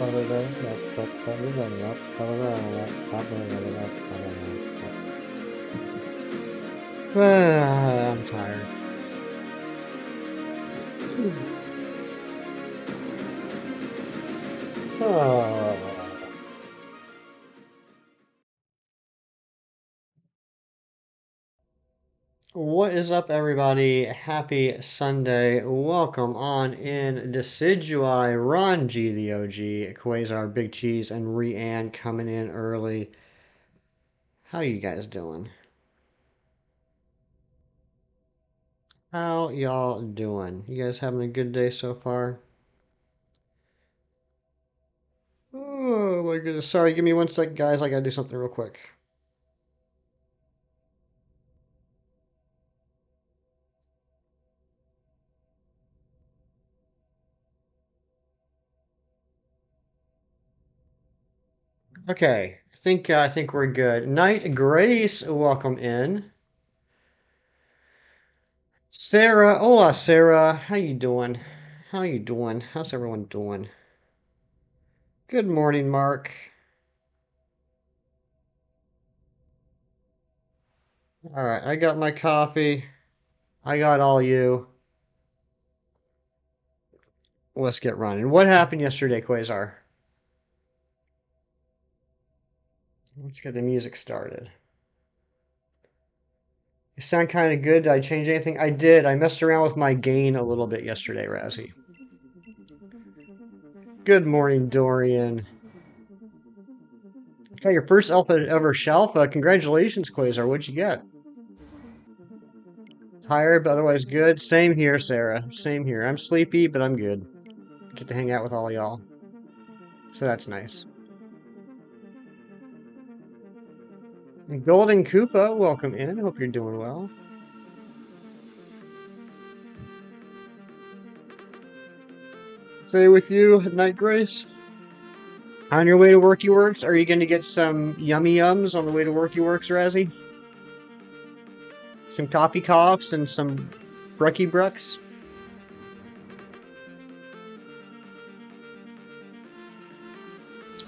I'm tired. Oh. What is up, everybody? Happy Sunday. Welcome on in Decidui, Ron G, the OG, Quasar, Big Cheese, and Rianne coming in early. How you guys doing? How y'all doing? You guys having a good day so far? Oh my goodness. Sorry, give me 1 second, guys. I gotta do something real quick. Okay, I think we're good. Night Grace, welcome in. Sarah, hola Sarah. How you doing? How you doing? How's everyone doing? Good morning, Mark. All right, I got my coffee. I got all you. Let's get running. What happened yesterday, Quasar? Let's get the music started. You sound kind of good. Did I change anything? I did. I messed around with my gain a little bit yesterday, Razzie. Good morning, Dorian. Okay, your first alpha ever shalfa. Congratulations, Quasar. What'd you get? Tired, but otherwise good. Same here, Sarah. Same here. I'm sleepy, but I'm good. Get to hang out with all y'all. So that's nice. Golden Koopa, welcome in. Hope you're doing well. Stay with you, Night Grace. On your way to Worky Works, are you going to get some yummy yums on the way to Worky Works, Razzie? Some coffee coughs and some Brucky Brucks?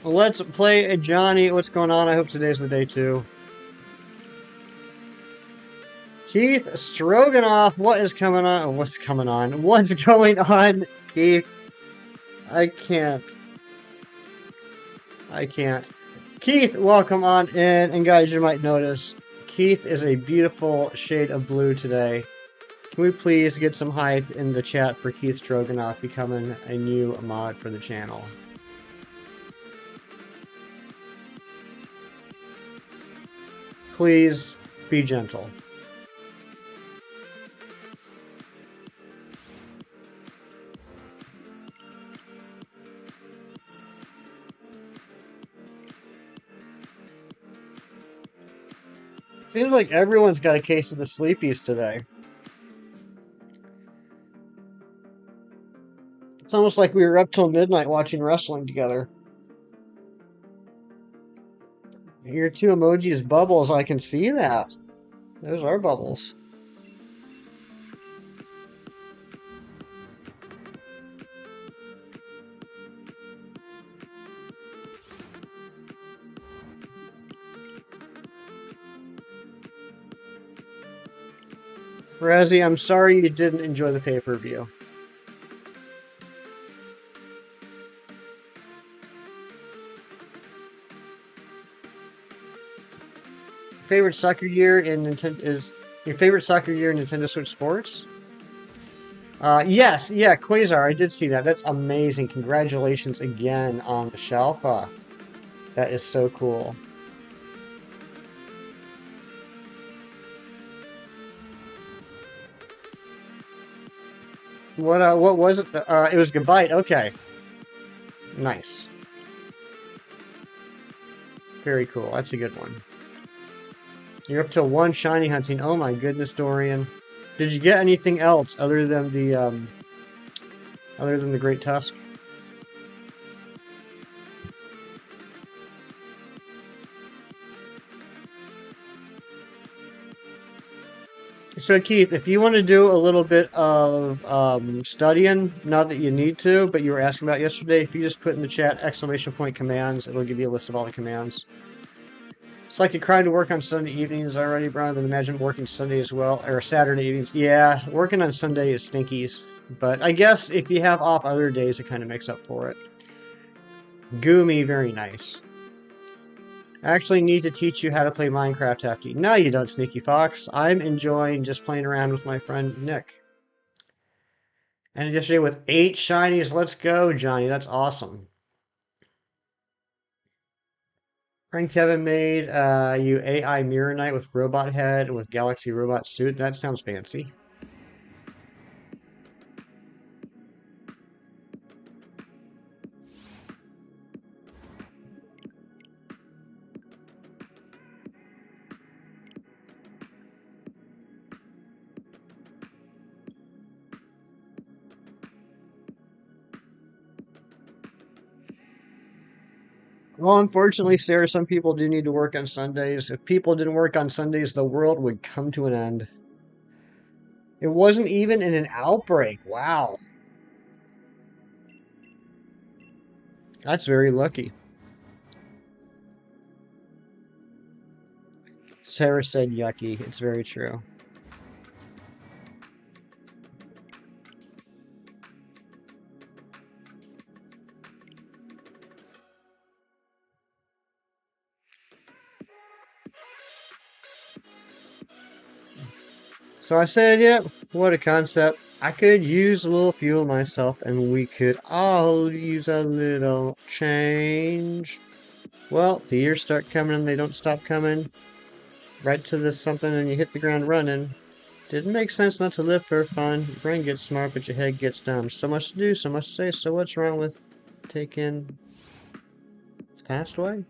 Let's play a Johnny. What's going on? I hope today's the day too. Keith Stroganoff, what is coming on? What's coming on? What's going on, Keith? I can't. Keith, welcome on in. And guys, you might notice Keith is a beautiful shade of blue today. Can we please get some hype in the chat for Keith Stroganoff becoming a new mod for the channel? Please be gentle. Seems like everyone's got a case of the sleepies today. It's almost like we were up till midnight watching wrestling together. Your two emojis bubbles, I can see that. Those are bubbles. Razzie, I'm sorry you didn't enjoy the pay-per-view. Favorite soccer year in Nintendo is your favorite soccer year in Nintendo Switch Sports? Yes, yeah, Quasar, I did see that. That's amazing. Congratulations again on the Shalfa. That is so cool. What was it? It was Goodbye. Okay. Nice. Very cool. That's a good one. You're up to one shiny hunting. Oh my goodness, Dorian. Did you get anything else other than the Great Tusk? So Keith, if you want to do a little bit of studying, not that you need to, but you were asking about yesterday, if you just put in the chat exclamation point commands, it'll give you a list of all the commands. It's like you're trying to work on Sunday evenings already, Brian, but imagine working Sunday as well, or Saturday evenings. Yeah, working on Sunday is stinkies. But I guess if you have off other days, it kind of makes up for it. Goomy, very nice. I actually need to teach you how to play Minecraft after you. No, you don't, Sneaky Fox. I'm enjoying just playing around with my friend Nick. And yesterday with 8 shinies. Let's go, Johnny. That's awesome. Friend Kevin made you AI Mirror Knight with robot head and with Galaxy robot suit. That sounds fancy. Well, unfortunately, Sarah, some people do need to work on Sundays. If people didn't work on Sundays, the world would come to an end. It wasn't even in an outbreak. Wow. That's very lucky. Sarah said yucky. It's very true. So I said, yep, what a concept. I could use a little fuel myself, and we could all use a little change. Well, the years start coming and they don't stop coming. Right to this something and you hit the ground running. Didn't make sense not to live for fun. Your brain gets smart, but your head gets dumb. So much to do, so much to say. So what's wrong with taking it's passed away?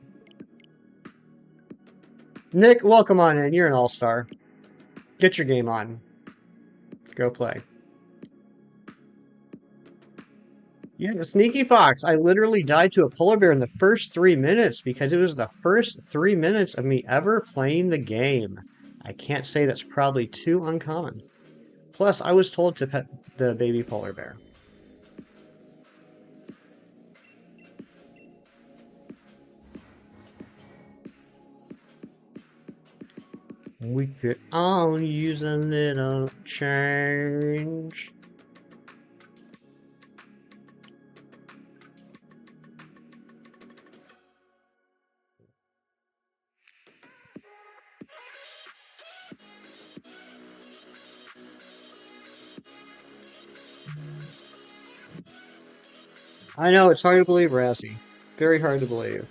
Nick, welcome on in. You're an all-star. Get your game on. Go play. Yeah, Sneaky Fox. I literally died to a polar bear in the first 3 minutes because it was the first 3 minutes of me ever playing the game. I can't say that's probably too uncommon. Plus, I was told to pet the baby polar bear. We could all use a little change. I know, it's hard to believe, Razzie. Very hard to believe.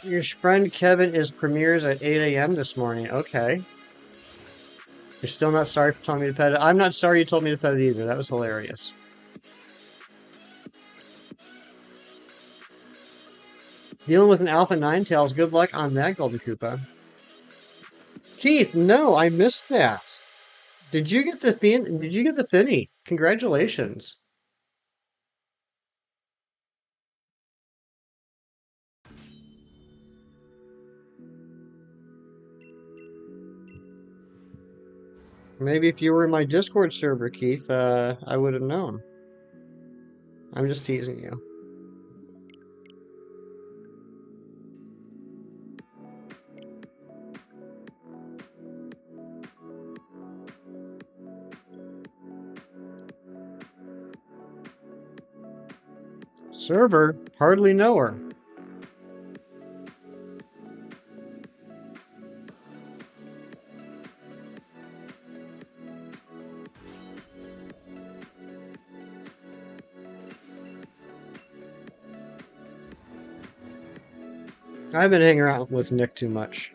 Your friend Kevin is premieres at 8 a.m. this morning. Okay. You're still not sorry for telling me to pet it? I'm not sorry you told me to pet it either. That was hilarious. Dealing with an Alpha Ninetales. Good luck on that, Golden Koopa. Keith, no, I missed that. Did you get the Did you get the Finny? Congratulations. Maybe if you were in my Discord server, Keith, I would have known. I'm just teasing you. Server? Hardly know her. I've been hanging out with Nick too much.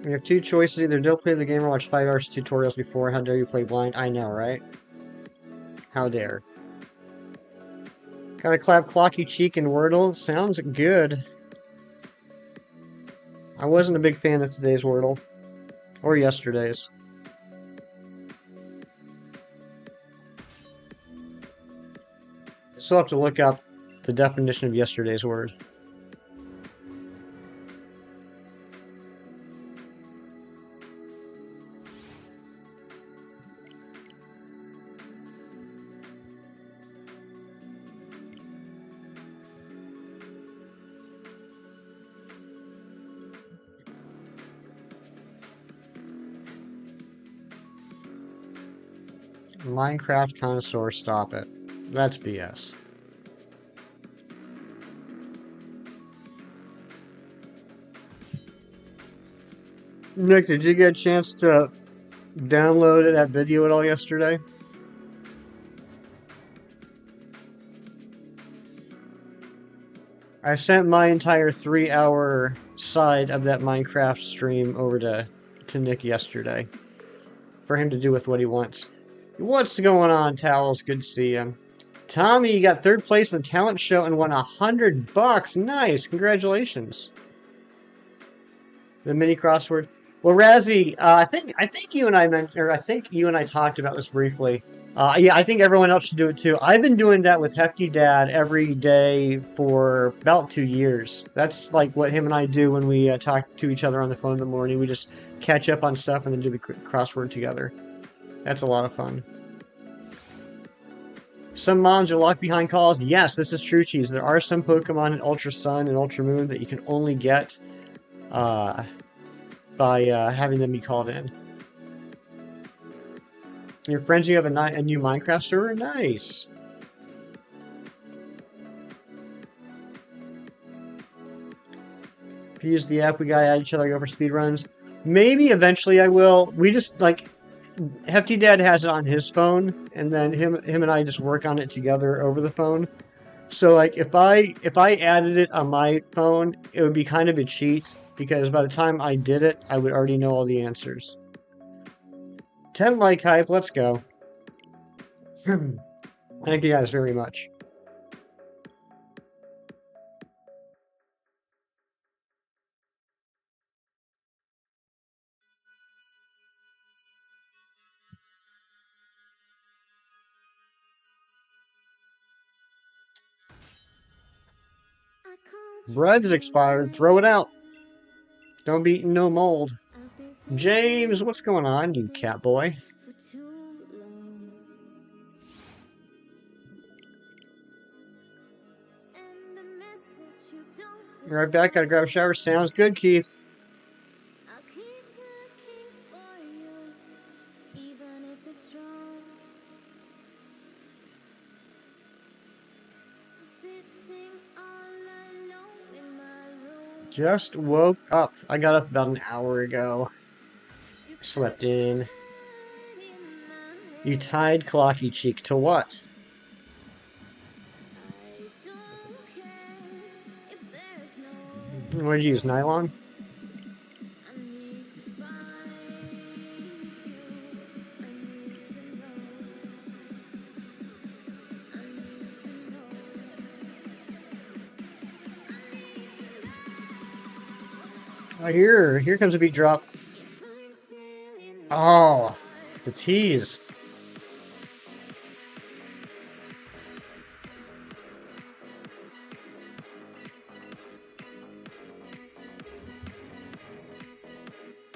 You have two choices. Either don't play the game or watch 5 hours of tutorials before. How dare you play blind? I know, right? How dare. Gotta clap Clocky Cheek and Wordle. Sounds good. I wasn't a big fan of today's Wordle. Or yesterday's. Still have to look up the definition of yesterday's word. Minecraft connoisseur, stop it. That's BS. Nick, did you get a chance to download that video at all yesterday? I sent my entire 3-hour side of that Minecraft stream over to Nick yesterday for him to do with what he wants. What's going on, Towels? Good to see you. Tommy, you got 3rd place in the talent show and won $100. Nice, congratulations. The mini crossword. Well, Razzie, I think you and I talked about this briefly. Yeah, I think everyone else should do it too. I've been doing that with Hefty Dad every day for about 2 years. That's like what him and I do when we talk to each other on the phone in the morning. We just catch up on stuff and then do the crossword together. That's a lot of fun. Some moms are locked behind calls. Yes, this is true, Cheese. There are some Pokemon in Ultra Sun and Ultra Moon that you can only get by having them be called in. Your friends, you have a new Minecraft server? Nice. If you use the app, we gotta add each other, go for speedruns. Maybe eventually I will. We just, like, Hefty Dad has it on his phone, and then him and I just work on it together over the phone. So, like, if I added it on my phone, it would be kind of a cheat, because by the time I did it, I would already know all the answers. 10 like hype, let's go. Thank you guys very much. Bread is expired. Throw it out. Don't be eating no mold. James, what's going on, you cat boy? Right back, gotta grab a shower. Sounds good, Keith. Just woke up. I got up about an hour ago. Slept in. You tied Clocky Cheek to what? What did you use, nylon? Oh, here comes a beat drop. Oh, the tease.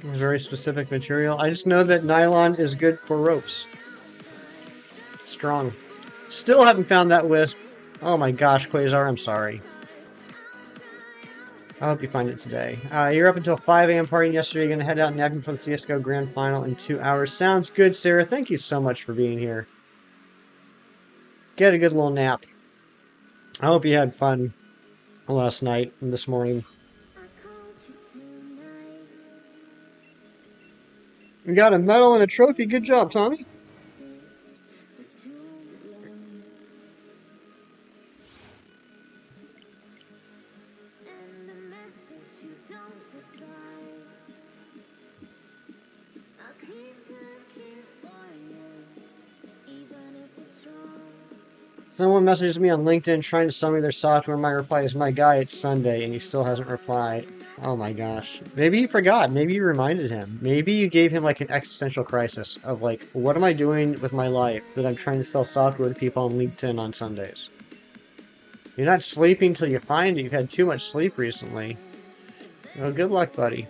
Very specific material. I just know that nylon is good for ropes. Strong. Still haven't found that wisp. Oh my gosh, Quasar, I'm sorry. I hope you find it today. You're up until 5 a.m. partying yesterday. You're going to head out napping for the CSGO Grand Final in 2 hours. Sounds good, Sarah. Thank you so much for being here. Get a good little nap. I hope you had fun last night and this morning. You got a medal and a trophy. Good job, Tommy. Someone messages me on LinkedIn trying to sell me their software. My reply is, my guy, it's Sunday, and he still hasn't replied. Oh my gosh. Maybe you forgot. Maybe you reminded him. Maybe you gave him like an existential crisis of like, what am I doing with my life that I'm trying to sell software to people on LinkedIn on Sundays? You're not sleeping till you find it. You've had too much sleep recently. Well, good luck, buddy.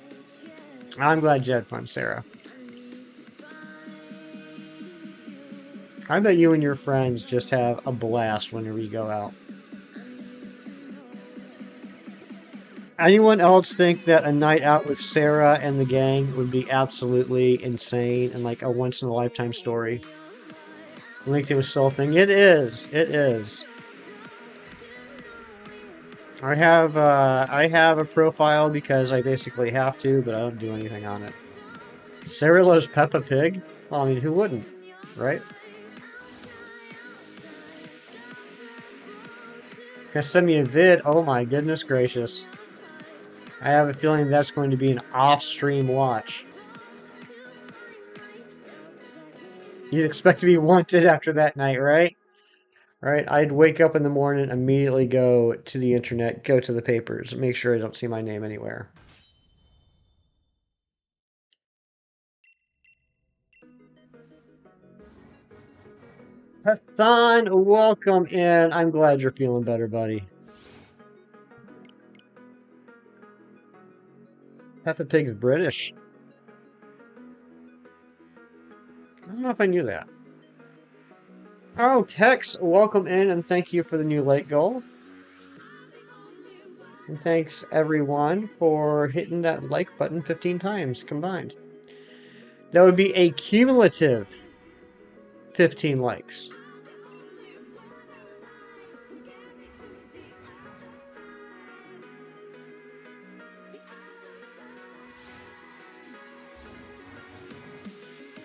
I'm glad you had fun, Sarah. I bet you and your friends just have a blast whenever you go out. Anyone else think that a night out with Sarah and the gang would be absolutely insane and like a once-in-a-lifetime story? LinkedIn was still a thing. It is. It is. I have a profile because I basically have to, but I don't do anything on it. Sarah loves Peppa Pig? Well, I mean, who wouldn't, right? Gonna send me a vid? Oh my goodness gracious. I have a feeling that's going to be an off-stream watch. You'd expect to be wanted after that night, right? Right? I'd wake up in the morning, immediately go to the internet, go to the papers, make sure I don't see my name anywhere. Hassan, welcome in. I'm glad you're feeling better, buddy. Peppa Pig's British. I don't know if I knew that. Oh, Tex, welcome in and thank you for the new late goal. And thanks everyone for hitting that like button 15 times combined. That would be a cumulative 15 likes.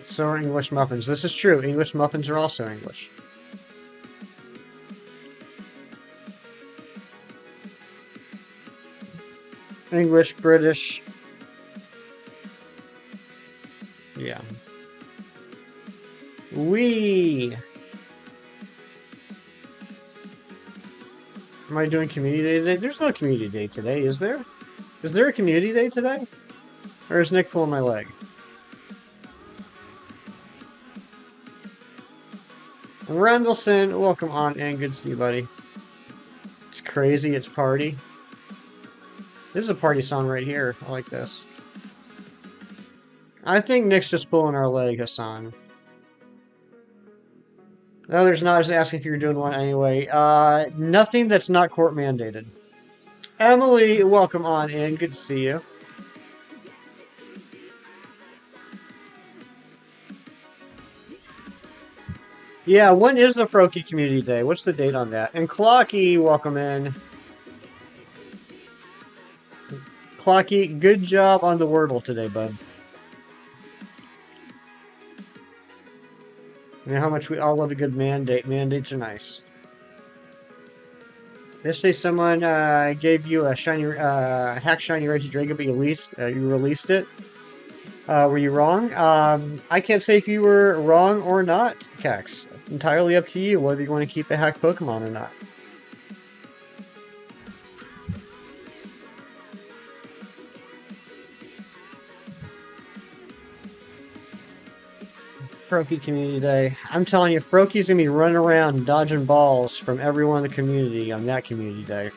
So are English muffins. This is true. English muffins are also English. English, British. Yeah. We. Am I doing community day today? There's no community day today, is there? Is there a community day today? Or is Nick pulling my leg? Randallson, welcome on in. Good to see you, buddy. It's crazy. It's party. This is a party song right here. I like this. I think Nick's just pulling our leg, Hassan. No, there's not. I was asking if you were doing one anyway. Nothing that's not court mandated. Emily, welcome on in. Good to see you. Yeah, when is the Froki Community Day? What's the date on that? And Clocky, welcome in. Clocky, good job on the Wordle today, bud. You know how much we all love a good mandate. Mandates are nice. Yesterday, someone gave you a shiny, hack shiny Regidrago, but you released it. Were you wrong? I can't say if you were wrong or not, Cax. Entirely up to you whether you want to keep a hacked Pokemon or not. Froakie Community Day. I'm telling you, Froakie's gonna be running around dodging balls from everyone in the community on that Community Day.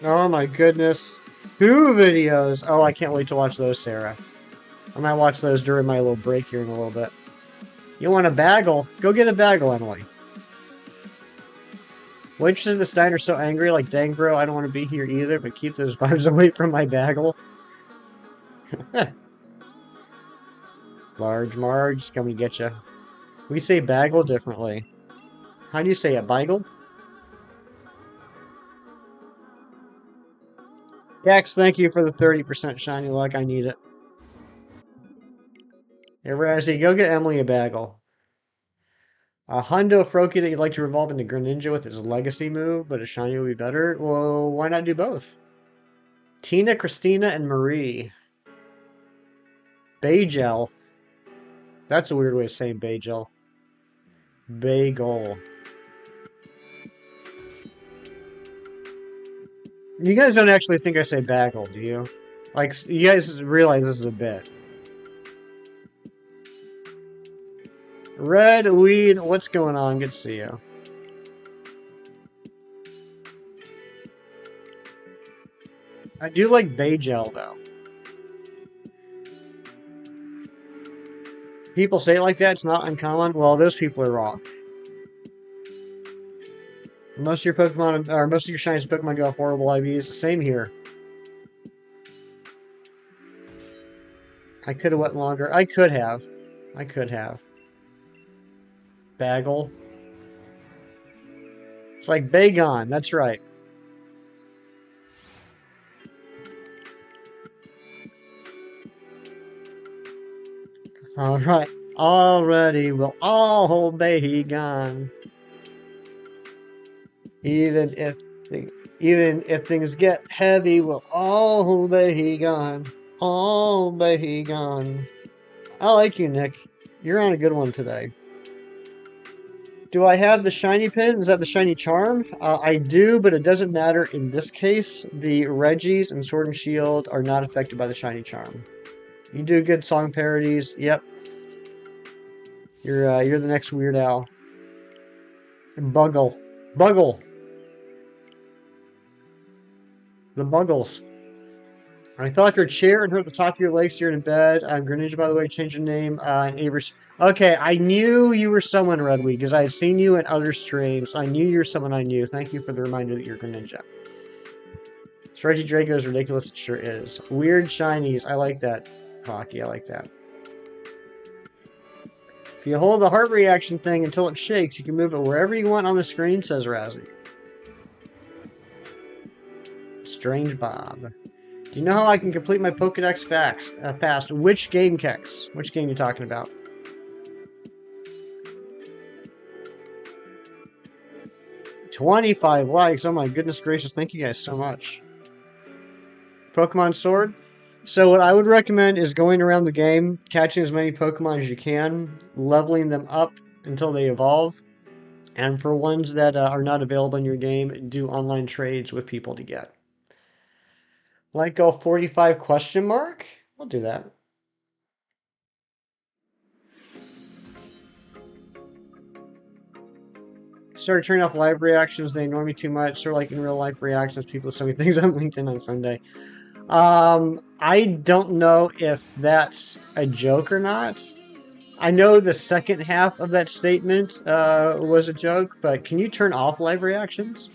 Oh my goodness. Who videos? Oh, I can't wait to watch those, Sarah. I might watch those during my little break here in a little bit. You want a bagel? Go get a bagel, Emily. Waitress in the Steiner's so angry, like, dang bro, I don't want to be here either, but keep those vibes away from my bagel. Large Marge, coming to get you. We say bagel differently. How do you say it? Bagel? Dex, thank you for the 30% shiny luck. I need it. Hey, Razzie, go get Emily a bagel. A Hundo Froakie that you'd like to revolve into Greninja with his legacy move, but a shiny would be better? Well, why not do both? Tina, Christina, and Marie. Baygel. That's a weird way of saying bagel. Bagel. You guys don't actually think I say bagel, do you? Like, you guys realize this is a bit. Red Weed, what's going on? Good to see you. I do like bagel, though. People say it like that, it's not uncommon. Well, those people are wrong. Most of your Pokemon, or most of your shinies Pokemon go horrible IVs. Same here. I could have went longer. I could have. I could have. Bagel. It's like Bagon. That's right. All right. Already we'll all Bagon. Even if things get heavy, we'll all Bagon. All Bagon. I like you, Nick. You're on a good one today. Do I have the shiny pin? Is that the shiny charm? I do, but it doesn't matter in this case. The Regis and Sword and Shield are not affected by the shiny charm. You do good song parodies. Yep. You're the next Weird Al. Buggle. Buggle. The Buggles. I fell off your chair and hurt the top of your legs here in bed. I'm Greninja, by the way. Change your name. And Avers. Okay, I knew you were someone, Redweed, because I had seen you in other streams. I knew you were someone I knew. Thank you for the reminder that you're Greninja. Regidrago is ridiculous. It sure is. Weird shinies. I like that. Hockey. I like that. If you hold the heart reaction thing until it shakes, you can move it wherever you want on the screen, says Razzie. Strange Bob. Do you know how I can complete my Pokedex fast? Which game, Kex? Which game are you talking about? $25 likes. Oh my goodness gracious. Thank you guys so much. Pokemon Sword. So what I would recommend is going around the game, catching as many Pokemon as you can, leveling them up until they evolve. And for ones that are not available in your game, do online trades with people to get. Like go 45 question mark? I'll do that. Started turning off live reactions. They annoy me too much. Sort of like in real life reactions. People send me things on LinkedIn on Sunday. I don't know if that's a joke or not. I know the second half of that statement was a joke, but can you turn off live reactions?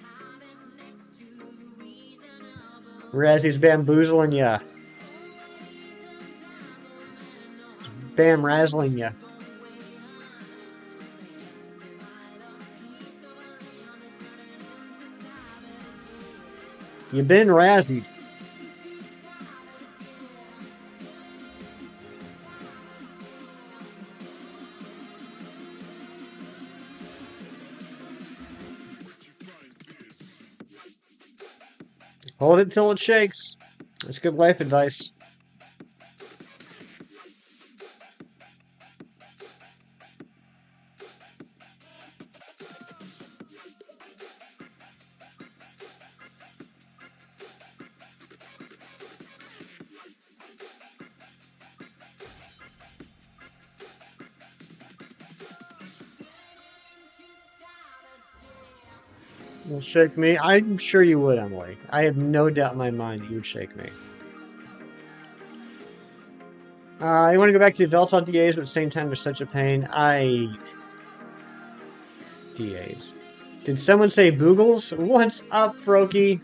Razzie's bamboozling ya. Bam razzling ya. You been razzied. Hold it till it shakes. That's good life advice. You'll shake me? I'm sure you would, Emily. I have no doubt in my mind that you would shake me. You want to go back to the Veltal DAs, but at the same time, they're such a pain. DAs. Did someone say Boogles? What's up, Brokey?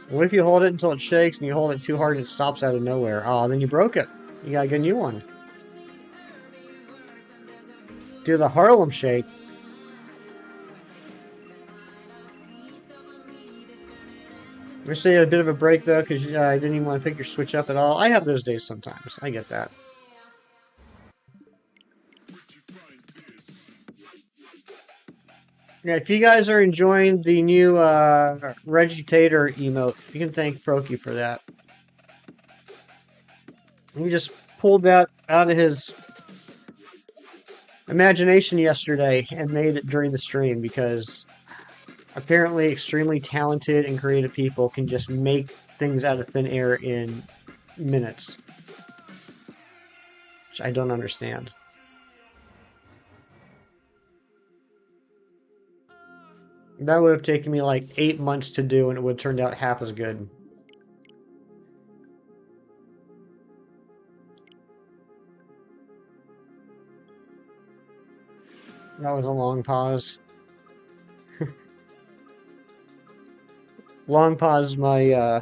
What if you hold it until it shakes and you hold it too hard and it stops out of nowhere? Oh, then you broke it. You gotta get a new one. Do the Harlem Shake. I'm gonna say a bit of a break though, because I didn't even want to pick your Switch up at all. I have those days sometimes. I get that. Yeah, if you guys are enjoying the new Regitator emote, you can thank Froakie for that. He just pulled that out of his imagination yesterday and made it during the stream because apparently extremely talented and creative people can just make things out of thin air in minutes, which I don't understand. That would have taken me like 8 months to do, and it would have turned out half as good. That was a long pause. Long pause is my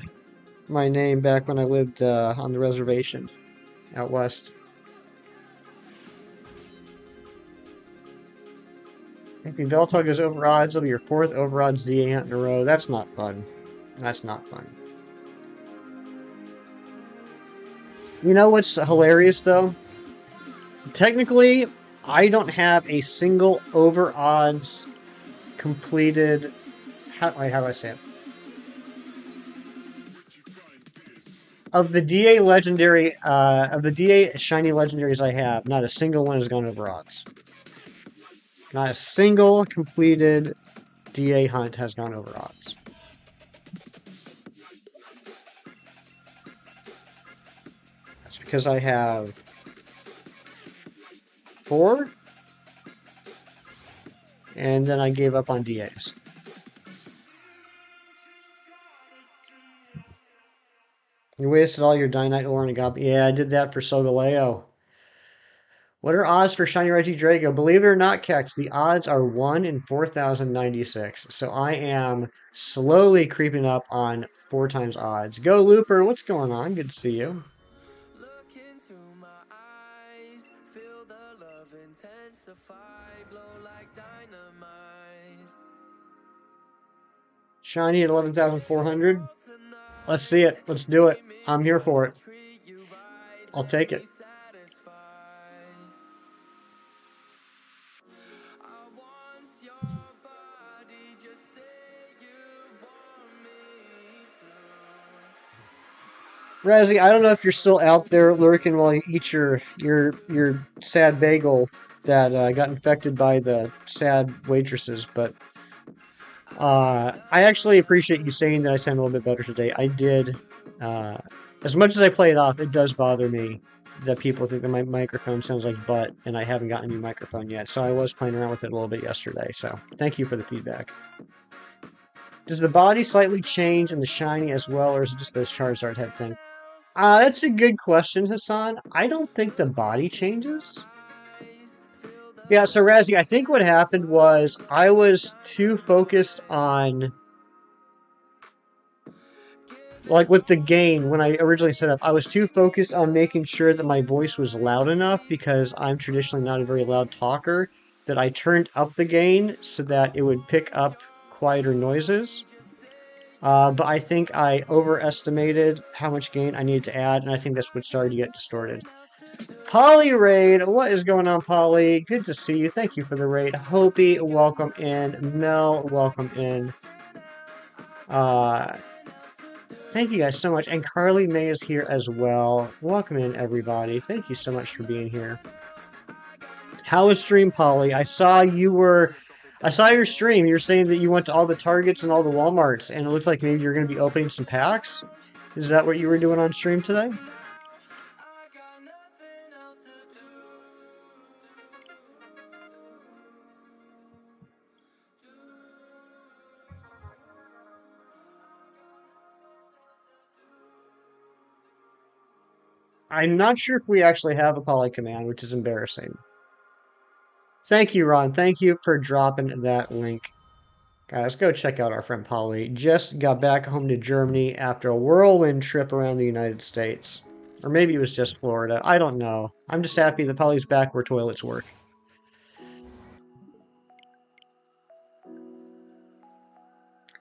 name back when I lived on the reservation out west. If your Veltog is over odds, it'll be your 4th over odds DA hunt in a row. That's not fun. That's not fun. You know what's hilarious though? Technically, I don't have a single over odds completed. How do I say it? Of the DA legendary, of the DA shiny legendaries I have, not a single one has gone over odds. Not a single completed DA hunt has gone over odds. That's because I have 4, and then I gave up on DAs. You wasted all your Dynite ore and a goblin. Yeah, I did that for Solgaleo. What are odds for shiny Regidrago? Believe it or not, Kex, the odds are 1 in 4,096. So I am slowly creeping up on 4 times odds. Go Looper, what's going on? Good to see you. Look into my eyes, feel the love intensify, blow like dynamite. Shiny at 11,400. Let's see it. Let's do it. I'm here for it. I'll take it. Razzie, I don't know if you're still out there lurking while you eat your sad bagel that got infected by the sad waitresses, but I actually appreciate you saying that I sound a little bit better today. I did. As much as I play it off, it does bother me that people think that my microphone sounds like butt, and I haven't gotten a new microphone yet. So I was playing around with it a little bit yesterday. So thank you for the feedback. Does the body slightly change in the shiny as well, or is it just this Charizard head thing? That's a good question, Hassan. I don't think the body changes. Yeah, so Razzie, I think what happened was I was too focused on, like with the gain, when I originally set up, I was too focused on making sure that my voice was loud enough because I'm traditionally not a very loud talker, that I turned up the gain so that it would pick up quieter noises. But I think I overestimated how much gain I needed to add, and I think that's what started to get distorted. Polly Raid, what is going on, Polly? Good to see you. Thank you for the raid. Hopi, welcome in. Mel, welcome in. Thank you guys so much. And Carly May is here as well. Welcome in, everybody. Thank you so much for being here. How was stream, Polly? I saw your stream. You're saying that you went to all the Targets and all the Walmarts, and it looked like maybe you're going to be opening some packs. Is that what you were doing on stream today? I'm not sure if we actually have a poly command, which is embarrassing. Thank you, Ron. Thank you for dropping that link. Guys, go check out our friend Polly. Just got back home to Germany after a whirlwind trip around the United States. Or maybe it was just Florida. I don't know. I'm just happy that Polly's back where toilets work.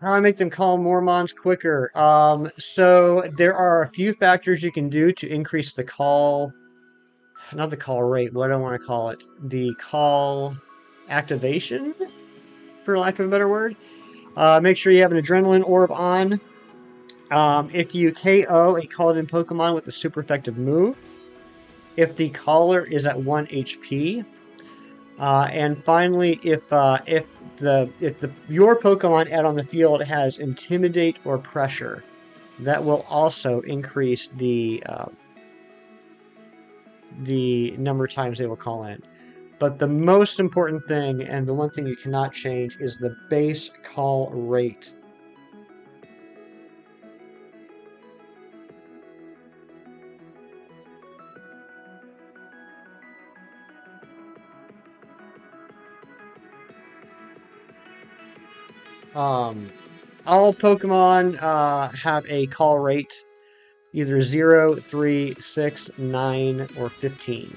How do I make them call more mons quicker? So there are a few factors you can do to increase the call, not the call rate, what do I want to call it? The call activation, for lack of a better word. Make sure you have an adrenaline orb on. If you KO a called in Pokemon with a super effective move, if the caller is at 1 HP. And finally, if your Pokemon out on the field has Intimidate or Pressure, that will also increase the number of times they will call in. But the most important thing, and the one thing you cannot change, is the base call rate. All Pokemon have a call rate either 0, 3, 6, 9, or 15.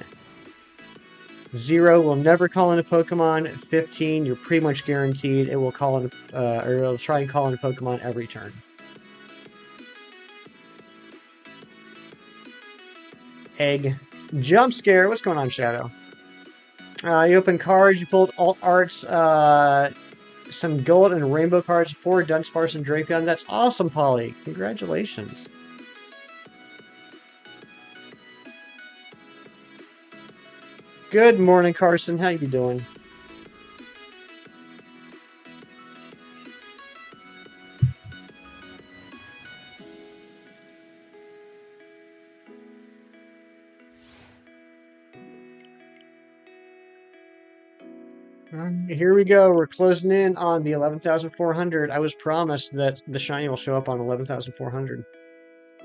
0 will never call in a Pokemon. 15, you're pretty much guaranteed it will call in, or it'll try and call in a Pokemon every turn. Egg. Jump Scare. What's going on, Shadow? You open cards, you pulled alt arts, some gold and rainbow cards, 4 Dunsparce and Drapion. That's awesome, Polly. Congratulations. Good morning, Carson. How you doing? Here we go. We're closing in on the 11,400. I was promised that the shiny will show up on 11,400.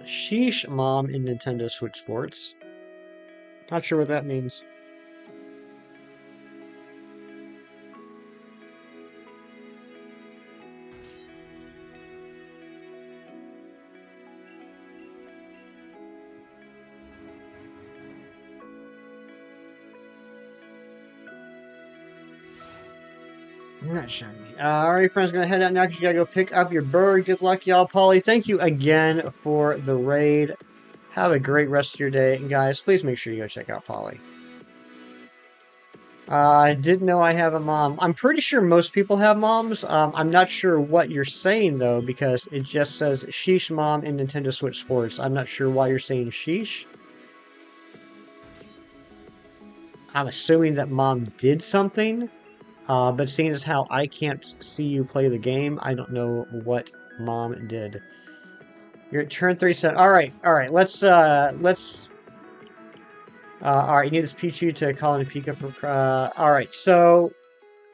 Sheesh, Mom, in Nintendo Switch Sports. Not sure what that means. I'm not shiny. Alright, friends, gonna head out now because you gotta go pick up your bird. Good luck, y'all. Polly, thank you again for the raid. Have a great rest of your day. And guys, please make sure you go check out Polly. I didn't know I have a mom. I'm pretty sure most people have moms. I'm not sure what you're saying, though, because it just says Sheesh Mom in Nintendo Switch Sports. I'm not sure why you're saying Sheesh. I'm assuming that Mom did something. But seeing as how I can't see you play the game, I don't know what Mom did. You're at turn 37. All right. All right, you need this Pichu to call in a Pika for. All right, so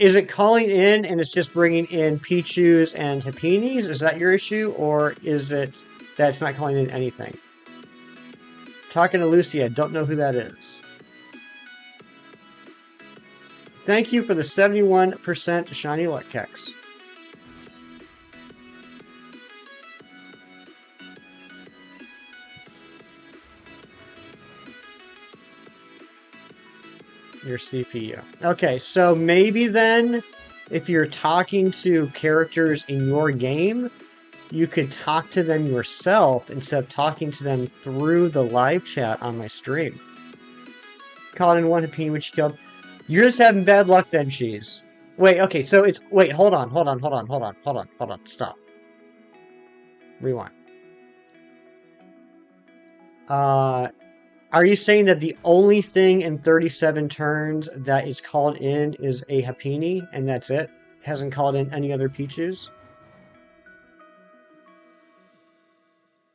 is it calling in and it's just bringing in Pichus and Hapinis? Is that your issue, or is it that it's not calling in anything? Talking to Lucia, don't know who that is. Thank you for the 71% Shiny Luck Kex. Your CPU. Okay, so maybe then, if you're talking to characters in your game, you could talk to them yourself instead of talking to them through the live chat on my stream. Call in one Hapini which you killed. You're just having bad luck then, Cheese. Wait, okay, so it's... Wait, hold on. Stop. Rewind. Are you saying that the only thing in 37 turns that is called in is a Hapini, and that's it? Hasn't called in any other Pichus?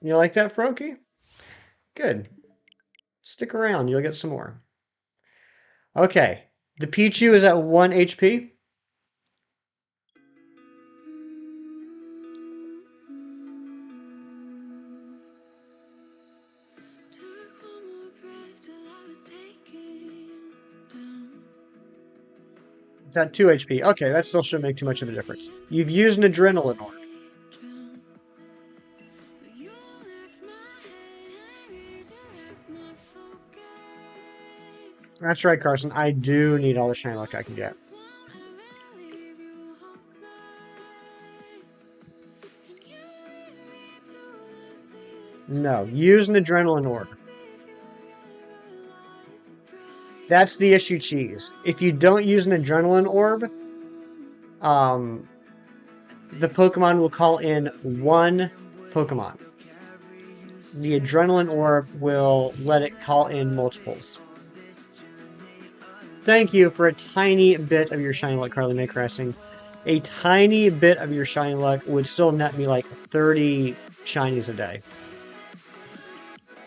You like that, Froakie? Good. Stick around, you'll get some more. Okay, the Pichu is at 1 HP. It's at 2 HP. Okay, that still shouldn't make too much of a difference. You've used an Adrenaline Orb. That's right, Carson. I do need all the shiny luck I can get. No, use an Adrenaline Orb. That's the issue, Cheese. If you don't use an Adrenaline Orb, the Pokemon will call in one Pokemon. The adrenaline orb will let it call in multiples. Thank you for a tiny bit of your shiny luck, Carly May Crashing. A tiny bit of your shiny luck would still net me like 30 shinies a day.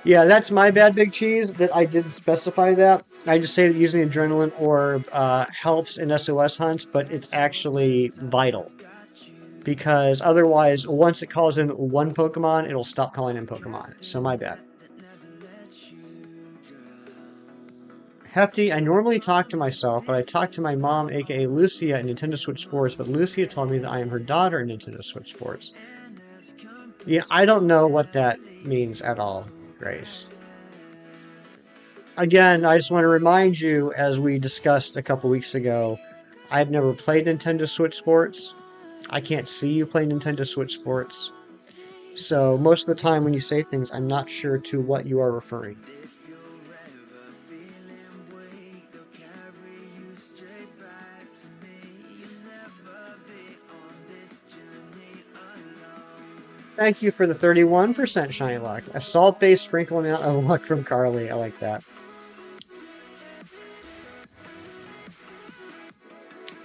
Yeah, that's my bad, Big Cheese, that I didn't specify that. I just say that using the Adrenaline Orb helps in SOS hunts, but it's actually vital. Because otherwise, once it calls in one Pokemon, it'll stop calling in Pokemon. So my bad. Hefty, I normally talk to myself, but I talk to my mom, aka Lucia, in Nintendo Switch Sports, but Lucia told me that I am her daughter in Nintendo Switch Sports. Yeah, I don't know what that means at all, Grace. Again, I just want to remind you, as we discussed a couple weeks ago, I've never played Nintendo Switch Sports. I can't see you play Nintendo Switch Sports. So most of the time when you say things, I'm not sure to what you are referring. Thank you for the 31% shiny luck. A salt-based sprinkle amount of luck from Carly. I like that.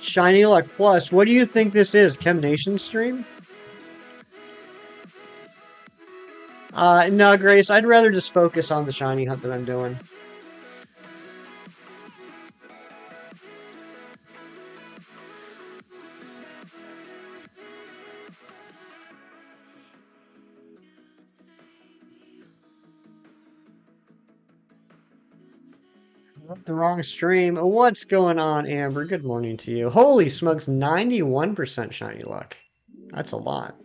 Shiny Luck Plus. What do you think this is? Chem Nation stream? No, Grace. I'd rather just focus on the shiny hunt that I'm doing. The wrong stream. What's going on, Amber? Good morning to you. Holy smokes, 91% shiny luck. That's a lot.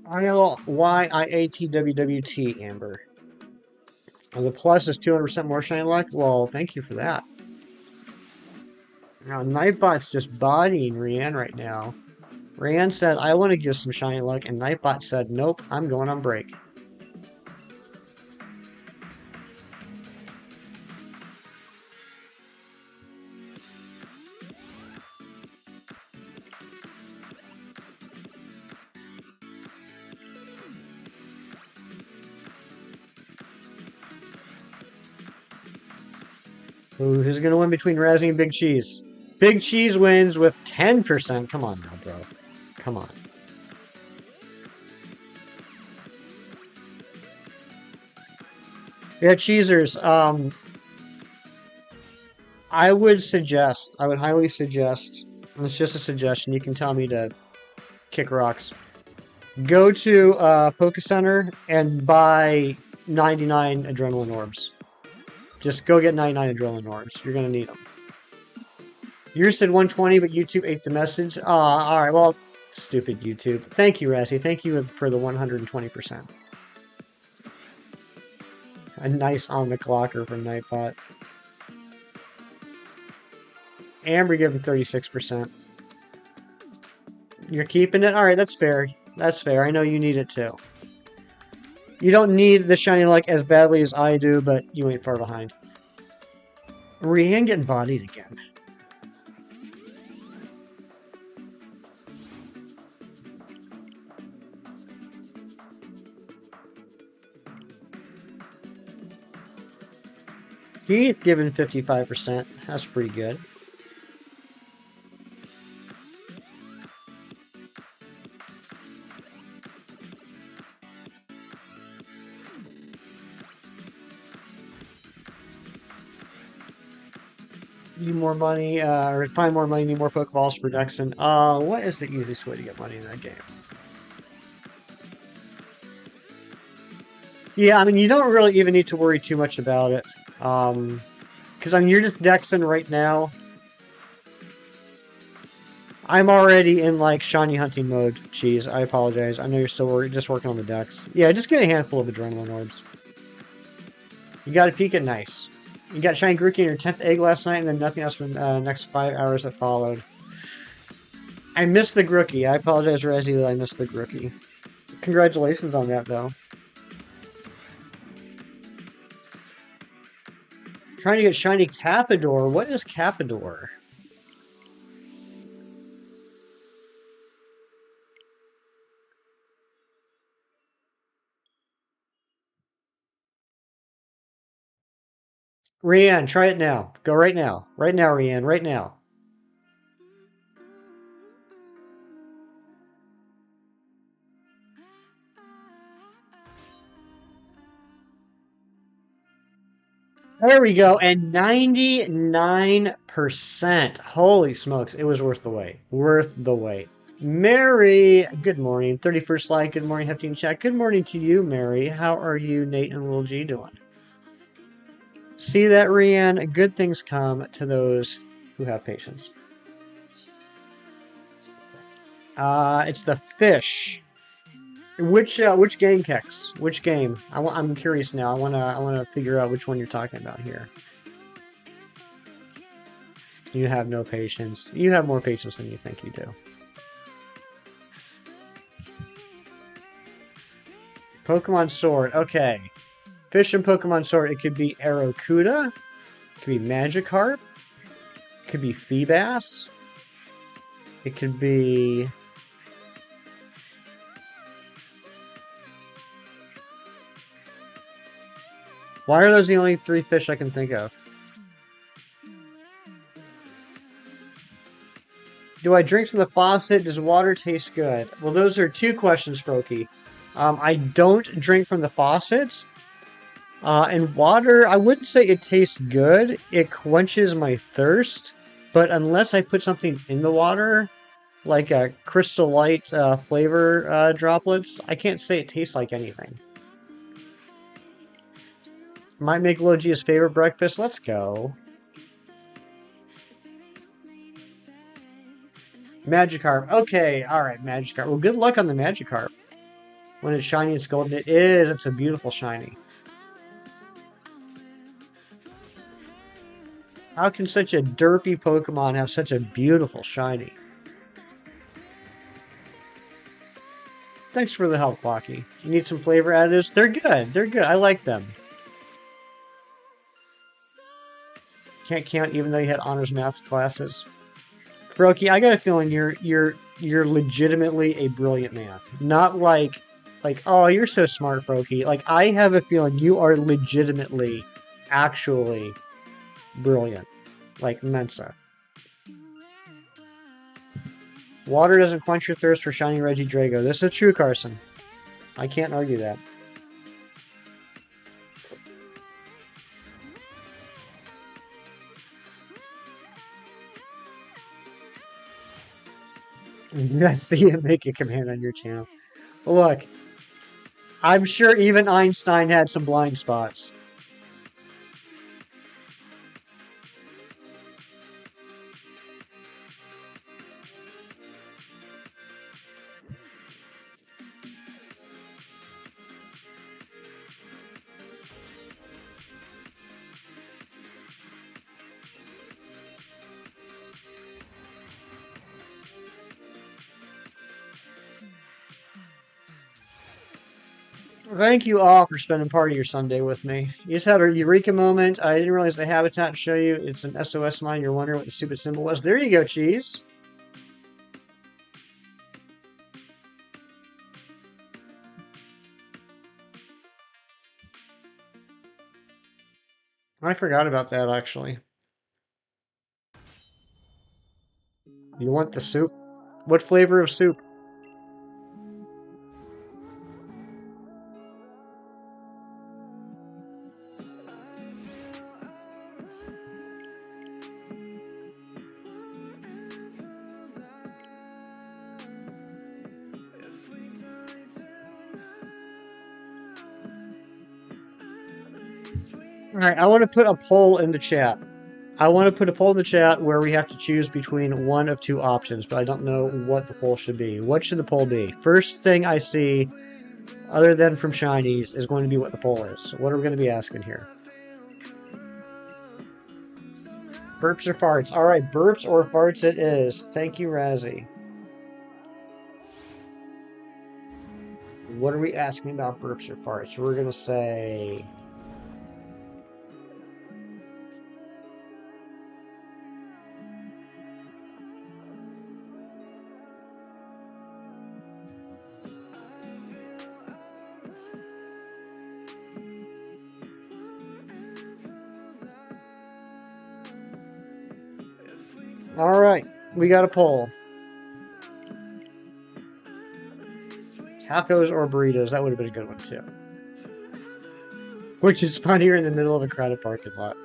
ILYIATWWT, Amber. And the plus is 200% more shiny luck? Well, thank you for that. Now, Nightbot's just bodying Rianne right now. Rianne said, I want to give some shiny luck, and Nightbot said, nope, I'm going on break. Ooh, who's going to win between Razzie and Big Cheese? Big Cheese wins with 10%. Come on now, bro. Come on. Yeah, Cheesers. I would highly suggest, and it's just a suggestion, you can tell me to kick rocks. Go to Poke Center and buy 99 Adrenaline Orbs. Just go get 99 Adrenaline Orbs. You're going to need them. Yours said 120, but YouTube ate the message. All right, well, stupid YouTube. Thank you, Razzie. Thank you for the 120%. A nice on the clocker from Nightbot. Amber gave him 36%. You're keeping it? Alright, that's fair. That's fair. I know you need it too. You don't need the shiny luck as badly as I do, but you ain't far behind. Rianne getting bodied again. Keith giving 55%. That's pretty good. Need more money, or find more money, need more Pokeballs for Dexon. What is the easiest way to get money in that game? Yeah, I mean, you don't really even need to worry too much about it. Because, I mean, you're just Dexon right now. I'm already in, like, shiny hunting mode, Cheese. I apologize. I know you're still just working on the Dex. Yeah, just get a handful of Adrenaline Orbs. You got a peek at nice. You got Shiny Grookey in your 10th egg last night, and then nothing else for the next 5 hours that followed. I missed the Grookey. I apologize, Razzie, that I missed the Grookey. Congratulations on that, though. trying to get shiny Capador. What is Capador? Rianne, try it now. Go right now. Right now, Rianne. Right now. There we go. And 99%. Holy smokes. It was worth the wait. Worth the wait. Mary, good morning. 31st like, good morning, Hefty and Chat. Good morning to you, Mary. How are you, Nate and Little G, doing? See that, Rianne? Good things come to those who have patience. It's the fish. Which game, Kex? Which game? I'm curious now. I wanna figure out which one you're talking about here. You have no patience. You have more patience than you think you do. Pokemon Sword. Okay. Fish and Pokemon Sword. It could be Arrokuda. It could be Magikarp. It could be Feebas. It could be... Why are those the only three fish I can think of? Do I drink from the faucet? Does water taste good? Well, those are two questions, Froky. I don't drink from the faucet. And water, I wouldn't say it tastes good. It quenches my thirst. But unless I put something in the water, like a Crystal Light flavor droplets, I can't say it tastes like anything. Might make Logia's favorite breakfast. Let's go. Magikarp. Okay, alright, Magikarp. Well, good luck on the Magikarp. When it's shiny, it's golden. It is. It's a beautiful shiny. How can such a derpy Pokemon have such a beautiful shiny? Thanks for the help, Flocky. You need some flavor additives? They're good. They're good. I like them. Can't count even though you had honors math classes. Brokey, I got a feeling you're legitimately a brilliant man. Not like oh, you're so smart, Brokey. Like I have a feeling you are legitimately actually brilliant. Like Mensa. Water doesn't quench your thirst for shiny Regidrago. This is true, Carson. I can't argue that. That's the make a command on your channel. Look, I'm sure even Einstein had some blind spots. Thank you all for spending part of your Sunday with me. You just had a eureka moment. I didn't realize the habitat to show you. It's an SOS mine. You're wondering what the stupid symbol was. There you go, Cheese. I forgot about that, actually. You want the soup? What flavor of soup? All right, I want to put a poll in the chat. I want to put a poll in the chat where we have to choose between one of two options, but I don't know what the poll should be. What should the poll be? First thing I see, other than from Shinies, is going to be what the poll is. So what are we going to be asking here? Burps or farts? All right, burps or farts it is. Thank you, Razzie. What are we asking about burps or farts? We're going to say... All right, we got a poll. Tacos or burritos? That would have been a good one too. Which is funnier in the middle of a crowded parking lot.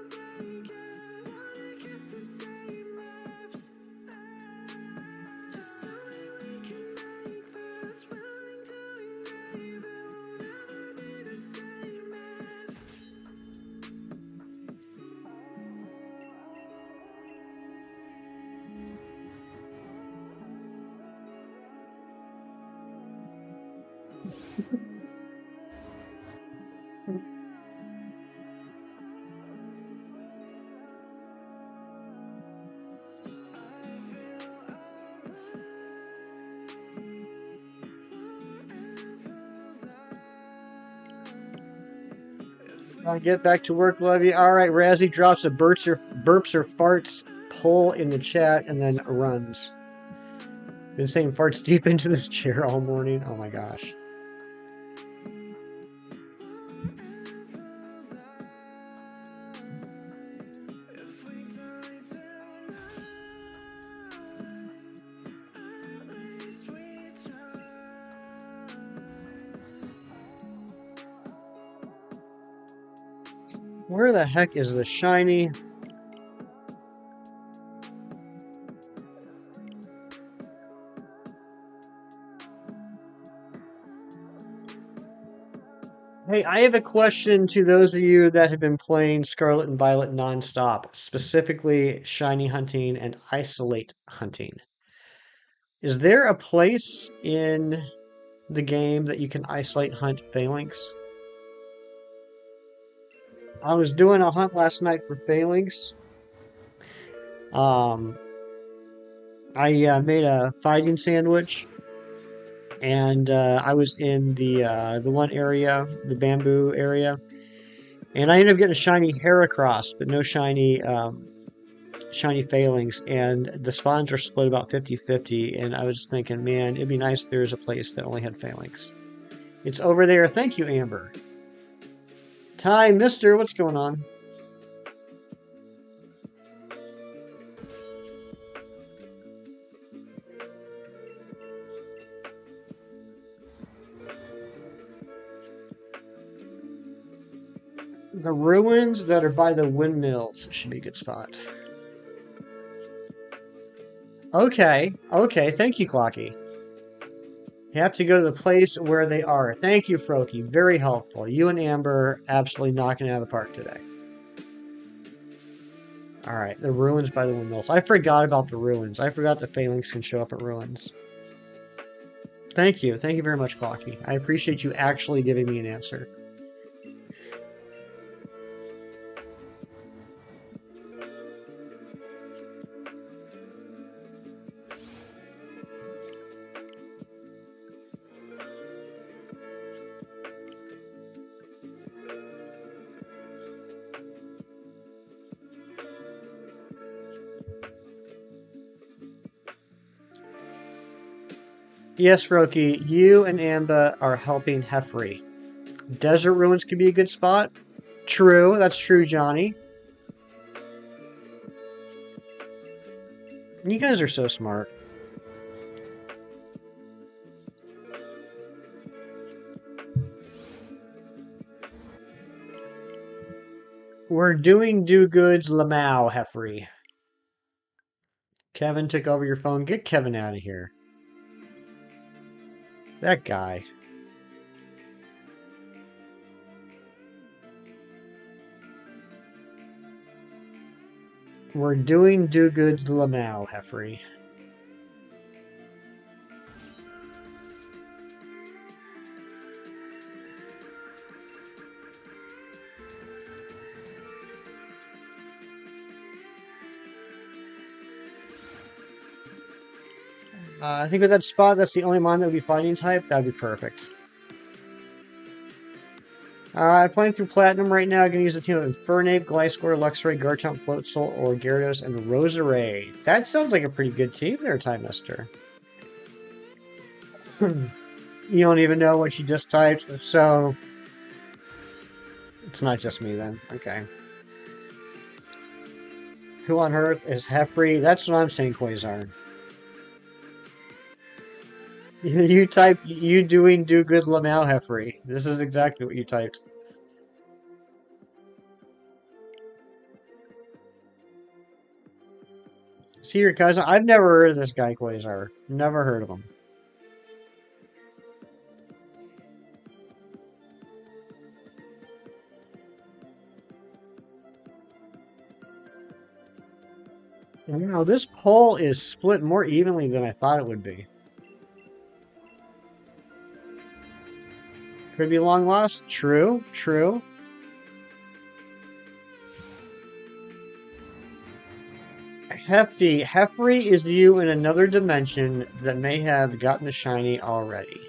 I'll get back to work, love you. All right, Razzie drops a burps or farts poll in the chat and then runs. Been saying farts deep into this chair all morning. Oh my gosh. Where the heck is the shiny? Hey, I have a question to those of you that have been playing Scarlet and Violet nonstop, specifically shiny hunting and isolate hunting. Is there a place in the game that you can isolate hunt phalanx? I was doing a hunt last night for phalanx. Um, I made a fighting sandwich, and I was in the one area, the bamboo area, and I ended up getting a shiny Heracross, but no shiny phalanx, and the spawns are split about 50-50, and I was thinking, man, it'd be nice if there was a place that only had phalanx. It's over there. Thank you, Amber. Ty, mister, what's going on? The ruins that are by the windmills should be a good spot. Okay, okay, thank you, Clocky. You have to go to the place where they are. Thank you, Froky. Very helpful. You and Amber absolutely knocking it out of the park today. All right, the ruins by the windmills. I forgot about the ruins. I forgot the phalanx can show up at ruins. Thank you. Thank you very much, Clocky. I appreciate you actually giving me an answer. Yes, Roki, you and Amba are helping Heffrey. Desert ruins could be a good spot. True, that's true, Johnny. You guys are so smart. We're doing do-goods Lamau, Heffrey. Kevin took over your phone. Get Kevin out of here. That guy. We're doing do-goods Lamau, Heffrey. I think with that spot, that's the only mon that would be fighting type. That'd be perfect. I'm playing through Platinum right now. I'm going to use a team of Infernape, Gliscor, Luxray, Garchomp, Floatzel, or Gyarados, and Roserade. That sounds like a pretty good team there, Time Mister. You don't even know what you just typed, so it's not just me then. Okay. Who on earth is Heffrey? That's what I'm saying, Quasar. You typed you doing do good Lamau Heffrey. This is exactly what you typed. See your cousin? I've never heard of this guy, Quasar. Never heard of him. Wow, this poll is split more evenly than I thought it would be. Could be long lost. True, true. Hefty. Heffrey is you in another dimension that may have gotten the shiny already.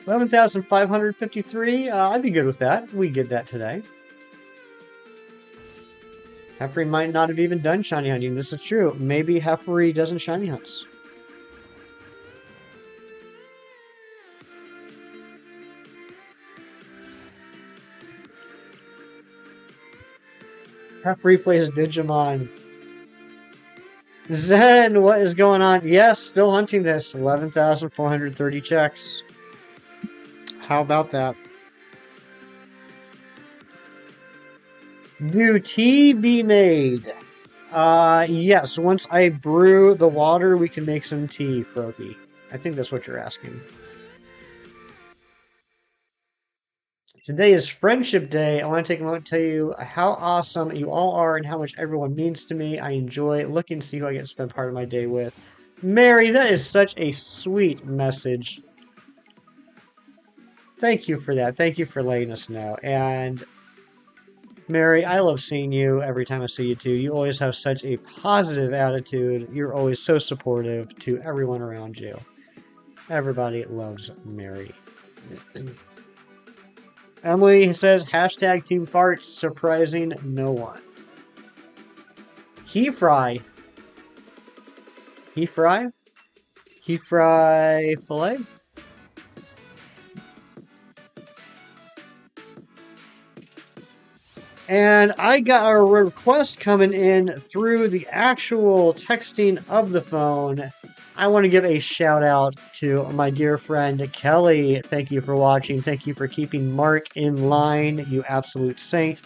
11,553. I'd be good with that. We get that today. Heffrey might not have even done shiny hunting. This is true. Maybe Heffrey doesn't shiny hunts. Heffrey plays Digimon. Zen, what is going on? Yes, still hunting this. 11,430 checks. How about that? Do tea be made? Yes. Once I brew the water, we can make some tea, Froky. I think that's what you're asking. Today is Friendship Day. I want to take a moment to tell you how awesome you all are and how much everyone means to me. I enjoy looking to see who I get to spend part of my day with. Mary, that is such a sweet message. Thank you for that. Thank you for letting us know. And Mary, I love seeing you every time I see you too. You always have such a positive attitude. You're always so supportive to everyone around you. Everybody loves Mary. Emily says, hashtag Team Farts, surprising no one. He fry. He fry? He fry filet? And I got a request coming in through the actual texting of the phone. I want to give a shout out to my dear friend Kelly. Thank you for watching. Thank you for keeping Mark in line, you absolute saint.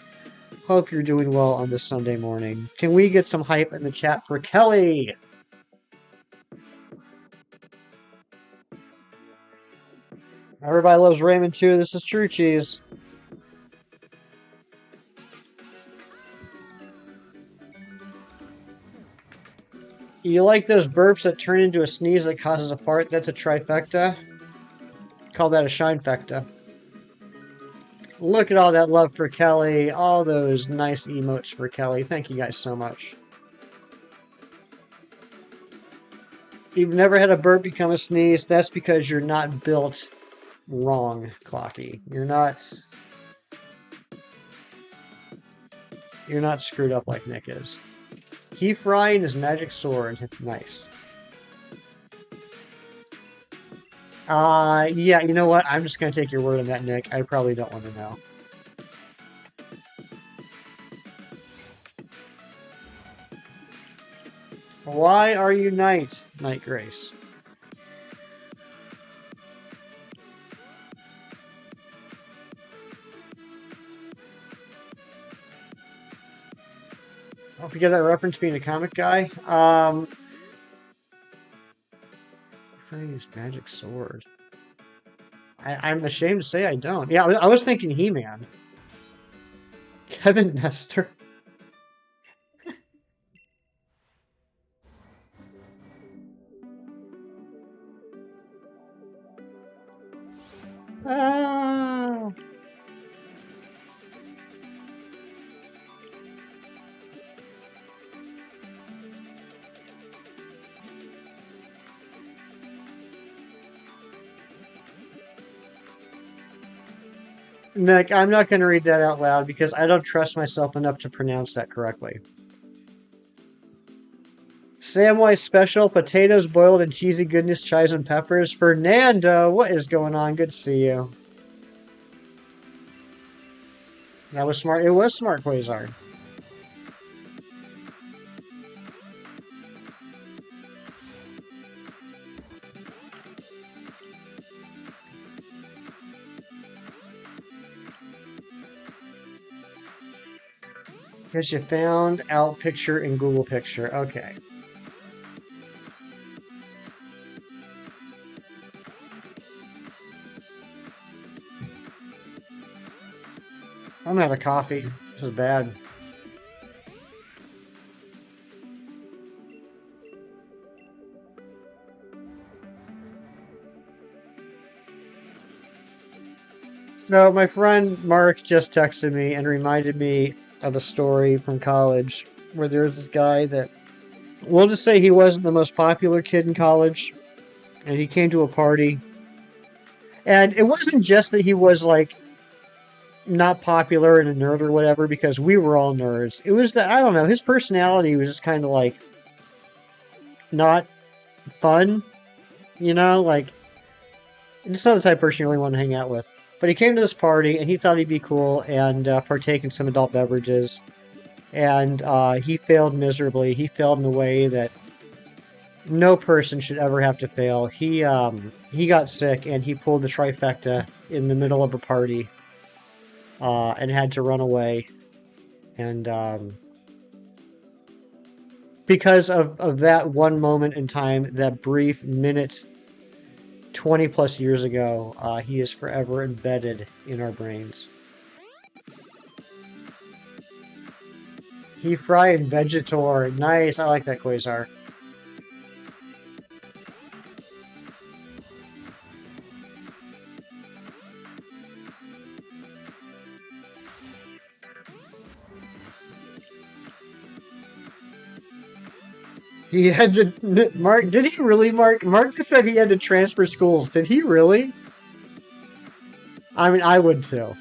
Hope you're doing well on this Sunday morning. Can we get some hype in the chat for Kelly? Everybody loves Raymond too. This is True Cheese. You like those burps that turn into a sneeze that causes a fart? That's a trifecta. Call that a shinefecta. Look at all that love for Kelly. All those nice emotes for Kelly. Thank you guys so much. You've never had a burp become a sneeze. That's because you're not built wrong, Clocky. You're not screwed up like Nick is. He frying his magic sword. Nice. Yeah, you know what? I'm just going to take your word on that, Nick. I probably don't want to know. Why are you Night Grace? Don't forget that reference being a comic guy. His magic sword. I'm ashamed to say I don't. Yeah, I was thinking He-Man. Kevin Nestor. Ah. Nick, I'm not going to read that out loud because I don't trust myself enough to pronounce that correctly. Samwise Special, potatoes boiled in cheesy goodness, chives and peppers. Fernando, what is going on? Good to see you. That was smart. It was smart, Quasar. Because you found out picture in Google Picture. Okay. I'm gonna have a coffee. This is bad. So my friend Mark just texted me and reminded me of a story from college where there was this guy that we'll just say he wasn't the most popular kid in college, and he came to a party. And it wasn't just that he was like not popular and a nerd or whatever, because we were all nerds. It was that I don't know, his personality was just kind of like not fun, like it's not the type of person you really want to hang out with. But he came to this party and he thought he'd be cool and partake in some adult beverages. And he failed miserably. He failed in a way that no person should ever have to fail. He got sick and he pulled the trifecta in the middle of a party and had to run away. And because of that one moment in time, that brief minute 20 plus years ago, he is forever embedded in our brains. He fry and Vegetor. Nice. I like that Quasar. He had to. Mark, did he really, Mark? Mark said he had to transfer schools. Did he really? I mean, I would too.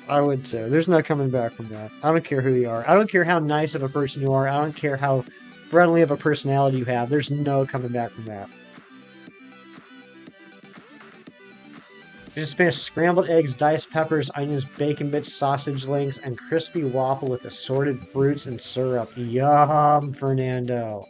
I would too. There's no coming back from that. I don't care who you are. I don't care how nice of a person you are. I don't care how friendly of a personality you have. There's no coming back from that. Just finished scrambled eggs, diced peppers, onions, bacon bits, sausage links, and crispy waffle with assorted fruits and syrup. Yum, Fernando.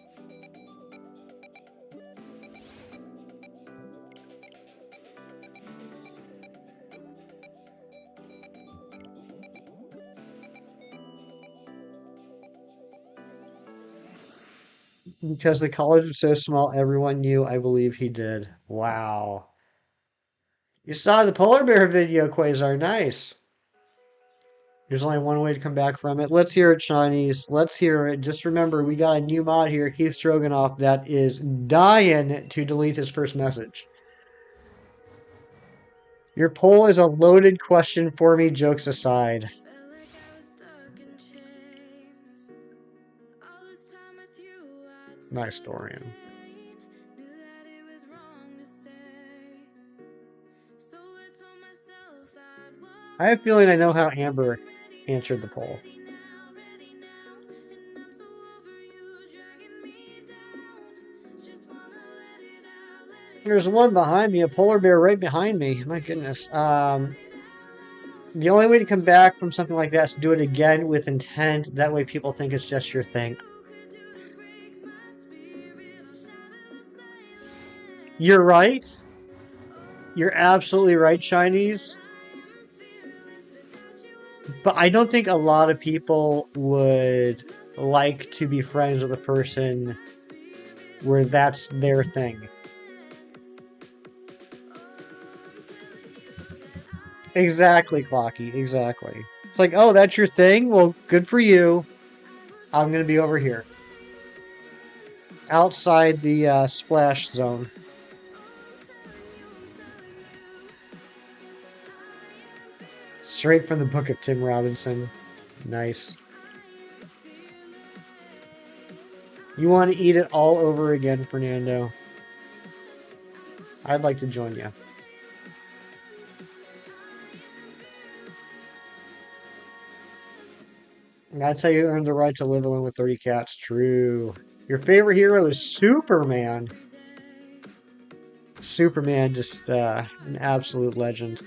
Because the college was so small, everyone knew. I believe he did. Wow. You saw the polar bear video, Quasar. Nice. There's only one way to come back from it. Let's hear it, Chinese. Let's hear it. Just remember, we got a new mod here, Keith Stroganoff, that is dying to delete his first message. Your poll is a loaded question for me, jokes aside. Nice, Dorian. I have a feeling I know how Amber answered the poll. There's one behind me, a polar bear right behind me. My goodness. The only way to come back from something like that is to do it again with intent. That way people think it's just your thing. You're right. You're absolutely right, Chinese. But I don't think a lot of people would like to be friends with a person where that's their thing. Exactly, Clocky. Exactly. It's like, oh, that's your thing? Well, good for you. I'm going to be over here. Outside the splash zone. Straight from the book of Tim Robinson. Nice. You want to eat it all over again, Fernando? I'd like to join you. That's how you earn the right to live alone with 30 cats. True. Your favorite hero is Superman. Superman, just an absolute legend.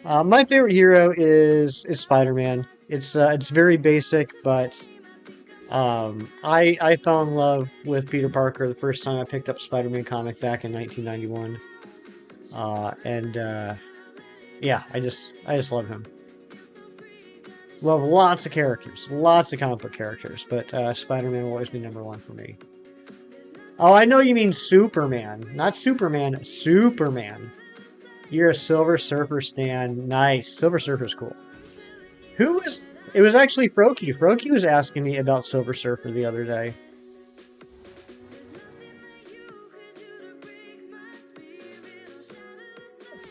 My favorite hero is Spider-Man. It's very basic, but I fell in love with Peter Parker the first time I picked up Spider-Man comic back in 1991. And yeah, I just love him. Love lots of characters, lots of comic book characters, but Spider-Man will always be number one for me. Oh, I know you mean Superman, not Superman, Superman. You're a Silver Surfer stan. Nice. Silver Surfer's cool. Who was? It was actually Froakie. Froakie was asking me about Silver Surfer the other day.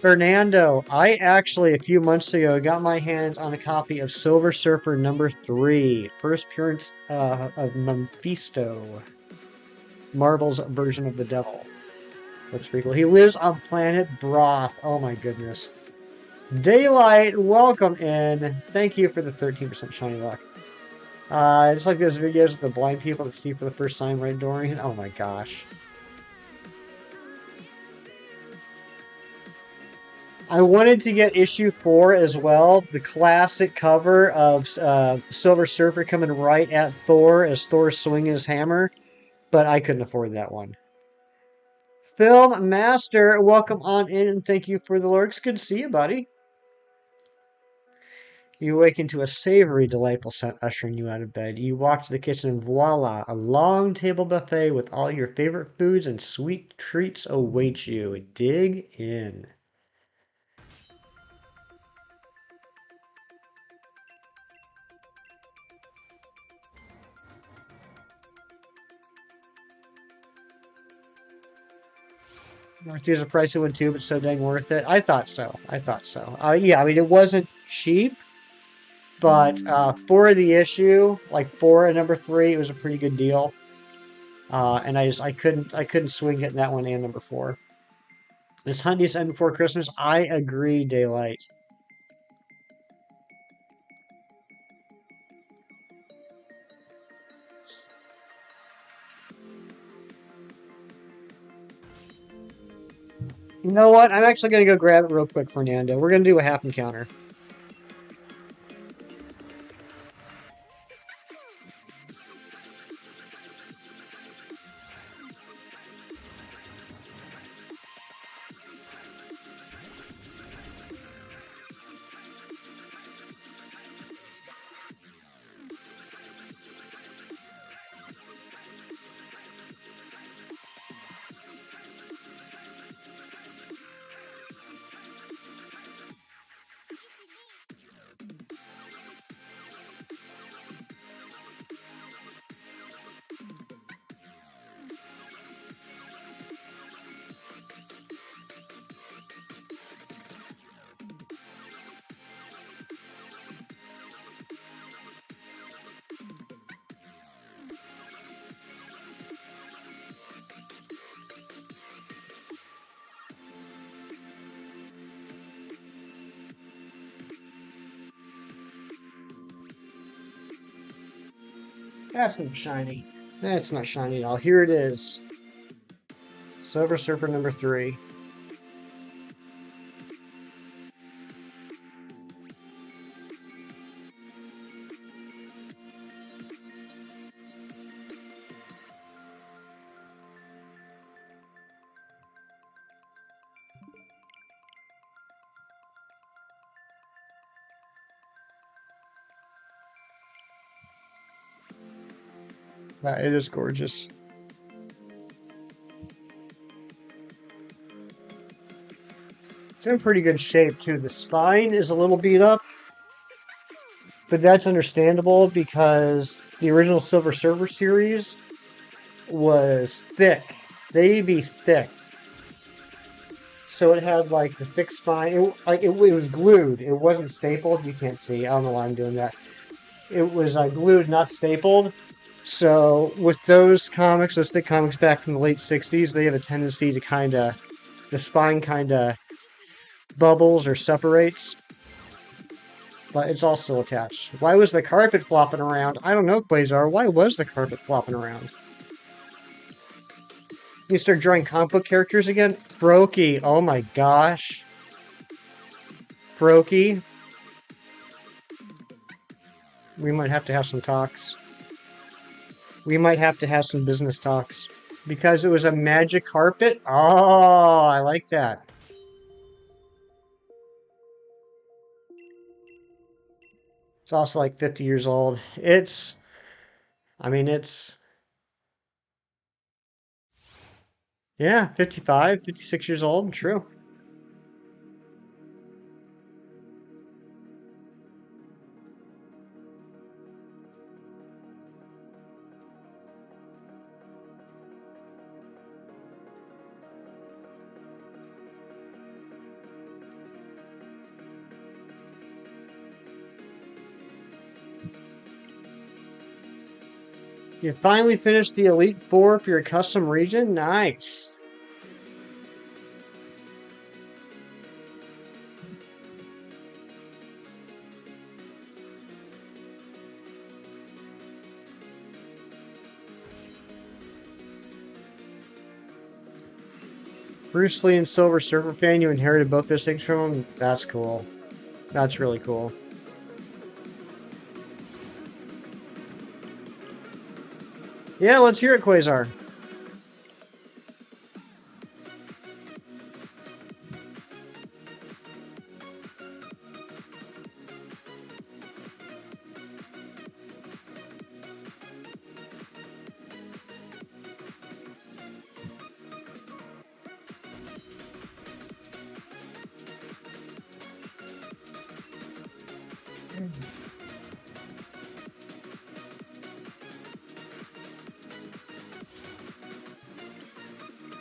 Fernando, I actually a few months ago got my hands on a copy of Silver Surfer number 3, first appearance of Mephisto, Marvel's version of the devil. Looks pretty cool. He lives on planet Broth. Oh my goodness. Daylight, welcome in. Thank you for the 13% shiny luck. Just like those videos of the blind people that see for the first time right Dorian. Oh my gosh. I wanted to get issue 4 as well. The classic cover of Silver Surfer coming right at Thor as Thor swinging his hammer. But I couldn't afford that one. Film Master, welcome on in and thank you for the lurks. Good to see you, buddy. You awaken to a savory, delightful scent ushering you out of bed. You walk to the kitchen and voila, a long table buffet with all your favorite foods and sweet treats await you. Dig in. Northeast a pricey one too, but so dang worth it. I thought so. I thought so. Yeah, I mean it wasn't cheap, but for the issue, like for a number 3, it was a pretty good deal. And I couldn't swing getting that one and number 4. This hunt needs to end before Christmas. I agree, Daylight. You know what? I'm actually gonna go grab it real quick, Fernando. We're gonna do a half encounter. That's not shiny. That's not shiny at all. Here it is. Silver Surfer number 3. It is gorgeous. It's in pretty good shape too. The spine is a little beat up, but that's understandable because the original Silver Surfer series was thick. They be thick. So it had like the thick spine. It was glued. It wasn't stapled. You can't see. I don't know why I'm doing that. It was glued, not stapled. So with those comics, those thick comics back from the late 60s, they have a tendency to the spine kind of bubbles or separates. but it's all still attached. Why was the carpet flopping around? I don't know, Quasar. Why was the carpet flopping around? You start drawing comic book characters again? Brokey, oh my gosh. Brokey, we might have to have some talks. We might have to have some business talks. Because it was a magic carpet? Oh, I like that. It's also like 50 years old. I mean, yeah, 55, 56 years old. True. You finally finished the Elite Four for your custom region? Nice. Bruce Lee and Silver Surfer fan, you inherited both those things from him? That's cool. That's really cool. Yeah, let's hear it, Quasar.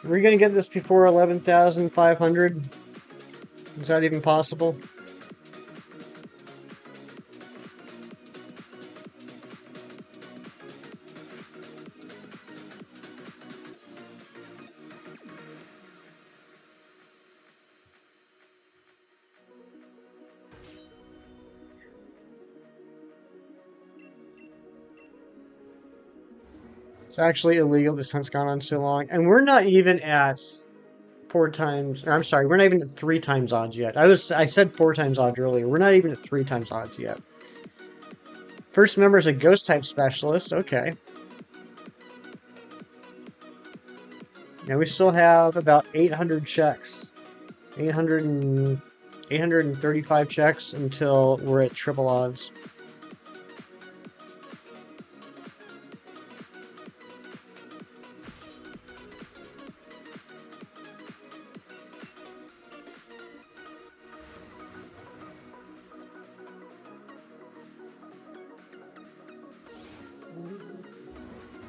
Are we gonna get this before 11,500? Is that even possible? It's actually illegal. This hunt's gone on so long. And we're not even at four times. I'm sorry, we're not even at three times odds yet. I said four times odds earlier. We're not even at three times odds yet. First member is a ghost type specialist. Okay. Now we still have about 800 checks. 800 and 835 checks until we're at triple odds.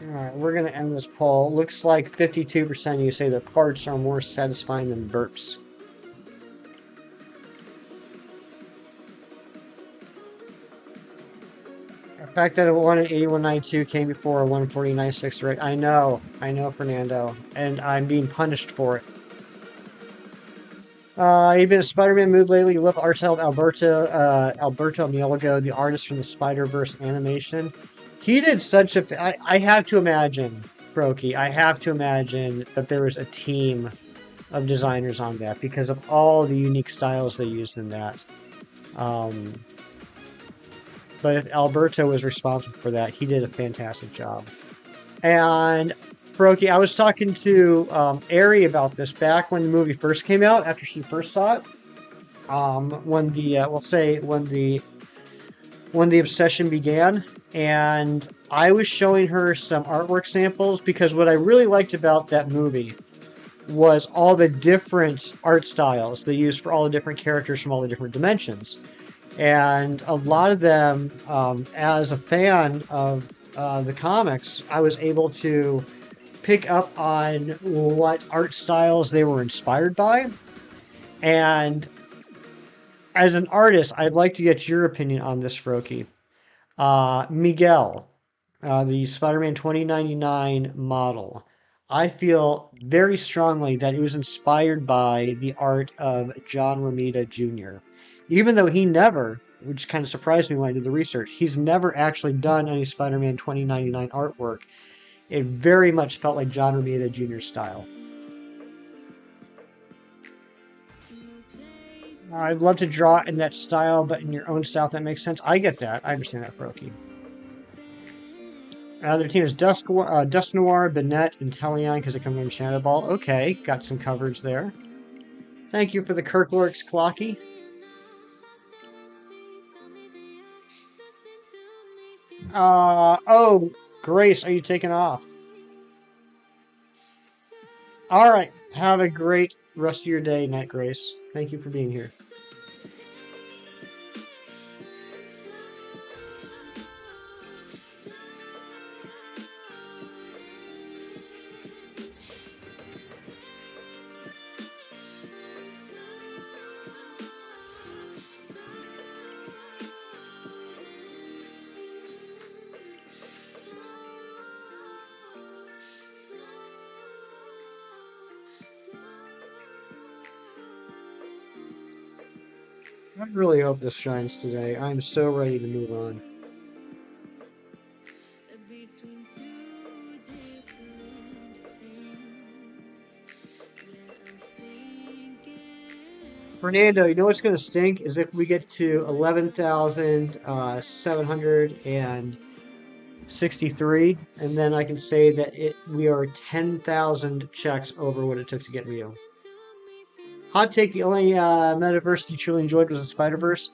Alright, we're going to end this poll. Looks like 52% of you say that farts are more satisfying than burps. The fact that it won at 81.92 came before a 149.6 rate. I know, Fernando, and I'm being punished for it. You've been in a Spider-Man mood lately. You love art style of Alberto Mielgo, the artist from the Spider-Verse animation. He did such a. I have to imagine, Brokey. I have to imagine that there was a team of designers on that because of all the unique styles they used in that. But if Alberto was responsible for that, he did a fantastic job. And Brokey, I was talking to Ari about this back when the movie first came out, after she first saw it. When the we'll say when the obsession began, and I was showing her some artwork samples because what I really liked about that movie was all the different art styles they used for all the different characters from all the different dimensions. And a lot of them, as a fan of the comics, I was able to pick up on what art styles they were inspired by. And as an artist, I'd like to get your opinion on this, Froki. Miguel, the Spider-Man 2099 model. I feel very strongly that it was inspired by the art of John Romita Jr. Even though he never which kind of surprised me when I did the research. He's never actually done any Spider-Man 2099 artwork. It very much felt like John Romita Jr. style. I'd love to draw in that style, but in your own style, if that makes sense. I get that. I understand that, Froki. Their team is Dusk Noir, Bennett, and Teleon because they come from Shadow Ball. Okay, got some coverage there. Thank you for the Kirklorks, Clocky. Oh, Grace, are you taking off? All right, have a great rest of your day, Night Grace. Thank you for being here. I really hope this shines today. I'm so ready to move on. Fernando, you know what's going to stink is if we get to 11,763, and then I can say that we are 10,000 checks over what it took to get Rio. Hot take: the only metaverse you truly enjoyed was the Spider-Verse.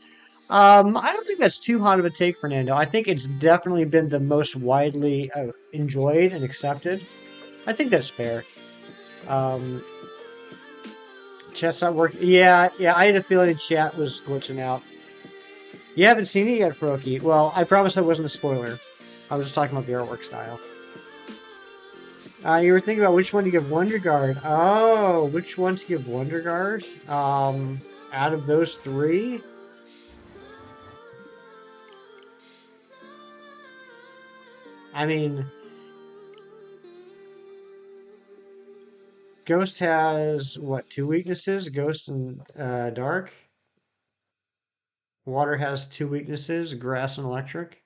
I don't think that's too hot of a take, Fernando. I think it's definitely been the most widely enjoyed and accepted. I think that's fair. Chat's not working. Yeah. I had a feeling chat was glitching out. You haven't seen it yet, Froki. Well, I promise that wasn't a spoiler. I was just talking about the artwork style. You were thinking about which one to give Wonder Guard. Oh, which one to give Wonder Guard? Out of those three? I mean, Ghost has, what, two weaknesses? Ghost and Dark? Water has two weaknesses, Grass and Electric.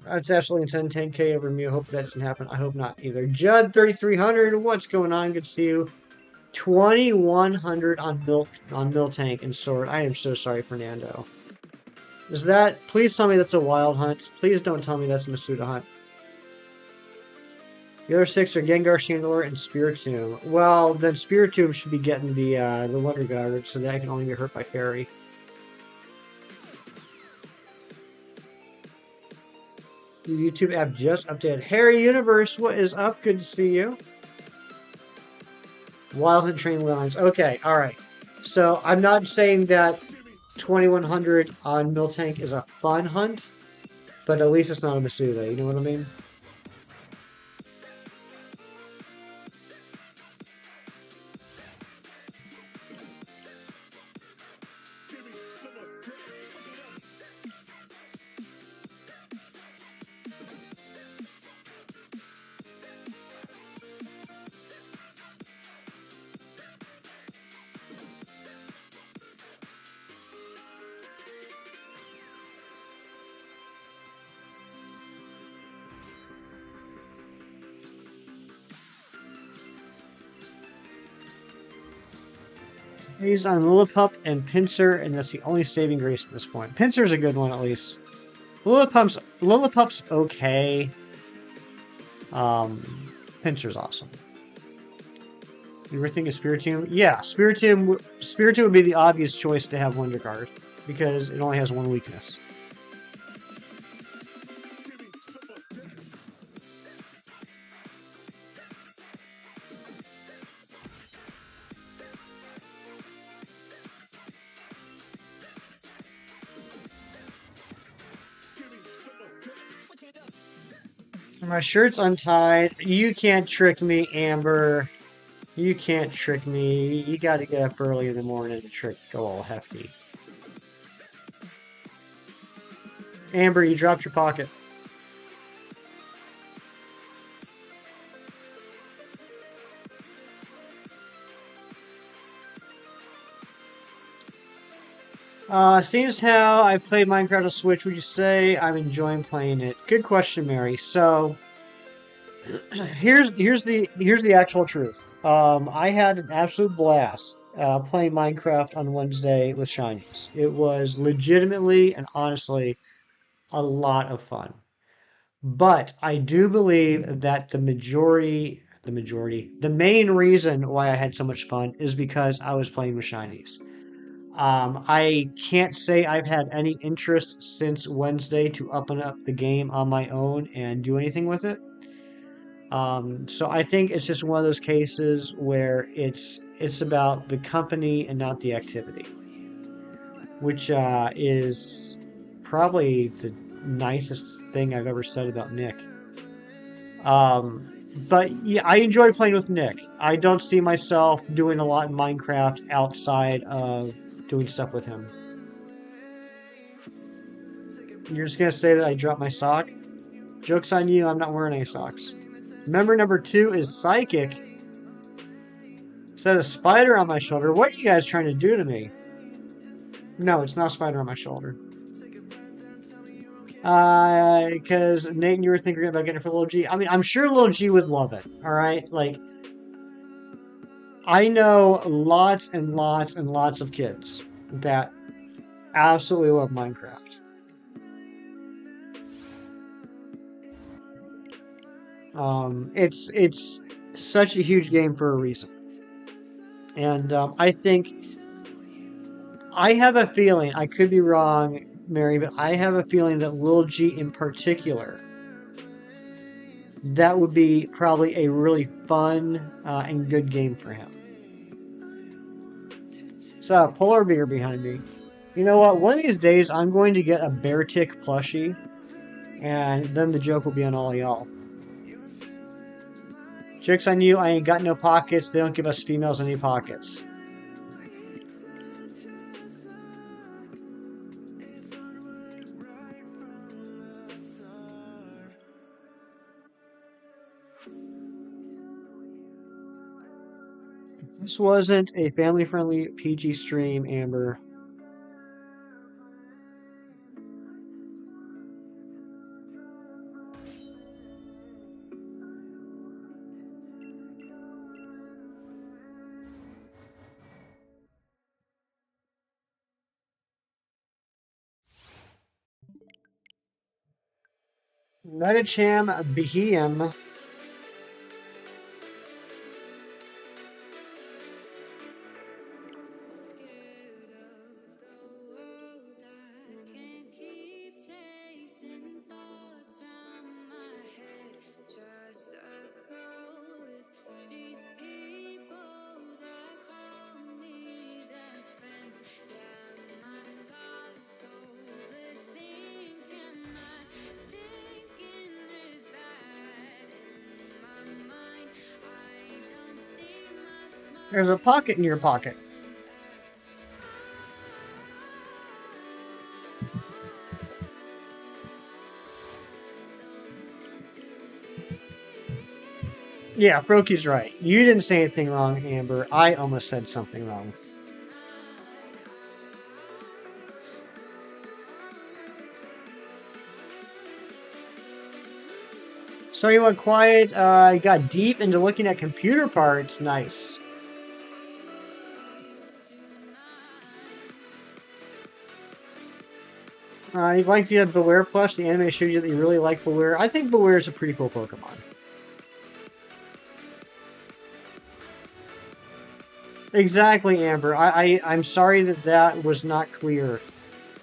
That's absolutely 10K over me. I hope that doesn't happen. I hope not either. Judd 3300, what's going on? Good to see you. 2100 on Miltank and Sword. I am so sorry, Fernando. Is that? Please tell me that's a Wild Hunt. Please don't tell me that's a Masuda Hunt. The other six are Gengar, Chandelure, and Spiritomb. Well, then Spiritomb should be getting the Wonder Guard, so that I can only get hurt by Fairy. The YouTube app just updated. Harry Universe, what is up? Good to see you. Wild Hunt Train Lines. Okay, alright. So I'm not saying that 2100 on Miltank is a fun hunt, but at least it's not a Masuda, you know what I mean? He's on Lillipup and Pinsir, and that's the only saving grace at this point. Pinsir's a good one, at least. Lillipup's okay. Pinsir's awesome. You ever think of Spiritomb? Yeah, Spiritomb would be the obvious choice to have Wonder Guard, because it only has one weakness. My shirt's untied. You can't trick me, Amber. You can't trick me. You gotta get up early in the morning to go all hefty. Amber, you dropped your pocket. Seeing as how I've played Minecraft on Switch, would you say I'm enjoying playing it? Good question, Mary. So here's the actual truth. I had an absolute blast playing Minecraft on Wednesday with Shinies. It was legitimately and honestly a lot of fun. But I do believe that the main reason why I had so much fun is because I was playing with Shinies. I can't say I've had any interest since Wednesday to open up the game on my own and do anything with it. So I think it's just one of those cases where it's about the company and not the activity, which is probably the nicest thing I've ever said about Nick. But yeah, I enjoy playing with Nick. I don't see myself doing a lot in Minecraft outside of doing stuff with him. You're just gonna say that I dropped my sock? Joke's on you, I'm not wearing any socks. Member number two is Psychic. Is that a spider on my shoulder? What are you guys trying to do to me? No, it's not a spider on my shoulder. Because Nate and you were thinking about getting it for Little G. I mean, I'm sure Little G would love it. All right, like I know lots and lots and lots of kids that absolutely love Minecraft. It's such a huge game for a reason, and I think I have a feeling I could be wrong, Mary, but I have a feeling that Lil G in particular that would be probably a really fun and good game for him. So polar bear behind me. You know what? One of these days I'm going to get a bear tick plushie, and then the joke will be on all y'all. Joke's on you, I ain't got no pockets. They don't give us females any pockets. This wasn't a family friendly PG stream, Amber. Metacham Behem. There's a pocket in your pocket. Yeah, Froky's right. You didn't say anything wrong, Amber. I almost said something wrong. So you went quiet, got deep into looking at computer parts. Nice. You'd like to get Beware plush. The anime showed you that you really like Beware. I think Beware is a pretty cool Pokemon. Exactly, Amber. I'm sorry that that was not clear.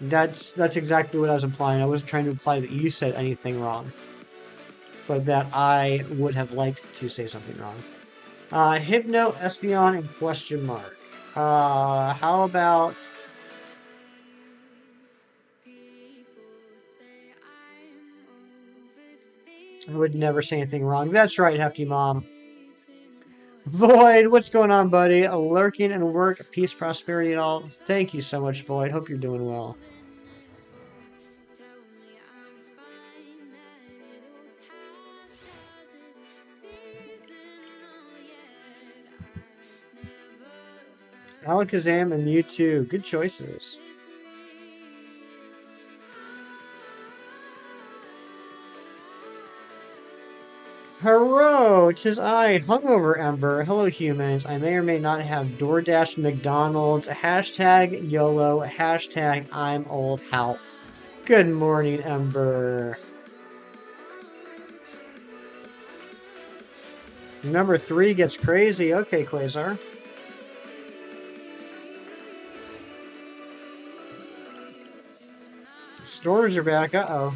That's exactly what I was implying. I wasn't trying to imply that you said anything wrong, but that I would have liked to say something wrong. Hypno, Espeon, and question mark. How about... I would never say anything wrong. That's right, Hefty Mom. Void, what's going on, buddy? Lurking and work, peace, prosperity, and all. Thank you so much, Void. Hope you're doing well. Alakazam and Mewtwo. Good choices. Hello, 'tis I, Hungover Ember. Hello, humans. I may or may not have DoorDash, McDonald's, hashtag YOLO, hashtag I'm old how. Good morning, Ember. Number 3 gets crazy. Okay, Quasar. Storms are back. Uh-oh.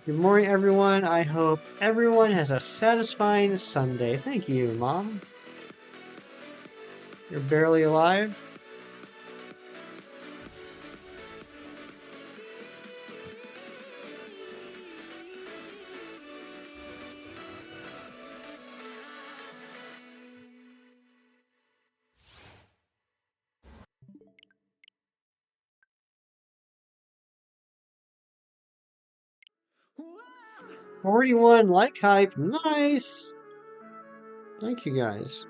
Good morning, everyone. I hope everyone has a satisfying Sunday. Thank you, Mom. You're barely alive. 41 like hype. Nice. Thank you, guys.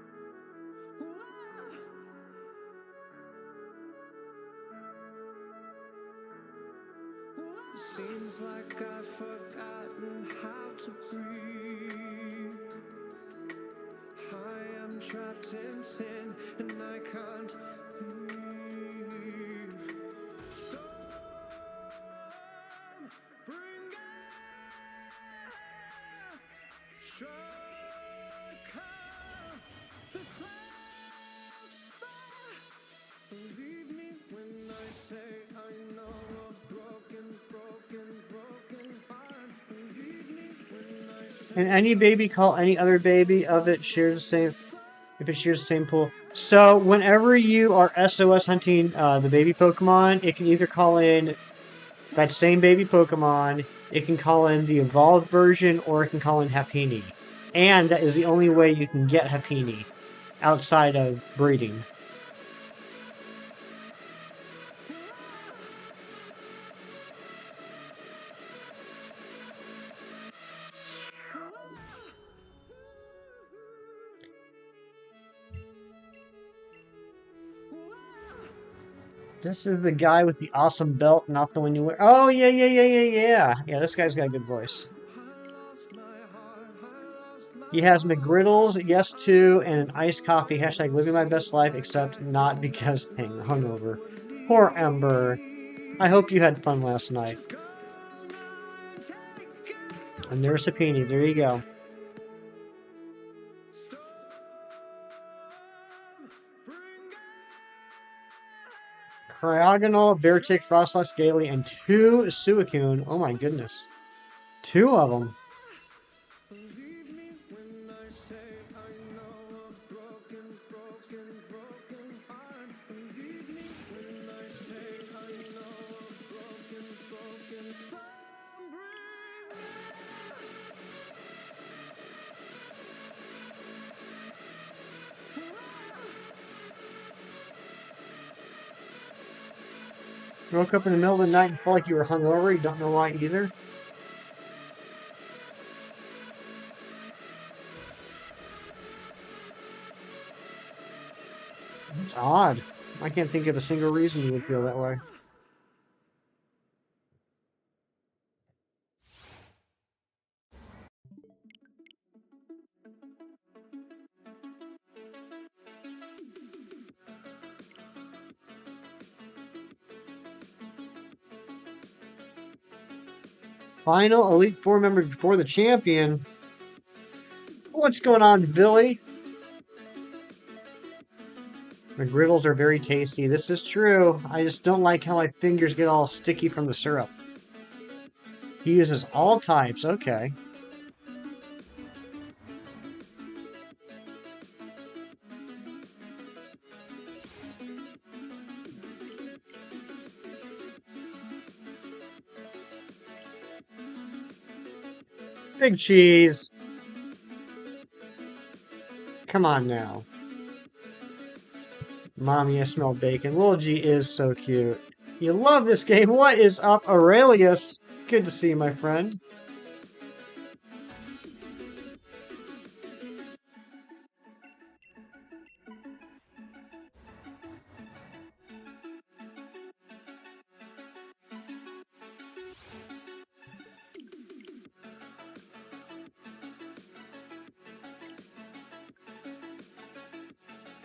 Seems like I've forgotten how to breathe. I am trapped in sin and I can't leave. Storm, bring strike the slumber. Believe me when I say I know a broken heart. Believe me when I say. And any baby call any other baby of it shares the same, if it shares the same pool. So whenever you are SOS hunting the baby Pokemon, it can either call in that same baby Pokemon, it can call in the evolved version, or it can call in Happiny. And that is the only way you can get Happiny outside of breeding. This is the guy with the awesome belt, not the one you wear. Oh, yeah. Yeah, this guy's got a good voice. He has McGriddles, yes to, and an iced coffee. Hashtag living my best life, except not because hungover. Poor Ember. I hope you had fun last night. And there's Happiny. There you go. Cryogonal, Beartick, Frostlass, Gaily, and 2 Suicune. Oh my goodness. 2 of them. You woke up in the middle of the night and felt like you were hungover. You don't know why either. It's odd. I can't think of a single reason you would feel that way. Final Elite Four member before the champion. What's going on, Billy? The griddles are very tasty. This is true. I just don't like how my fingers get all sticky from the syrup. He uses all types. Okay. Big cheese. Come on now. Mommy, I smell bacon. Little G is so cute. You love this game. What is up, Aurelius? Good to see you, my friend.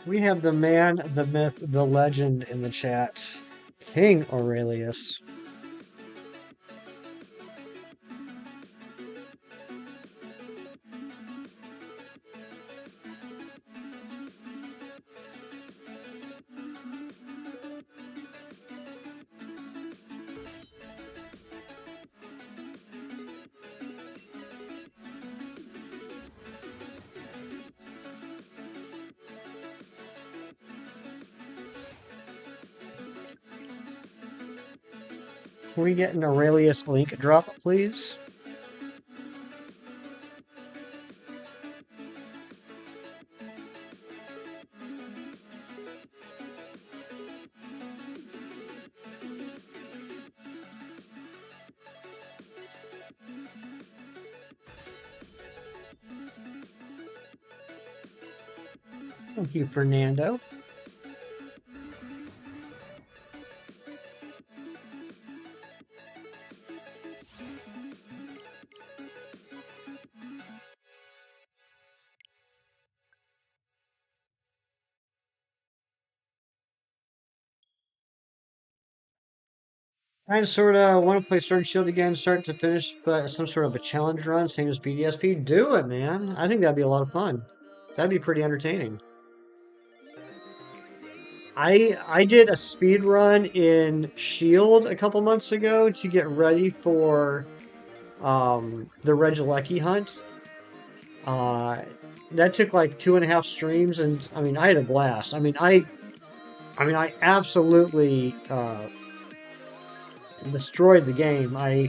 We have the man, the myth, the legend in the chat. King Aurelius. Can we get an Aurelius link drop, please? Thank you, Fernando. I sort of want to play Sword and Shield again, start to finish, but some sort of a challenge run, same as BDSP. Do it, man. I think that'd be a lot of fun. That'd be pretty entertaining. I did a speed run in Shield a couple months ago to get ready for the Regidrago hunt. Uh, that took like 2.5 streams, and I mean I had a blast. I absolutely destroyed the game. I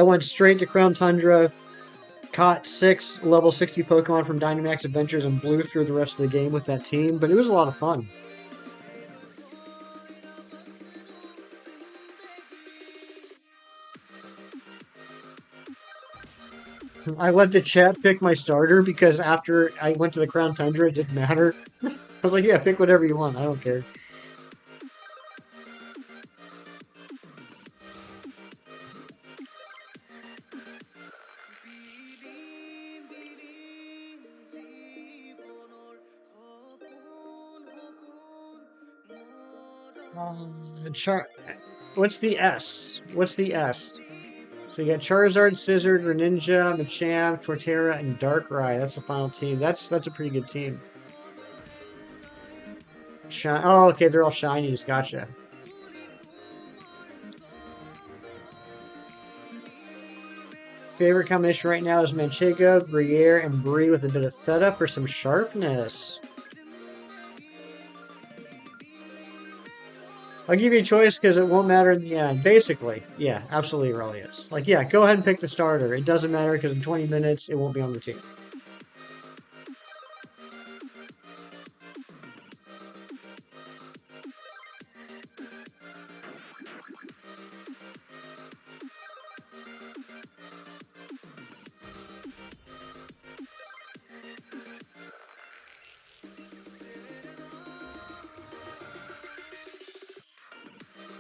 went straight to Crown Tundra, caught 6 level 60 Pokemon from Dynamax Adventures, and blew through the rest of the game with that team. But it was a lot of fun. I let the chat pick my starter because after I went to the Crown Tundra, it didn't matter. I was like, yeah, pick whatever you want. I don't care. Char. What's the S? What's the S? So you got Charizard, Scizor, Greninja, Machamp, Torterra, and Darkrai. That's the final team. That's a pretty good team. Oh, okay, they're all shinies. Gotcha. Favorite combination right now is Manchego, Gruyere, and Brie with a bit of Feta for some sharpness. I'll give you a choice because it won't matter in the end. Basically, yeah, absolutely Aurelius. Like, yeah, go ahead and pick the starter. It doesn't matter because in 20 minutes it won't be on the team.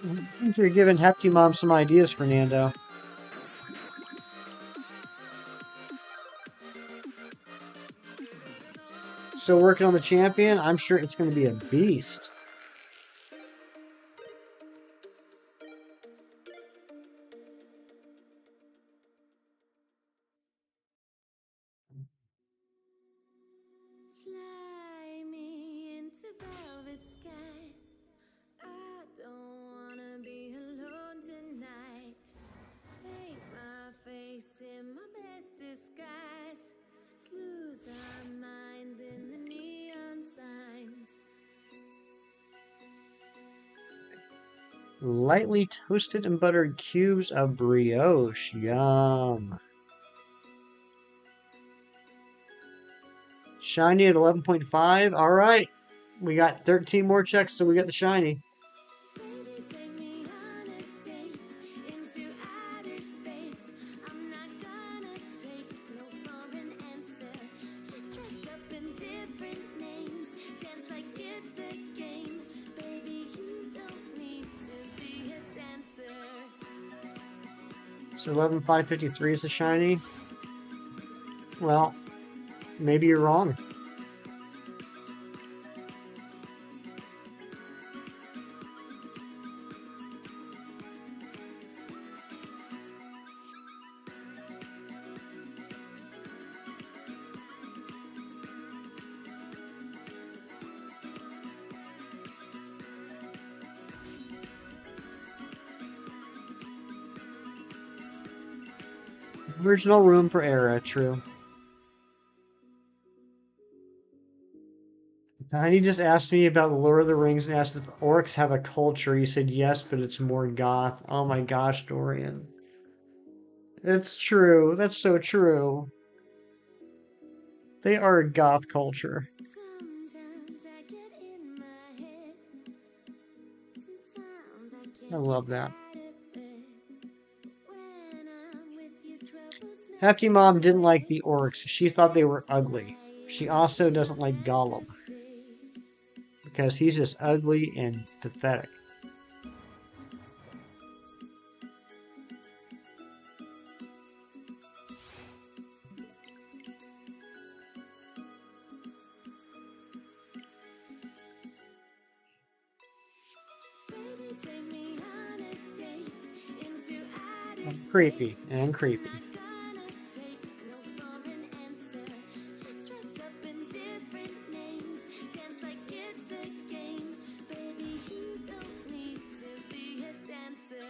I think you're giving Hefty Mom some ideas, Fernando. Still working on the champion? I'm sure it's going to be a beast. Fly me into velvet skies. I don't wanna be alone tonight. Paint my face in my best disguise. Let's lose our minds in the neon signs. Lightly toasted and buttered cubes of brioche. Yum. Shiny at 11.5. All right. We got 13 more checks till we get the shiny. Baby, take me on a date into outer space. I'm not gonna take no for an answer. Let's dress up in different names, dance like it's a game. Baby, you don't need to be a dancer. So 11,553 is the shiny. Well, maybe you're wrong. Original room for error, true. Tiny just asked me about the Lord of the Rings and asked if orcs have a culture. You said yes, but it's more goth. Oh my gosh, Dorian. It's true. That's so true. They are a goth culture. Sometimes I get in my head. Sometimes I I can't love get that. out of bed. When I'm with you, troubles Hefty melt Mom didn't like away. the orcs. She thought they were That's ugly. why She you also hear doesn't I like had to Gollum say. because he's just ugly and pathetic. Baby, take me on a date into outer Creepy space. and I'm not creepy. gonna take no for an answer. Let's dress up in different names, dance like it's a game. Baby, you don't need to be a dancer.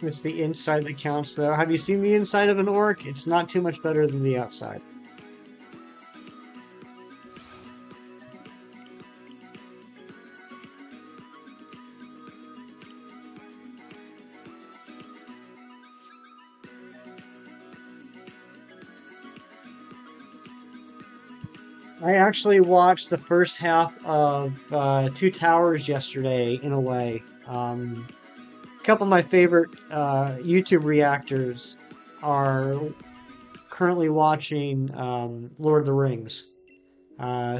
It's the inside that counts, though. Have you seen the inside of an orc? It's not too much better than the outside. I actually watched the first half of Two Towers yesterday, in a way. A couple of my favorite YouTube reactors are currently watching Lord of the Rings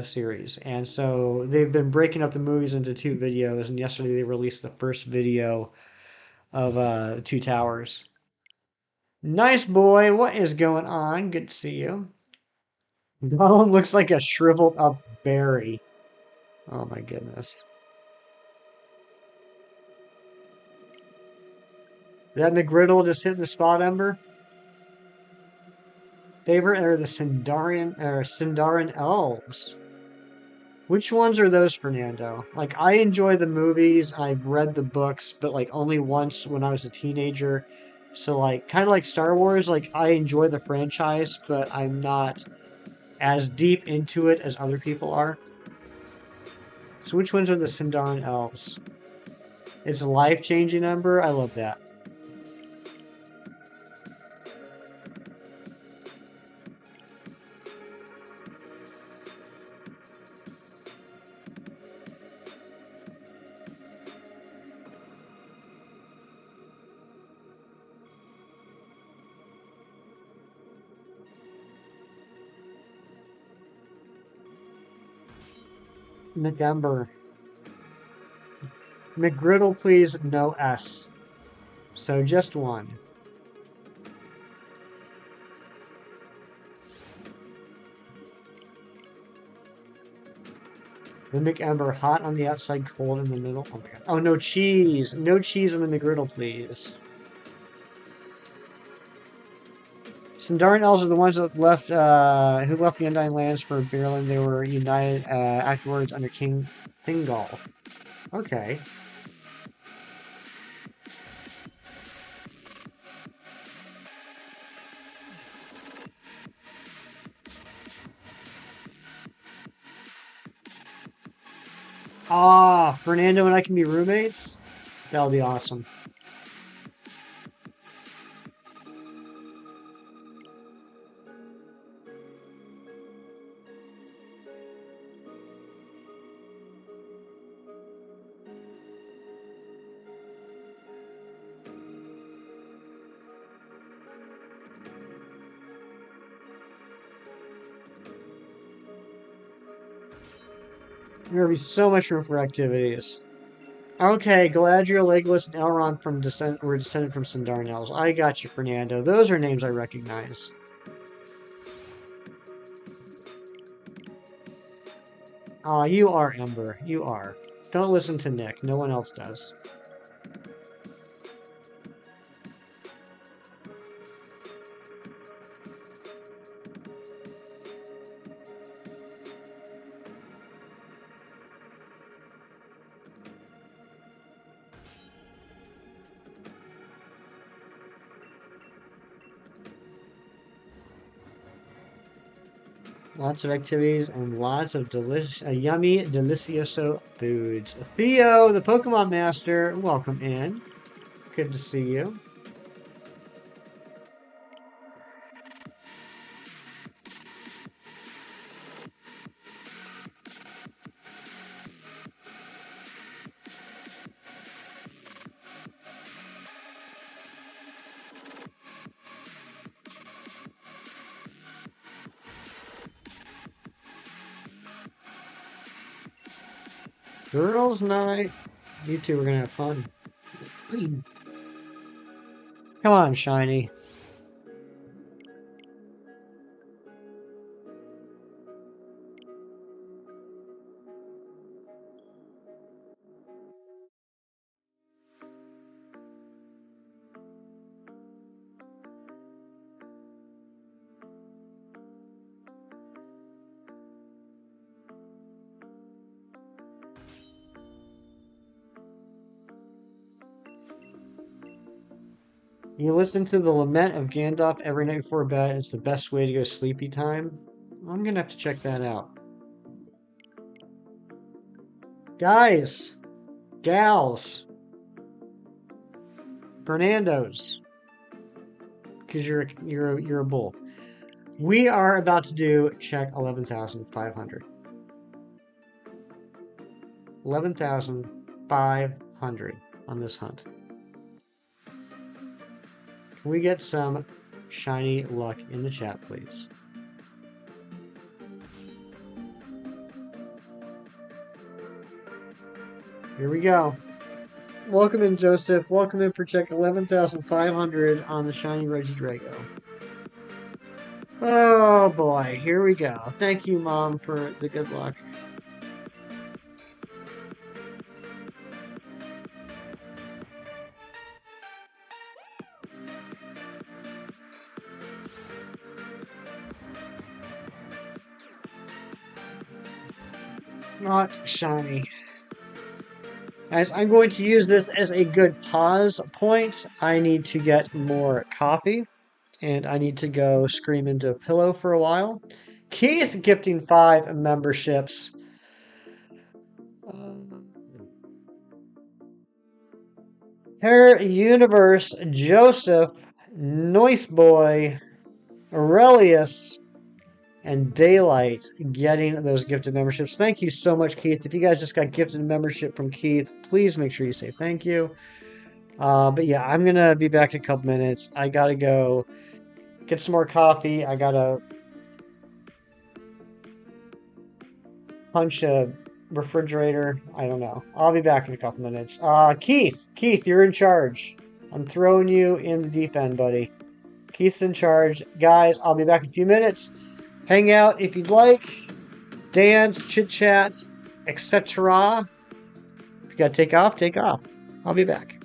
series. And so they've been breaking up the movies into two videos, and yesterday they released the first video of Two Towers. Nice boy, what is going on? Good to see you. Gollum looks like a shriveled up berry. Oh my goodness. That McGriddle just hitting the spot, Ember? Favorite are the Sindarin elves. Which ones are those, Fernando? Like, I enjoy the movies, I've read the books, but like only once when I was a teenager. So like, kind of like Star Wars, like I enjoy the franchise, but I'm not as deep into it as other people are. So which ones are the Sindarin elves? It's a life-changing number. I love that. McEmber. McGriddle, please, no S. So just one. The McEmber, hot on the outside, cold in the middle. Oh my god. Oh, no cheese. No cheese on the McGriddle, please. Sindarin elves are the ones that left, who left the Undying Lands for Berlin. They were united afterwards under King Thingol. Okay. Ah, Fernando and I can be roommates? That'll be awesome. There'll be so much room for activities. Okay, Galadriel, Legolas, and Elrond were descended from Sindarin elves. I got you, Fernando. Those are names I recognize. Aw, you are, Ember. You are. Don't listen to Nick. No one else does. Lots of activities and lots of yummy, delicioso foods. Theo, the Pokemon Master, welcome in. Good to see you. Girls' night. You two are gonna have fun. Come on, Shiny. You listen to the Lament of Gandalf every night before bed. It's the best way to go sleepy time. I'm gonna have to check that out. Guys, gals, Fernandos, because you're a bull. We are about to do check 11,500. 11,500 on this hunt. Can we get some shiny luck in the chat, please? Here we go. Welcome in, Joseph. Welcome in for check 11,500 on the shiny Regidrago. Oh boy, here we go. Thank you, Mom, for the good luck. Not shiny. As I'm going to use this as a good pause point, I need to get more coffee, and I need to go scream into a pillow for a while. Keith gifting 5 memberships. Her Universe, Joseph, Noise Boy, Aurelius, and Daylight getting those gifted memberships. Thank you so much, Keith. If you guys just got gifted a membership from Keith, please make sure you say thank you. But yeah, I'm going to be back in a couple minutes. I got to go get some more coffee. I got to punch a refrigerator. I don't know. I'll be back in a couple minutes. Keith, you're in charge. I'm throwing you in the deep end, buddy. Keith's in charge. Guys, I'll be back in a few minutes. Hang out if you'd like. Dance, chit chat, etc. If you gotta take off, take off. I'll be back.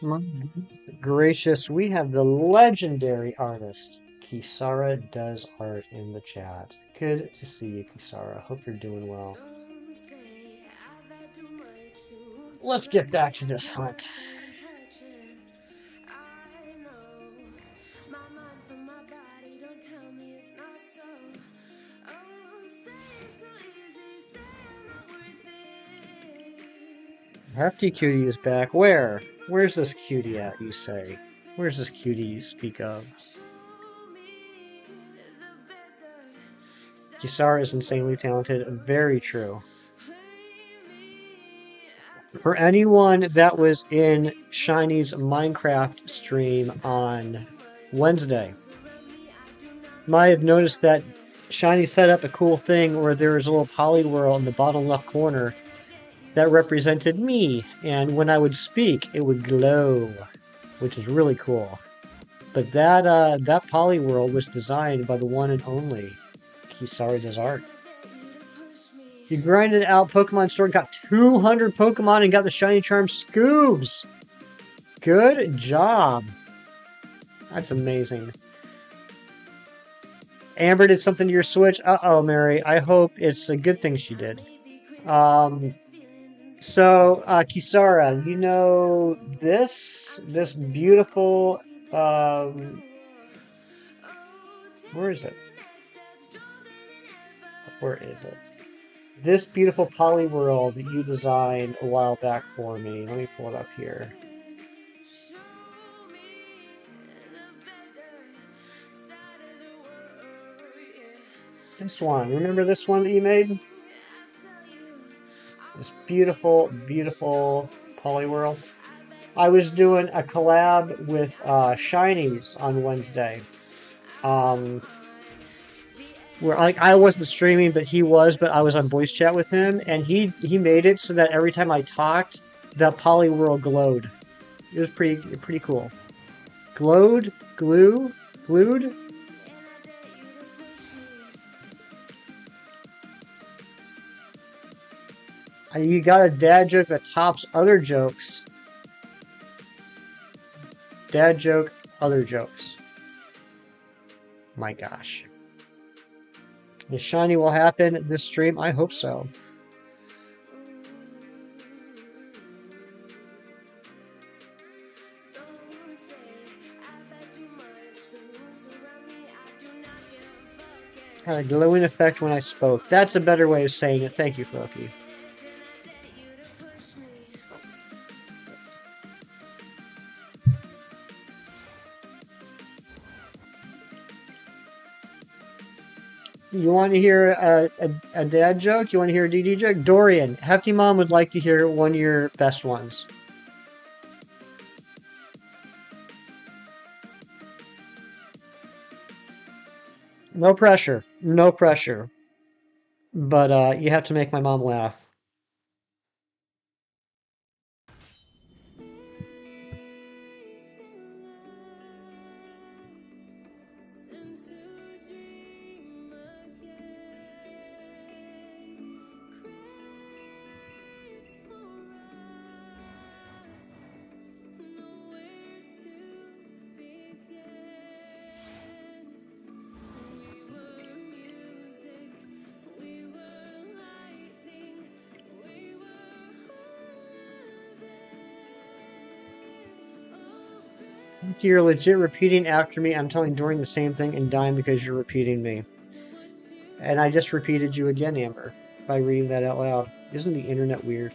My gracious, we have the legendary artist Kisara Does Art in the chat. Good to see you, Kisara. Hope you're doing well. Don't say I've had too much, the room's too Let's get back to empty, this too hunt. much human touching. I know my mind from my body, don't tell me it's not so. Oh, say it's so easy, say I'm not worth it. Hefty Cutie is back. Where? Where's this cutie at, you say? Where's this cutie you speak of? Kisara is insanely talented. Very true. For anyone that was in Shiny's Minecraft stream on Wednesday, might have noticed that Shiny set up a cool thing where there was a little poly world in the bottom left corner that represented me, and when I would speak, it would glow, which is really cool. But that poly world was designed by the one and only Kisara Does Art. He grinded out Pokemon Store and got 200 Pokemon and got the Shiny Charm Scoobs. Good job. That's amazing. Amber did something to your Switch. Uh-oh, Mary. I hope it's a good thing she did. Kisara, you know this beautiful, where is it? Where is it? This beautiful poly world that you designed a while back for me. Let me pull it up here. This one. Remember this one that you made? This beautiful, beautiful poly world. I was doing a collab with Shinies on Wednesday. Where I wasn't streaming, but he was, but I was on voice chat with him, and he made it so that every time I talked, that poly world glowed. It was pretty cool. Glowed, glued. You got a dad joke that tops other jokes. Dad joke, other jokes. My gosh. The shiny will happen this stream. I hope so. Had a glowing effect when I spoke. That's a better way of saying it. Thank you, Floki. You want to hear a dad joke? You want to hear a DD joke? Dorian, Hefty Mom would like to hear one of your best ones. No pressure. No pressure. But you have to make my mom laugh. You're legit repeating after me. I'm telling Dorian the same thing and dying because you're repeating me. And I just repeated you again, Amber, by reading that out loud. Isn't the internet weird?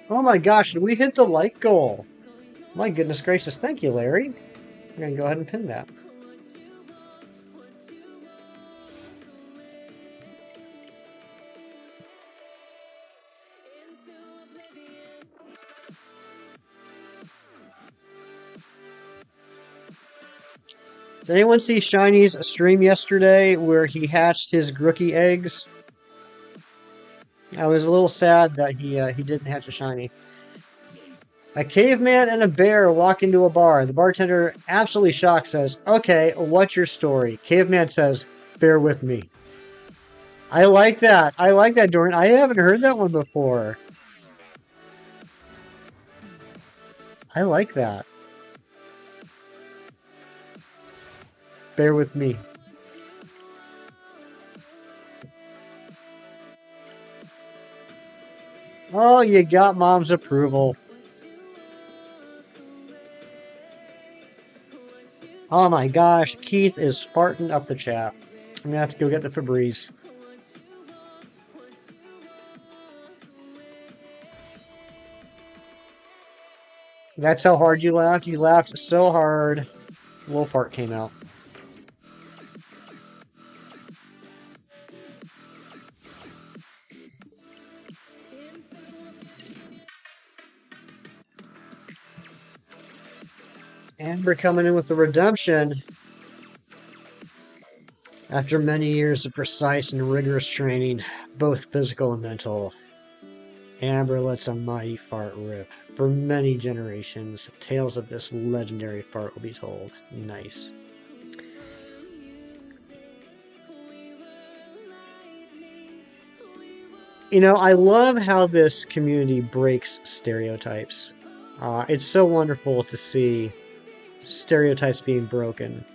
Oh my gosh, did we hit the like goal? My goodness gracious. Thank you, Larry. I'm going to go ahead and pin that. Did anyone see Shiny's stream yesterday where he hatched his rookie eggs? I was a little sad that he didn't hatch a Shiny. A caveman and a bear walk into a bar. The bartender, absolutely shocked, says, "Okay, what's your story?" Caveman says, "Bear with me." I like that. I like that, Dorian. I haven't heard that one before. I like that. Bear with me. Oh, you got mom's approval. Oh my gosh, Keith is farting up the chat. I'm gonna have to go get the Febreze. That's how hard you laughed? You laughed so hard, a little fart came out. Amber coming in with the redemption. After many years of precise and rigorous training, both physical and mental, Amber lets a mighty fart rip. For many generations, tales of this legendary fart will be told. Nice. You know, I love how this community breaks stereotypes. It's so wonderful to see stereotypes being broken.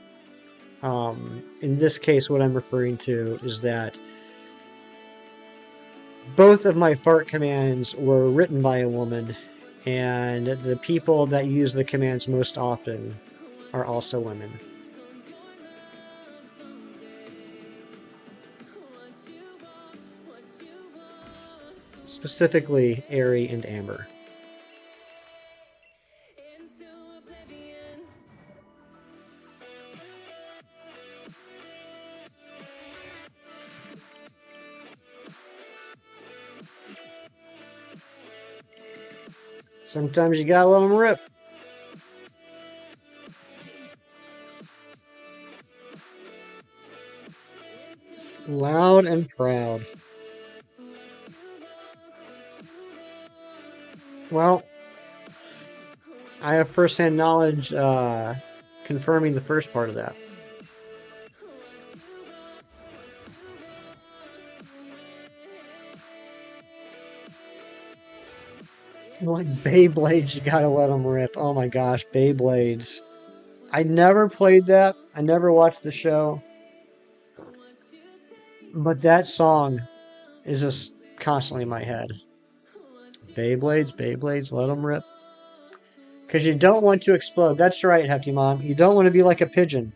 In this case, what I'm referring to is that both of my fart commands were written by a woman, and the people that use the commands most often are also women. Specifically, Aerie and Amber. Sometimes you gotta let them rip. Loud and proud. Well, I have first-hand knowledge confirming the first part of that. Like Beyblades, you gotta let them rip. Oh my gosh, Beyblades. I never played that. I never watched the show, but that song is just constantly in my head. Beyblades, Beyblades, let them rip. Because you don't want to explode. That's right, Hefty Mom. You don't want to be like a pigeon.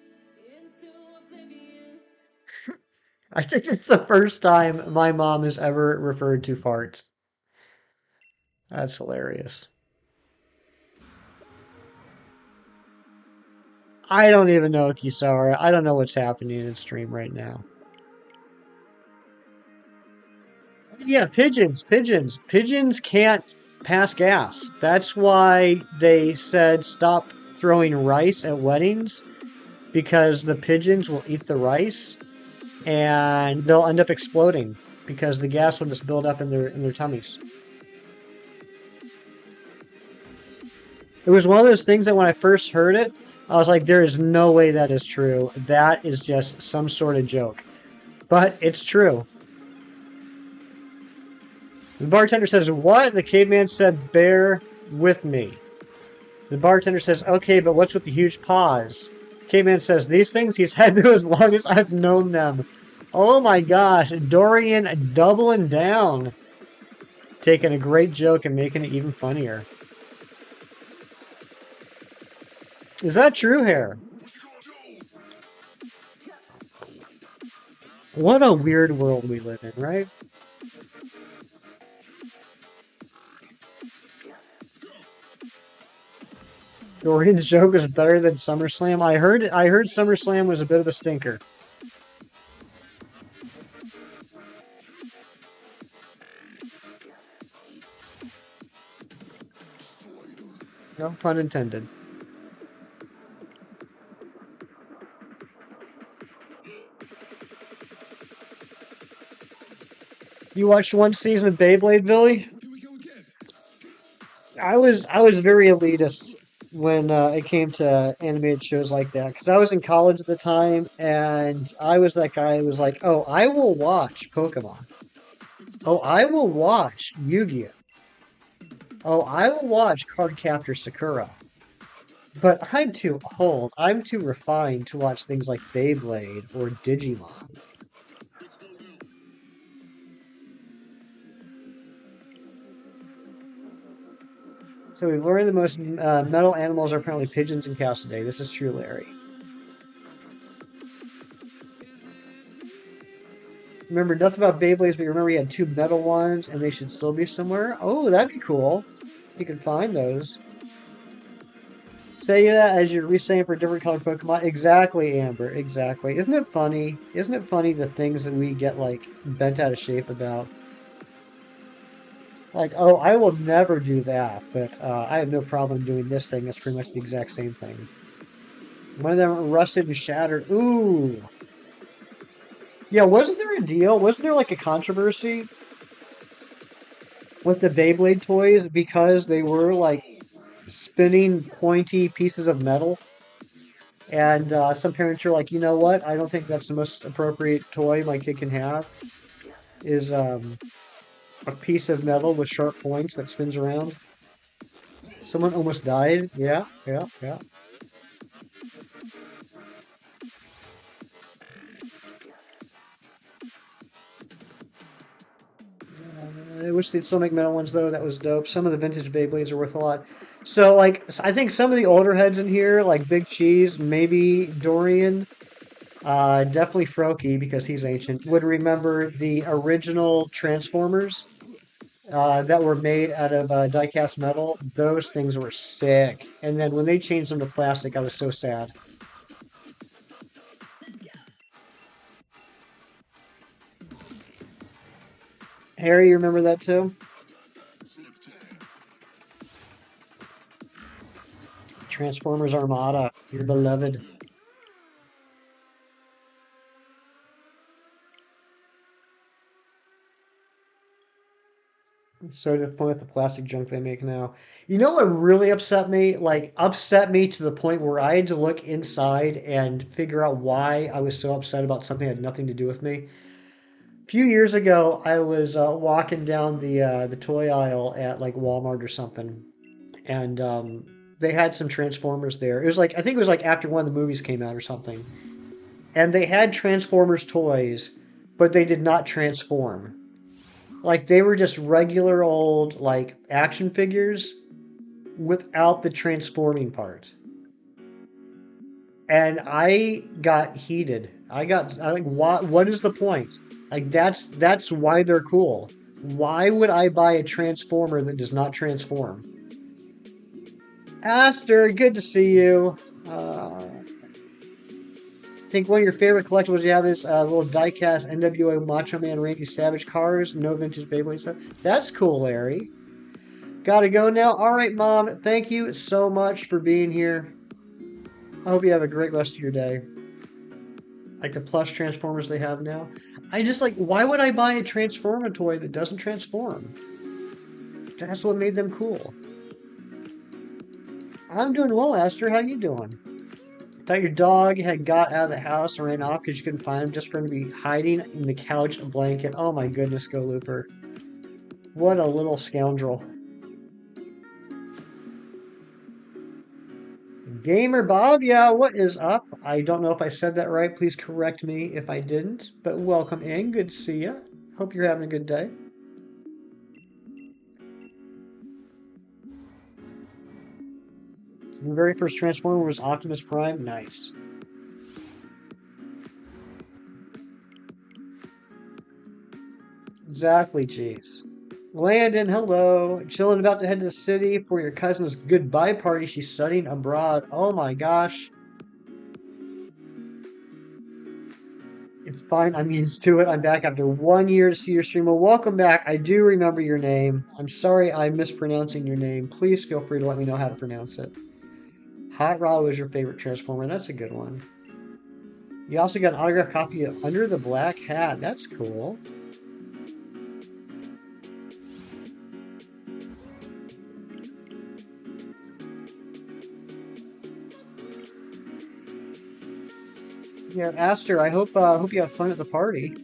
I think it's the first time my mom has ever referred to farts. That's hilarious. I don't even know, Kisara. I don't know what's happening in stream right now. Yeah, pigeons can't pass gas. That's why they said stop throwing rice at weddings because the pigeons will eat the rice and they'll end up exploding because the gas will just build up in their tummies. It was one of those things that when I first heard it, I was like, there is no way that is true. That is just some sort of joke. But it's true. The bartender says, "What?" The caveman said, "Bear with me." The bartender says, "Okay, but what's with the huge paws?" Caveman says, "These things he's had to as long as I've known them." Oh my gosh, Dorian doubling down, taking a great joke and making it even funnier. Is that true, Hair? What a weird world we live in, right? Dorian's joke is better than SummerSlam. I heard SummerSlam was a bit of a stinker. No pun intended. You watched one season of Beyblade, Billy? I was very elitist when it came to animated shows like that because I was in college at the time and I was that guy who was like, "Oh, I will watch Pokemon. Oh, I will watch Yu-Gi-Oh. Oh, I will watch Cardcaptor Sakura." But I'm too old. I'm too refined to watch things like Beyblade or Digimon. So we've learned the most metal animals are apparently pigeons and cows today. This is true, Larry. Remember nothing about Beyblades, but you remember you had two metal ones, and they should still be somewhere. Oh, that'd be cool. You can find those. Say that as you're resaying for different colored Pokemon. Exactly, Amber. Exactly. Isn't it funny? Isn't it funny the things that we get like bent out of shape about? Like, oh, I will never do that, but I have no problem doing this thing. That's pretty much the exact same thing. One of them rusted and shattered. Ooh. Yeah, wasn't there a deal? Wasn't there like a controversy with the Beyblade toys because they were like spinning pointy pieces of metal? And some parents are like, you know what? I don't think that's the most appropriate toy my kid can have. Is a piece of metal with sharp points that spins around. Someone almost died. Yeah, yeah, yeah. I wish they'd still make metal ones though. That was dope. Some of the vintage Beyblades are worth a lot. So like, I think some of the older heads in here, like Big Cheese, maybe Dorian, definitely Froakie because he's ancient, would remember the original Transformers that were made out of die-cast metal. Those things were sick. And then when they changed them to plastic, I was so sad. Harry, you remember that too? Transformers Armada, your beloved. It's so disappointed with the plastic junk they make now. You know what really upset me? Like, upset me to the point where I had to look inside and figure out why I was so upset about something that had nothing to do with me. A few years ago, I was walking down the toy aisle at like Walmart or something, and they had some Transformers there. It was like I think it was like after one of the movies came out or something, and they had Transformers toys, but they did not transform. Like they were just regular old like action figures without the transforming part. And I got heated. I like what is the point? Like that's why they're cool. Why would I buy a transformer that does not transform? Aster, good to see you. I think one of your favorite collectibles you have is little diecast NWA Macho Man Randy Savage cars. No vintage Beyblade stuff. That's cool, Larry. Gotta go now. All right, Mom. Thank you so much for being here. I hope you have a great rest of your day. Like the plush Transformers they have now. I just like, why would I buy a Transformer toy that doesn't transform? That's what made them cool. I'm doing well, Aster. How you doing? Thought your dog had got out of the house and ran off because you couldn't find him just for him to be hiding in the couch blanket. Oh my goodness, Go Looper. What a little scoundrel. Gamer Bob, yeah, what is up? I don't know if I said that right. Please correct me if I didn't. But welcome in. Good to see you. Hope you're having a good day. The very first Transformer was Optimus Prime. Nice. Exactly, jeez. Landon, hello. Chilling, about to head to the city for your cousin's goodbye party. She's studying abroad. Oh my gosh. It's fine. I'm used to it. I'm back after 1 year to see your stream. Well, welcome back. I do remember your name. I'm sorry I'm mispronouncing your name. Please feel free to let me know how to pronounce it. Hot Rod was your favorite Transformer. That's a good one. You also got an autographed copy of Under the Black Hat. That's cool. Yeah, Aster, I hope you have fun at the party.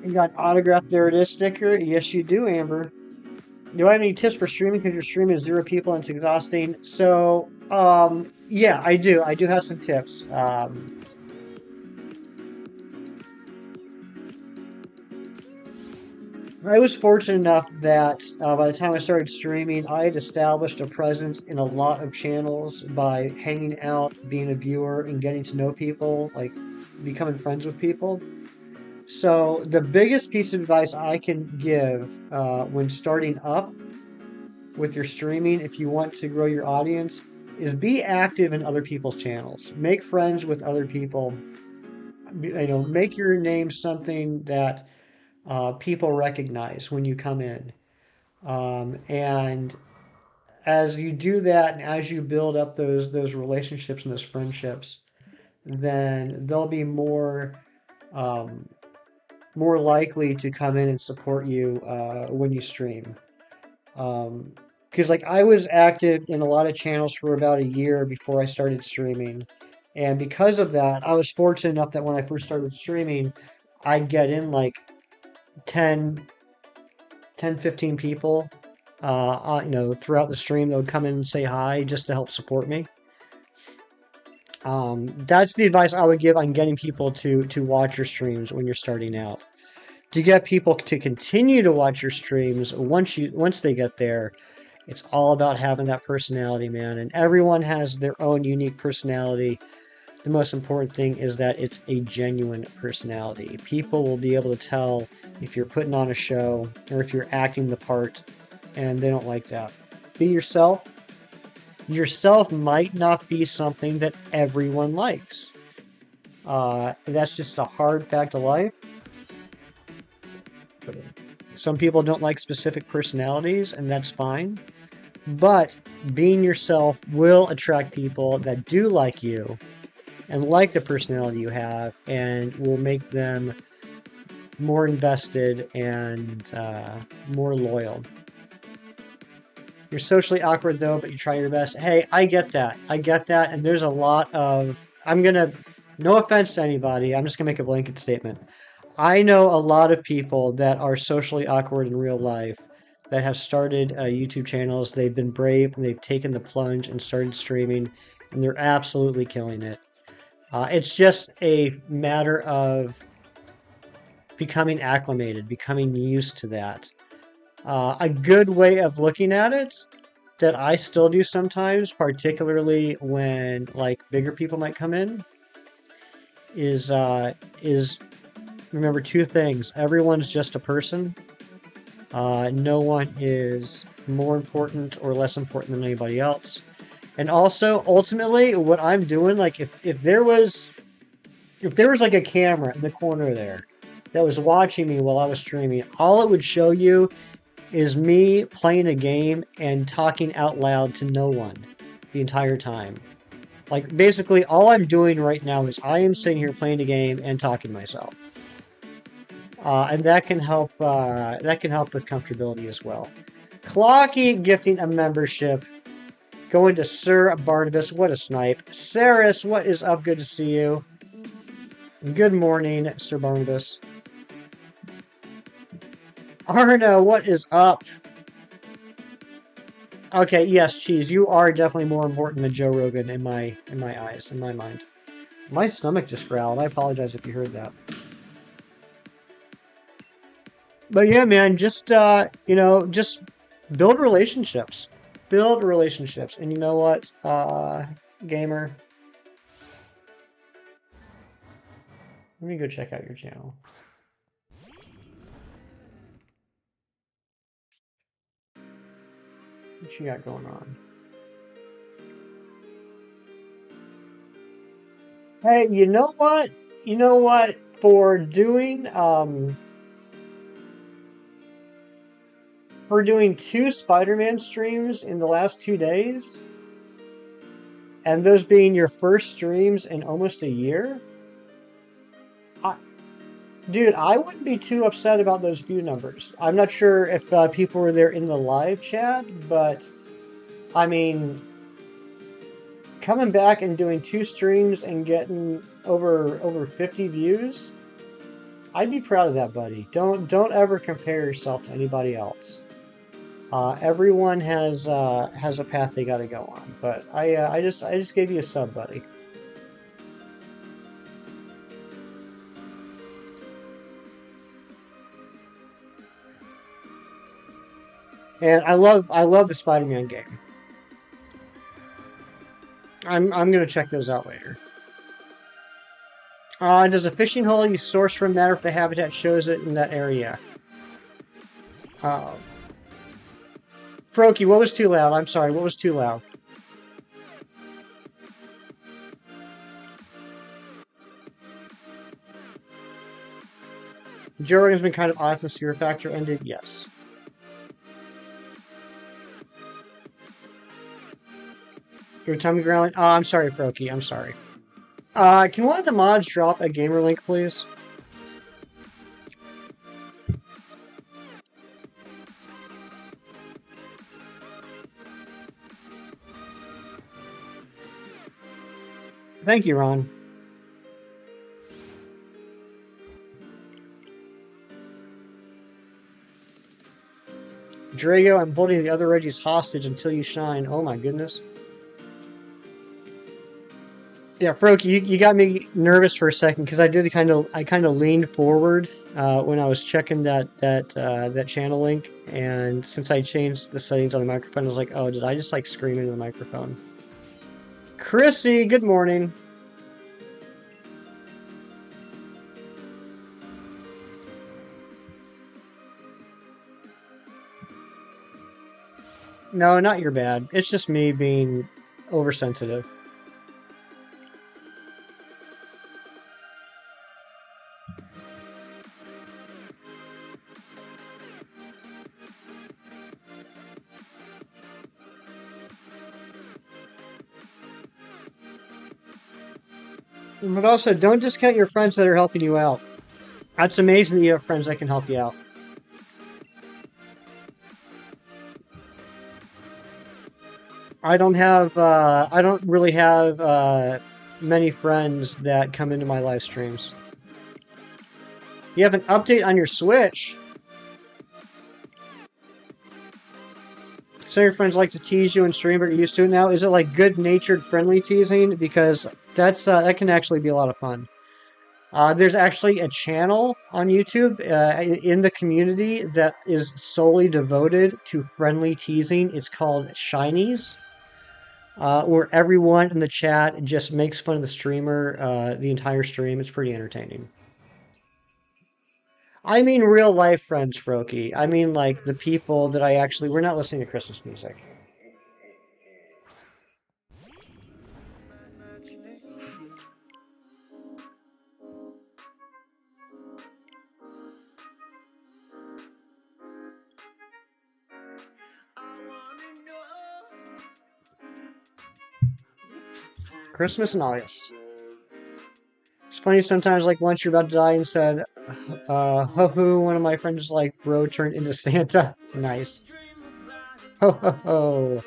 You got an autograph, there it is, sticker. Yes, you do, Amber. Do I have any tips for streaming? Because you're streaming zero people and it's exhausting. So, yeah, I do. I do have some tips. I was fortunate enough that by the time I started streaming, I had established a presence in a lot of channels by hanging out, being a viewer, and getting to know people, like becoming friends with people. So the biggest piece of advice I can give when starting up with your streaming, if you want to grow your audience, is be active in other people's channels. Make friends with other people. Make your name something that people recognize when you come in. And as you do that, and as you build up those relationships and those friendships, then they'll be um, more likely to come in and support you when you stream. Because like I was active in a lot of channels for about a year before I started streaming, and because of that, I was fortunate enough that when I first started streaming, I'd get in like 10, 15 people, throughout the stream that would come in and say hi just to help support me. That's the advice I would give on getting people to watch your streams when you're starting out. To get people to continue to watch your streams once they get there, it's all about having that personality, man. And everyone has their own unique personality. The most important thing is that it's a genuine personality. People will be able to tell if you're putting on a show or if you're acting the part, and they don't like that. Be yourself. Yourself might not be something that everyone likes. That's just a hard fact of life. Some people don't like specific personalities, and that's fine. But being yourself will attract people that do like you and like the personality you have, and will make them more invested and more loyal. You're socially awkward though, but you try your best. Hey, I get that. I get that. And there's a lot of, No offense to anybody. I'm just gonna make a blanket statement. I know a lot of people that are socially awkward in real life that have started YouTube channels. They've been brave and they've taken the plunge and started streaming, and they're absolutely killing it. It's just a matter of becoming acclimated, becoming used to that. A good way of looking at it that I still do sometimes, particularly when like bigger people might come in, is remember two things. Everyone's just a person. No one is more important or less important than anybody else. And also, ultimately, what I'm doing, like if there was like a camera in the corner there that was watching me while I was streaming, all it would show you is me playing a game and talking out loud to no one the entire time. Like basically all I'm doing right now is I am sitting here playing a game and talking to myself. And that can help with comfortability as well. Clocky gifting a membership. Going to Sir Barnabas. What a snipe. Saris, what is up? Good to see you. Good morning, Sir Barnabas. Arno, what is up? Okay, yes, Cheese, you are definitely more important than Joe Rogan in my eyes, in my mind. My stomach just growled. I apologize if you heard that. But yeah, man, just just build relationships. Build relationships. And you know what, gamer? Let me go check out your channel. What you got going on? Hey, you know what? You know what? For doing two Spider-Man streams in the last 2 days, and those being your first streams in almost a year, I, dude, I wouldn't be too upset about those view numbers. I'm not sure if people were there in the live chat, but I mean, coming back and doing two streams and getting over 50 views, I'd be proud of that, buddy. Don't ever compare yourself to anybody else. Everyone has a path they got to go on, but I just gave you a sub, buddy. And I love the Spider-Man game. I'm gonna check those out later. Does a fishing hole you source from matter if the habitat shows it in that area? Uh, Froky, what was too loud? I'm sorry, what was too loud? Joe Rogan's been kind of odd since Fear Factor ended. Yes. Your tummy growling? Oh, I'm sorry, Froky. I'm sorry. Can one of the mods drop a gamer link, please? Thank you, Ron. Drago, I'm holding the other Reggies hostage until you shine. Oh my goodness. Yeah, Froki, you got me nervous for a second because I kind of leaned forward when I was checking that channel link, and since I changed the settings on the microphone, I was like, oh, did I just like scream into the microphone? Chrissy, good morning. No, not your bad. It's just me being oversensitive. But also, don't discount your friends that are helping you out. That's amazing that you have friends that can help you out. I don't really have many friends that come into my live streams. You have an update on your Switch. Some of your friends like to tease you in stream, but you're used to it now. Is it like good-natured, friendly teasing? Because that can actually be a lot of fun. There's actually a channel on YouTube in the community that is solely devoted to friendly teasing. It's called Shinies, where everyone in the chat just makes fun of the streamer the entire stream. It's pretty entertaining. I mean real life friends, Froky. I mean like the people that we're not listening to Christmas music. Christmas in August. It's funny sometimes, like once you're about to die and said, ho ho, one of my friends like, bro turned into Santa. Nice. Ho ho ho.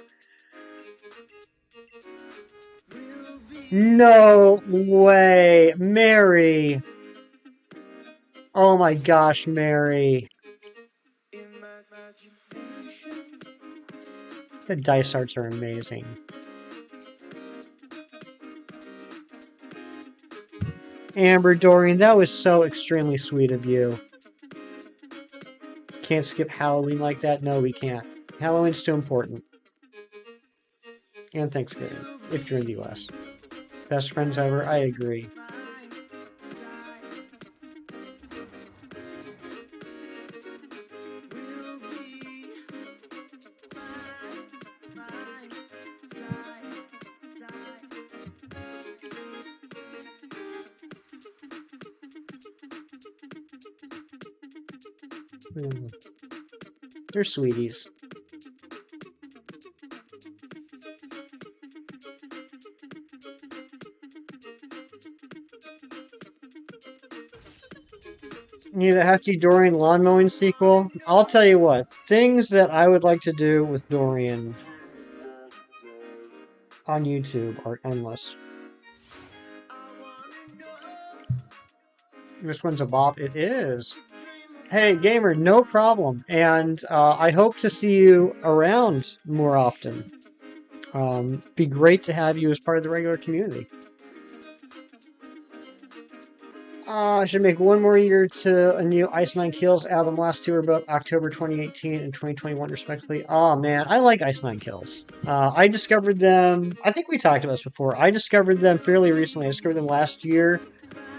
No way. Mary. Oh my gosh, Mary. The dice arts are amazing. Amber, Dorian, that was so extremely sweet of you. Can't skip Halloween like that? No, we can't. Halloween's too important. And Thanksgiving, if you're in the US. Best friends ever, I agree. They're sweeties. Need a hefty Dorian lawn mowing sequel? I'll tell you what, things that I would like to do with Dorian on YouTube are endless. This one's a bop. It is. Hey, gamer, no problem. And I hope to see you around more often. Be great to have you as part of the regular community. I should make one more year to a new Ice Nine Kills album. Last two were both October 2018 and 2021, respectively. Oh man, I like Ice Nine Kills. I discovered them. I think we talked about this before. I discovered them fairly recently. I discovered them last year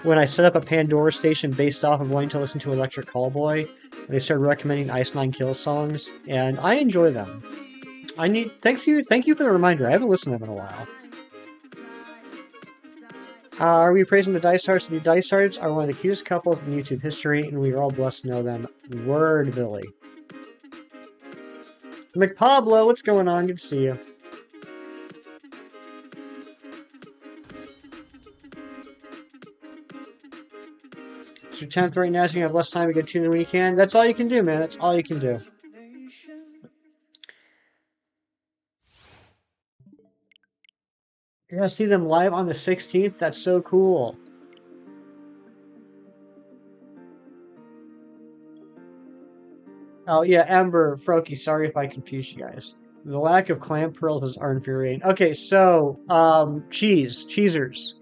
when I set up a Pandora station based off of wanting to listen to Electric Callboy. They started recommending Ice Nine Kills songs, and I enjoy them. Thank you for the reminder. I haven't listened to them in a while. Are we praising the Dice Hearts? The Dice Hearts are one of the cutest couples in YouTube history, and we are all blessed to know them. Word, Billy. McPablo, what's going on? Good to see you. It's your 10th right now, so you have less time to get tuned in when you can. That's all you can do, man. That's all you can do. You're gonna see them live on the 16th? That's so cool. Oh, yeah, Amber, Froky, sorry if I confused you guys. The lack of clam pearls are infuriating. Okay, so, cheesers.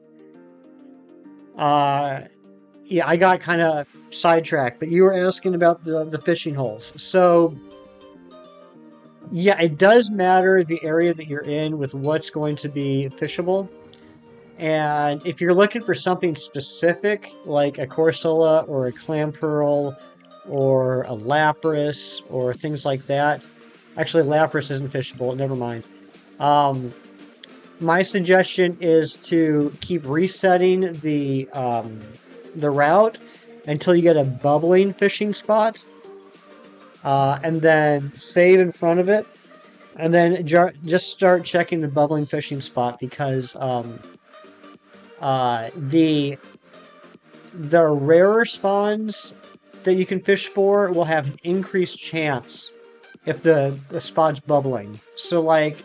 Yeah, I got kind of sidetracked, but you were asking about the fishing holes. So, yeah, it does matter the area that you're in with what's going to be fishable. And if you're looking for something specific, like a Corsola or a clam pearl or a lapras or things like that, actually lapras isn't fishable, never mind. My suggestion is to keep resetting the route until you get a bubbling fishing spot, and then save in front of it, and then just start checking the bubbling fishing spot, because the rarer spawns that you can fish for will have an increased chance if the spot's bubbling. So like,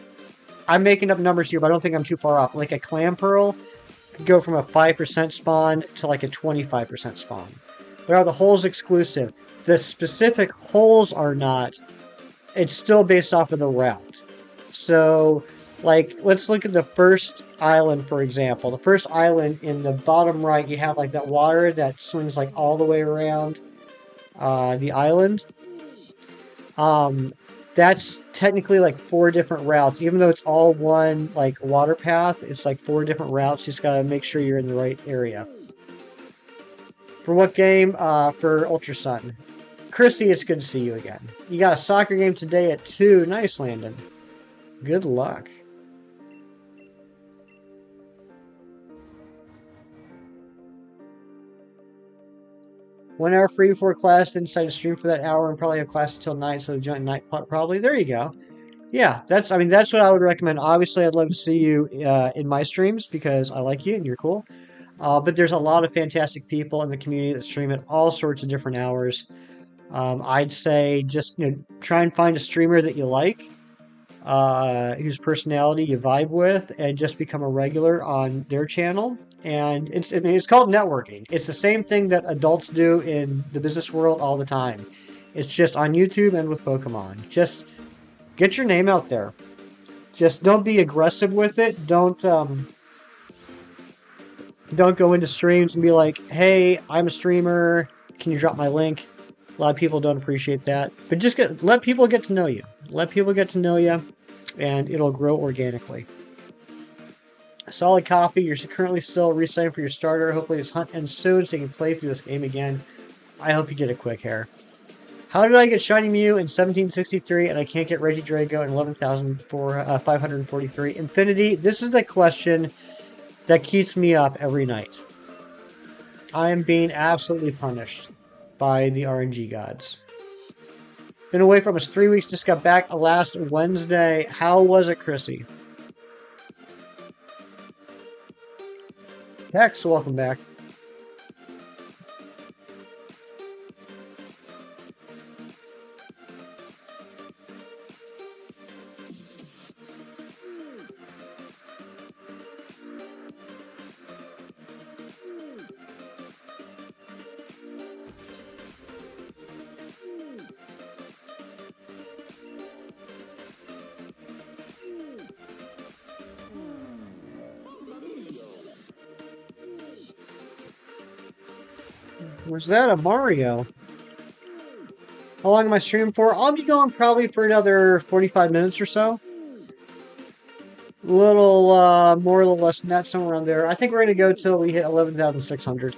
I'm making up numbers here, but I don't think I'm too far off. Like a clam pearl, go from a 5% spawn to like a 25% spawn. But are the holes exclusive? The specific holes are not. It's still based off of the route. So, like, let's look at the first island, for example. The first island in the bottom right, you have like that water that swings like all the way around the island. Um, that's technically like 4 different routes. Even though it's all one like water path, it's like 4 different routes. You just gotta make sure you're in the right area. For what game? For Ultra Sun. Chrissy, it's good to see you again. You got a soccer game today at 2. Nice, Landon. Good luck. One hour free before class, then decide to stream for that hour and probably have class until 9, so the joint night probably. There you go. Yeah, that's what I would recommend. Obviously, I'd love to see you in my streams because I like you and you're cool. But there's a lot of fantastic people in the community that stream at all sorts of different hours. I'd say just try and find a streamer that you like, whose personality you vibe with, and just become a regular on their channel. And it's called networking. It's the same thing that adults do in the business world all the time. It's just on YouTube and with Pokemon. Just get your name out there. Just don't be aggressive with it. Don't go into streams and be like, "Hey, I'm a streamer. Can you drop my link?" A lot of people don't appreciate that. But just let people get to know you. Let people get to know you, and it'll grow organically. Solid copy. You're currently still resetting for your starter. Hopefully this hunt ends soon so you can play through this game again. I hope you get a quick hair. How did I get Shiny Mew in 1763 and I can't get Regidrago in 11,543? Infinity, this is the question that keeps me up every night. I am being absolutely punished by the RNG gods. Been away for almost 3 weeks, just got back last Wednesday. How was it, Chrissy? Tex, welcome back. Was that a Mario? How long am I streaming for? I'll be going probably for another 45 minutes or so. A little more, a little less than that, somewhere around there. I think we're going to go till we hit 11,600.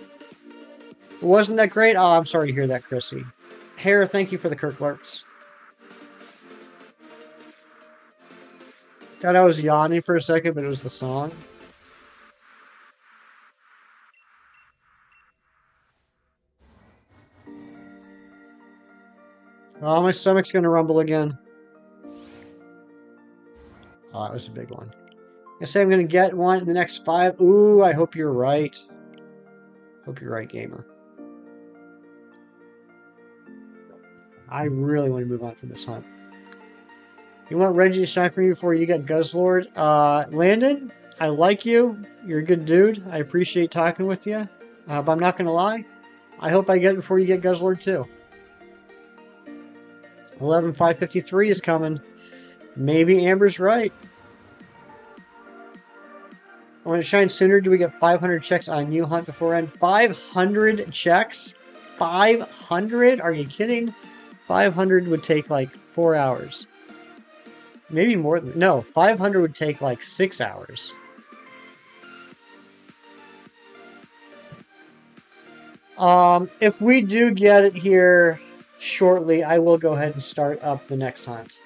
Wasn't that great? Oh, I'm sorry to hear that, Chrissy. Hare, thank you for the Kirk Lurks. Thought I was yawning for a second, but it was the song. Oh, my stomach's going to rumble again. Oh, that was a big one. I say I'm going to get one in the next 5. Ooh, I hope you're right. Hope you're right, gamer. I really want to move on from this hunt. You want Reggie to shine for you before you get Guzzlord? Landon, I like you. You're a good dude. I appreciate talking with you. But I'm not going to lie. I hope I get it before you get Guzzlord too. 11,553 is coming. Maybe Amber's right. When it shines sooner, do we get 500 checks on a new hunt before end? 500 checks? 500? Are you kidding? 500 would take like 4 hours. Maybe more than... No, 500 would take like 6 hours. If we do get it here shortly, I will go ahead and start up the next hunt.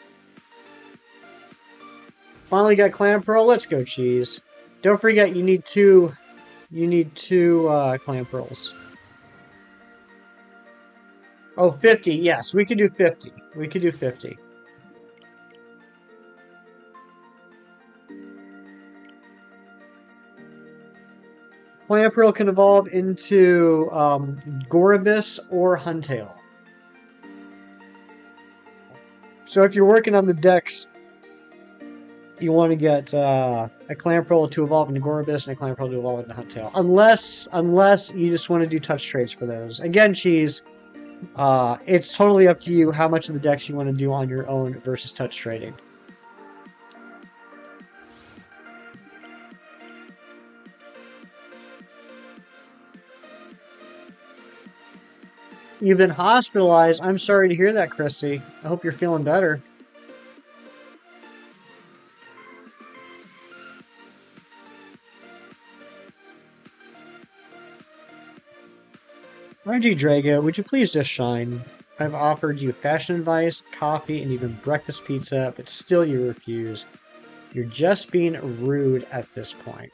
Finally got Clam Pearl. Let's go, Cheese. Don't forget, you need two Clam Pearls. Oh, 50. Yes, we could do 50. We could do 50. Clam Pearl can evolve into Goribus or Huntail. So if you're working on the decks you want to get a Clamperl to evolve into Gorbis and a Clamperl to evolve into Huntail. Unless you just want to do touch trades for those. Again, Cheese, it's totally up to you how much of the decks you want to do on your own versus touch trading. You've been hospitalized. I'm sorry to hear that, Chrissy. I hope you're feeling better. Regidrago, would you please just shine? I've offered you fashion advice, coffee, and even breakfast pizza, but still you refuse. You're just being rude at this point.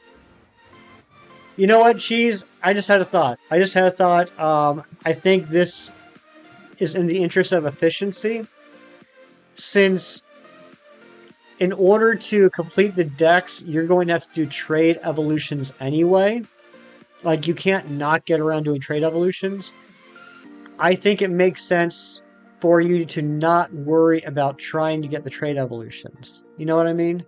You know what, Cheese? I just had a thought. I think this is in the interest of efficiency. Since in order to complete the decks, you're going to have to do trade evolutions anyway. Like, you can't not get around doing trade evolutions. I think it makes sense for you to not worry about trying to get the trade evolutions. You know what I mean?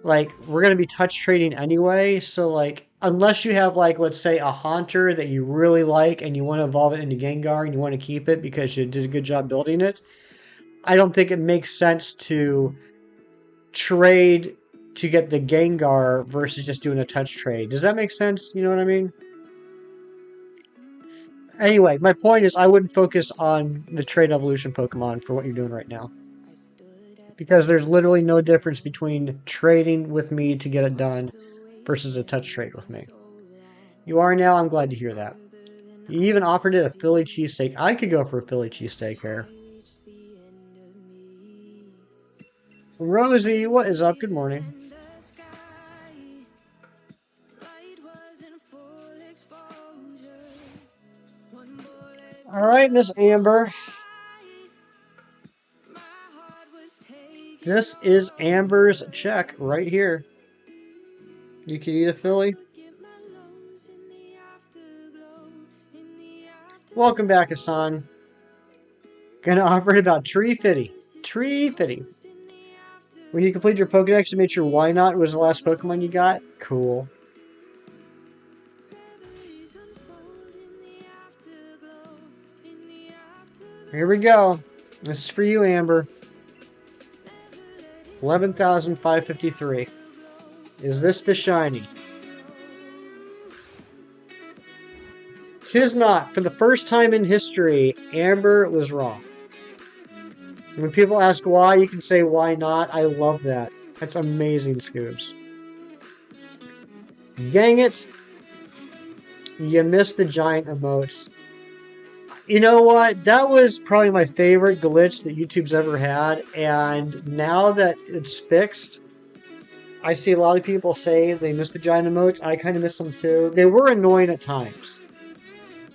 Like, we're going to be touch trading anyway, so, like, unless you have, like, let's say a Haunter that you really like and you want to evolve it into Gengar and you want to keep it because you did a good job building it, I don't think it makes sense to trade to get the Gengar versus just doing a touch trade. Does that make sense? You know what I mean? Anyway, my point is I wouldn't focus on the trade evolution Pokemon for what you're doing right now. Because there's literally no difference between trading with me to get it done versus a touch trade with me. You are now, I'm glad to hear that. You even offered it a Philly cheesesteak. I could go for a Philly cheesesteak here. Rosie, what is up? Good morning. All right, Miss Amber. This is Amber's check right here. You can eat a Philly. Welcome back, Hassan. Gonna offer it about Tree Fitty. Tree Fitty. When you complete your Pokedex, you made sure Why Not was the last Pokemon you got? Cool. Here we go. This is for you, Amber. 11,553. Is this the shiny? Tis not. For the first time in history, Amber was wrong. When people ask why, you can say why not. I love that. That's amazing, Scoops. Dang it. You missed the giant emotes. You know what? That was probably my favorite glitch that YouTube's ever had. And now that it's fixed, I see a lot of people say they miss the giant emotes. I kind of miss them too. They were annoying at times.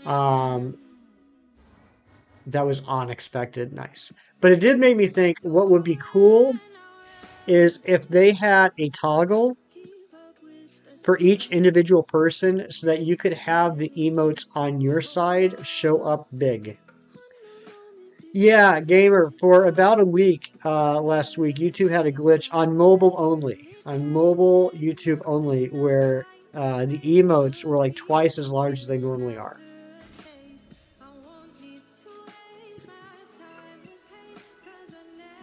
That was unexpected. Nice. But it did make me think what would be cool is if they had a toggle for each individual person so that you could have the emotes on your side show up big. Yeah, Gamer, for about a week last week, YouTube had a glitch on mobile only. On mobile YouTube only, where the emotes were like twice as large as they normally are.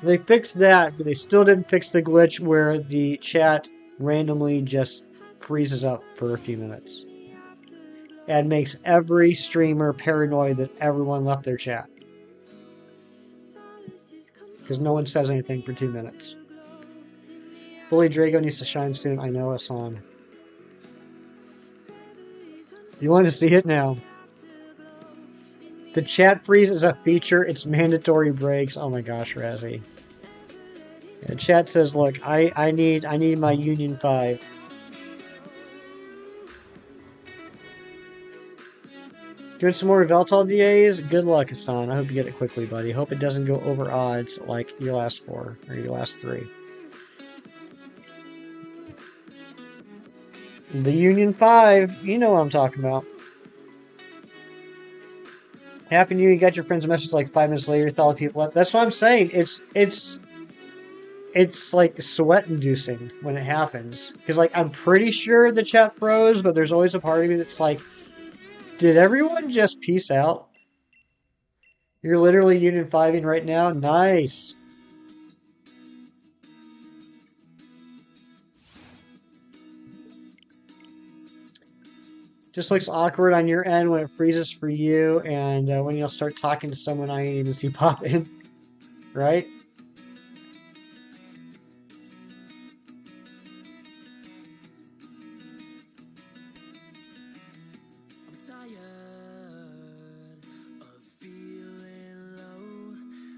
They fixed that, but they still didn't fix the glitch where the chat randomly just freezes up for a few minutes. And makes every streamer paranoid that everyone left their chat. Because no one says anything for 2 minutes. Bully Drago needs to shine soon. I know, Hassan. You want to see it now? The chat freeze is a feature. It's mandatory breaks. Oh my gosh, Razzie. The chat says, "Look, I need my Union 5." Doing some more Veltal DAs? Good luck, Hassan. I hope you get it quickly, buddy. Hope it doesn't go over odds like your last 4 or your last 3. The Union 5, you know what I'm talking about. Happy New Year, you got your friend's message like 5 minutes later, thought people left. That's what I'm saying. It's It's like sweat inducing when it happens. Because like I'm pretty sure the chat froze, but there's always a part of me that's like, did everyone just peace out? You're literally Union 5ing right now? Nice. Just looks awkward on your end when it freezes for you, and when you'll start talking to someone I ain't even see pop in, right?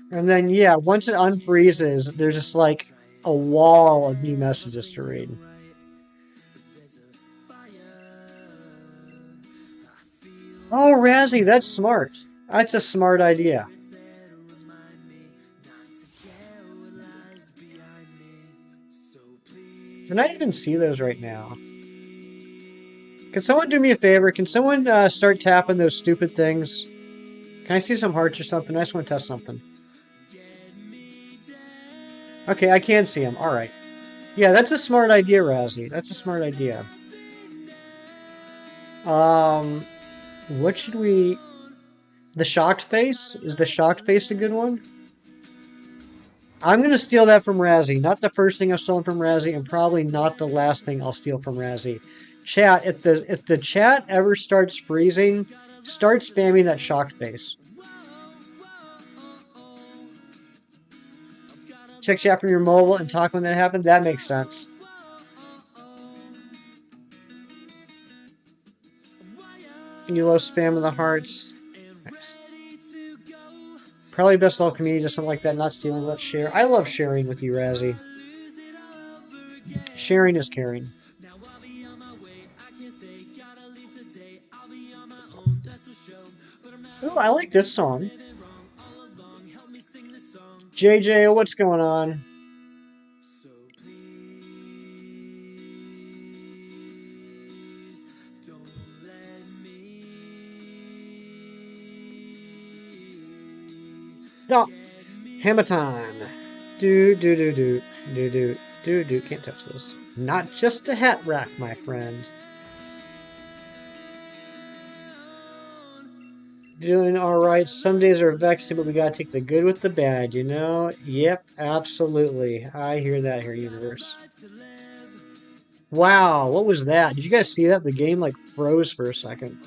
And then, yeah, once it unfreezes, there's just like a wall of new messages to read. Oh, Razzie, that's smart. That's a smart idea. Can I even see those right now? Can someone do me a favor? Can someone start tapping those stupid things? Can I see some hearts or something? I just want to test something. Okay, I can see them. All right. Yeah, that's a smart idea, Razzie. That's a smart idea. What should we... The shocked face? Is the shocked face a good one? I'm going to steal that from Razzie. Not the first thing I've stolen from Razzie, and probably not the last thing I'll steal from Razzie. Chat, if the chat ever starts freezing, start spamming that shocked face. Check chat from your mobile and talk when that happened. That makes sense. And you love spamming the hearts. Nice. Probably best all community, just something like that. Not stealing, let's share. I love sharing with you, Razzie. Sharing is caring. Oh, I like this song. JJ, what's going on? No, hammer time. Do do do do do do do do. Can't touch this. Not just a hat rack, my friend. Doing all right. Some days are vexing, but we gotta take the good with the bad, you know? Yep, absolutely. I hear that here, universe. Wow, what was that? Did you guys see that? The game like froze for a second.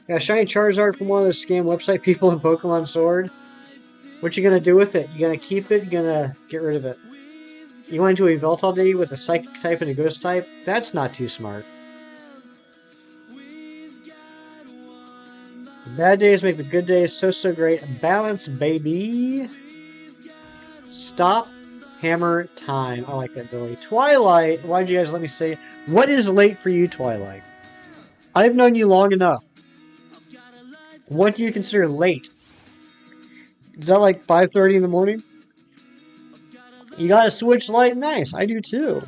Yeah, shiny Charizard from one of those scam website people in Pokemon Sword. What you gonna do with it? You gonna keep it? You gonna get rid of it? You want to evolve all day with a Psychic type and a Ghost type? That's not too smart. The bad days make the good days so great. Balance, baby. Stop. Hammer time. I like that, Billy. Twilight. Why'd you guys let me say? What is late for you, Twilight? I've known you long enough. What do you consider late? Is that like 5:30 in the morning? You got a Switch Lite? Nice. I do too.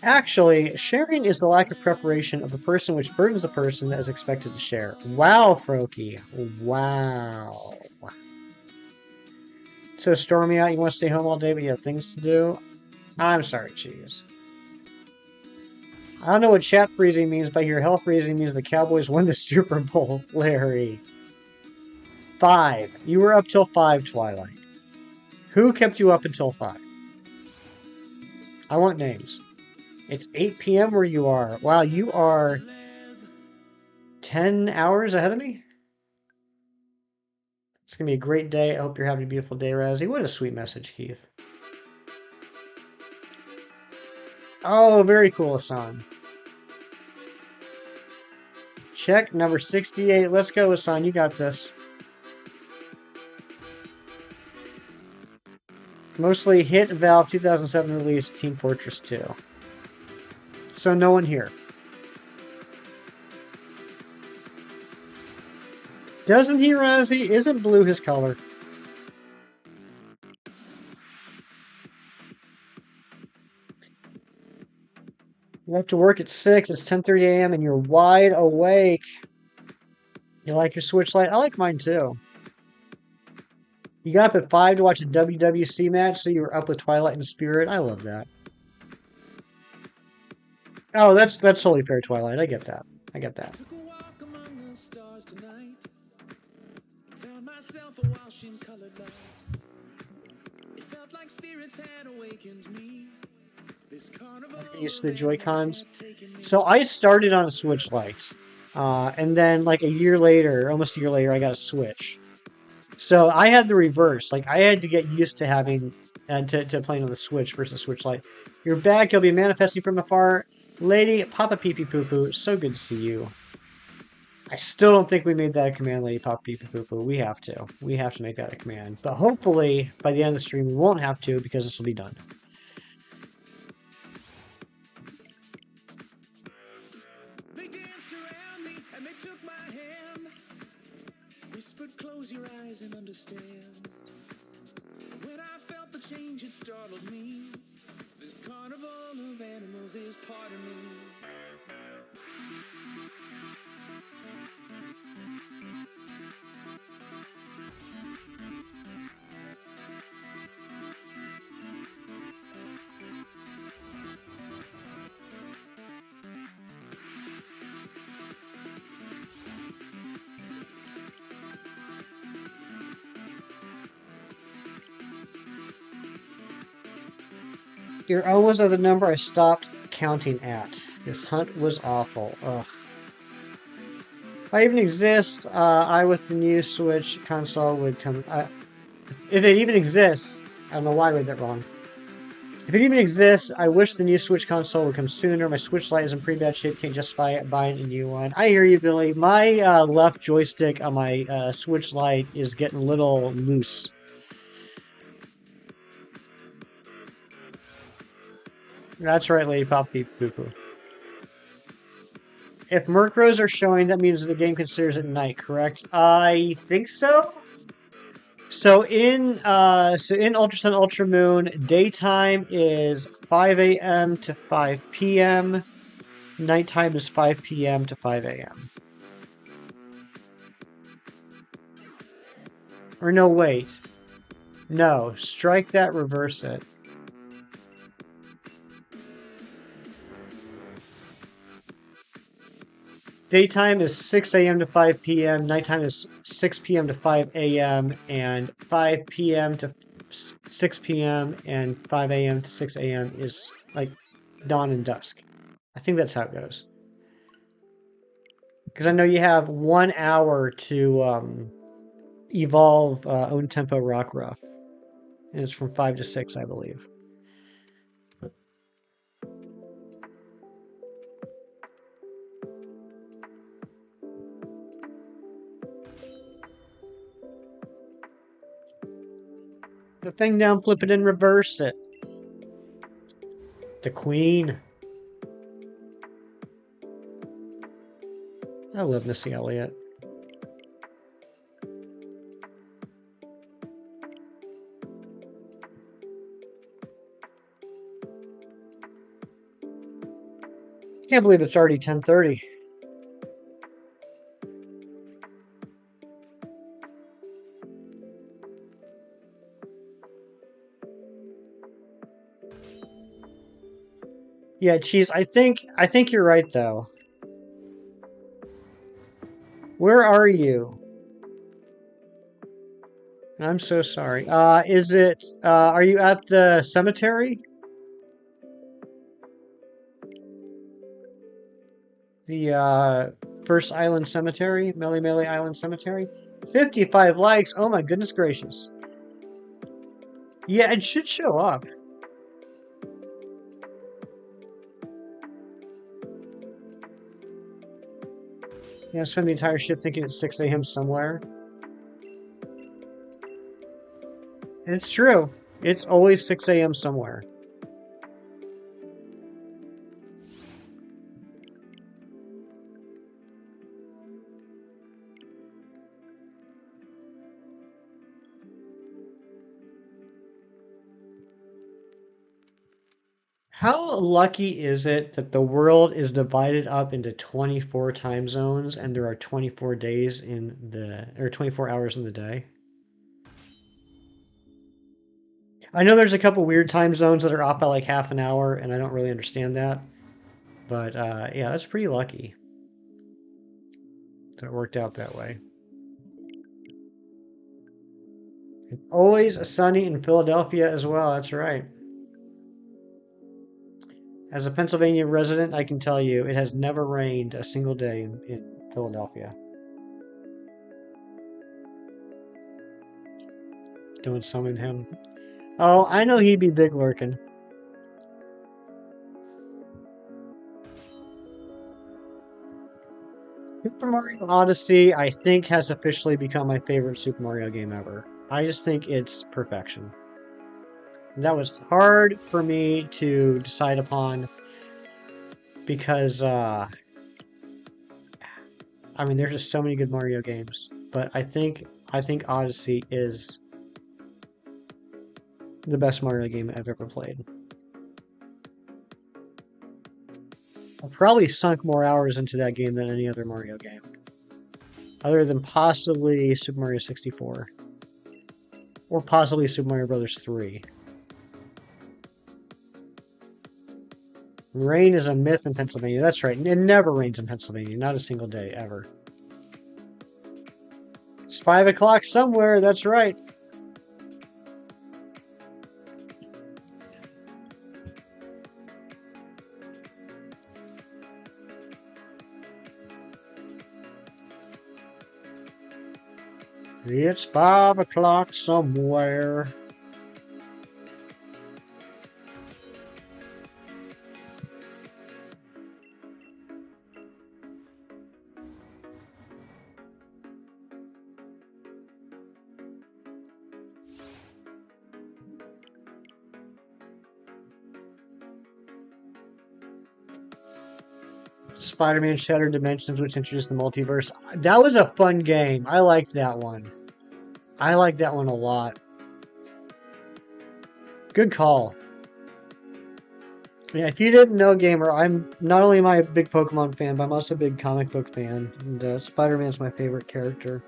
Actually, sharing is the lack of preparation of the person which burdens the person that is expected to share. Wow, Froky. Wow. So stormy out, you want to stay home all day, but you have things to do? I'm sorry, Cheese. I don't know what chat freezing means, but your hell freezing means the Cowboys won the Super Bowl, Larry. 5. You were up till 5, Twilight. Who kept you up until 5? I want names. It's 8 p.m. where you are. Wow, you are 10 hours ahead of me? It's going to be a great day. I hope you're having a beautiful day, Razzie. What a sweet message, Keith. Oh, very cool, Hassan. Check number 68. Let's go, Hassan. You got this. Mostly hit Valve 2007 release Team Fortress 2. So no one here. Doesn't he, Razzie? Isn't blue his color? You have to work at 6. It's 10:30 a.m. and you're wide awake. You like your Switch Lite? I like mine too. You got up at 5 to watch a WWC match, so you were up with Twilight and Spirit. I love that. Oh, that's totally fair, Twilight. I get that. I get that. Took a walk among the stars tonight. Found myself a washing colored light. It felt like spirits had awakened me. This carnival Get used to of the Joy animals Cons. had taken me. So I started on a Switch Lite, and then like a year later, almost a year later, I got a Switch. So I had the reverse. Like I had to get used to having and to playing on the Switch versus Switch Lite. You're back. You'll be manifesting from afar, Lady Papa Pee Pee Poo Poo. So good to see you. I still don't think we made that a command, Lady Papa Pee Pee Poo Poo. We have to. We have to make that a command. But hopefully by the end of the stream we won't have to because this will be done. They danced around me and they took my hand. Whispered, close your eyes and understand. When I felt the change, it startled me. This carnival of animals is part of me. You're almost at the number I stopped counting at. This hunt was awful. Ugh. If I even exist, I with the new Switch console would come. If it even exists, I don't know why I read that wrong. If it even exists, I wish the new Switch console would come sooner. My Switch Lite is in pretty bad shape. Can't justify buying a new one. I hear you, Billy. My left joystick on my Switch Lite is getting a little loose. That's right, Lady Pop Beep Poo Poo. If Murkrows are showing, that means the game considers it night, correct? I think so. So in Ultra Sun Ultra Moon, daytime is 5 a.m. to 5 p.m. Nighttime is 5 p.m. to 5 a.m. Or no, wait. No, strike that, reverse it. Daytime is 6 a.m. to 5 p.m. Nighttime is 6 p.m. to 5 a.m. and 5 p.m. to 6 p.m. and 5 a.m. to 6 a.m. is like dawn and dusk. I think that's how it goes. Because I know you have 1 hour to evolve Own Tempo Rockruff. And it's from 5 to 6, I believe. The thing down, flip it and reverse it. The Queen. I love Missy Elliott. Can't believe it's already 10:30. Yeah, Cheese, I think you're right though. Where are you? I'm so sorry. Are you at the cemetery? The first island cemetery? Mele Mele Island Cemetery? 55 likes. Oh my goodness gracious. Yeah, it should show up. Yeah, I spend the entire shift thinking it's 6 a.m. somewhere. And it's true. It's always 6 a.m. somewhere. How lucky is it that the world is divided up into 24 time zones and there are 24 days in the, or 24 hours in the day? I know there's a couple weird time zones that are off by like half an hour, and I don't really understand that. But yeah, that's pretty lucky that it worked out that way. Always sunny in Philadelphia as well. That's right. As a Pennsylvania resident, I can tell you it has never rained a single day in Philadelphia. Don't summon him. Oh, I know he'd be big lurking. Super Mario Odyssey, I think, has officially become my favorite Super Mario game ever. I just think it's perfection. That was hard for me to decide upon because, I mean, there's just so many good Mario games. But I think Odyssey is the best Mario game I've ever played. I've probably sunk more hours into that game than any other Mario game, other than possibly Super Mario 64 or possibly Super Mario Bros. 3. Rain is a myth in Pennsylvania. That's right. It never rains in Pennsylvania. Not a single day, ever. It's 5 o'clock somewhere. That's right. It's 5 o'clock somewhere. Spider-Man Shattered Dimensions, which introduced the multiverse. That was a fun game. I liked that one. I liked that one a lot. Good call. Yeah, if you didn't know, gamer, I'm not only am I a big Pokemon fan, but I'm also a big comic book fan. And Spider-Man's my favorite character.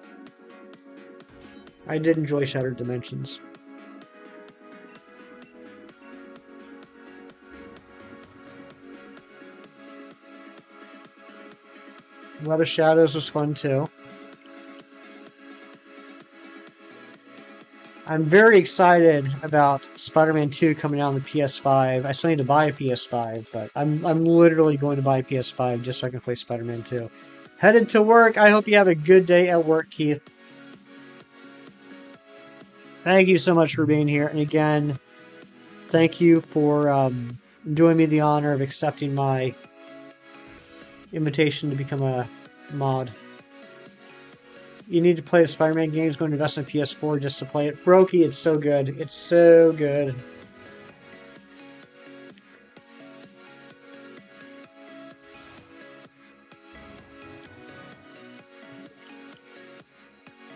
I did enjoy Shattered Dimensions. Web of Shadows was fun too. I'm very excited about Spider-Man 2 coming out on the PS5. I still need to buy a PS5, but I'm literally going to buy a PS5 just so I can play Spider-Man 2. Headed to work. I hope you have a good day at work, Keith. Thank you so much for being here. And again, thank you for doing me the honor of accepting my invitation to become a mod. You need to play the Spider-Man games, go and invest in PS4 just to play it. Brokey, it's so good. It's so good.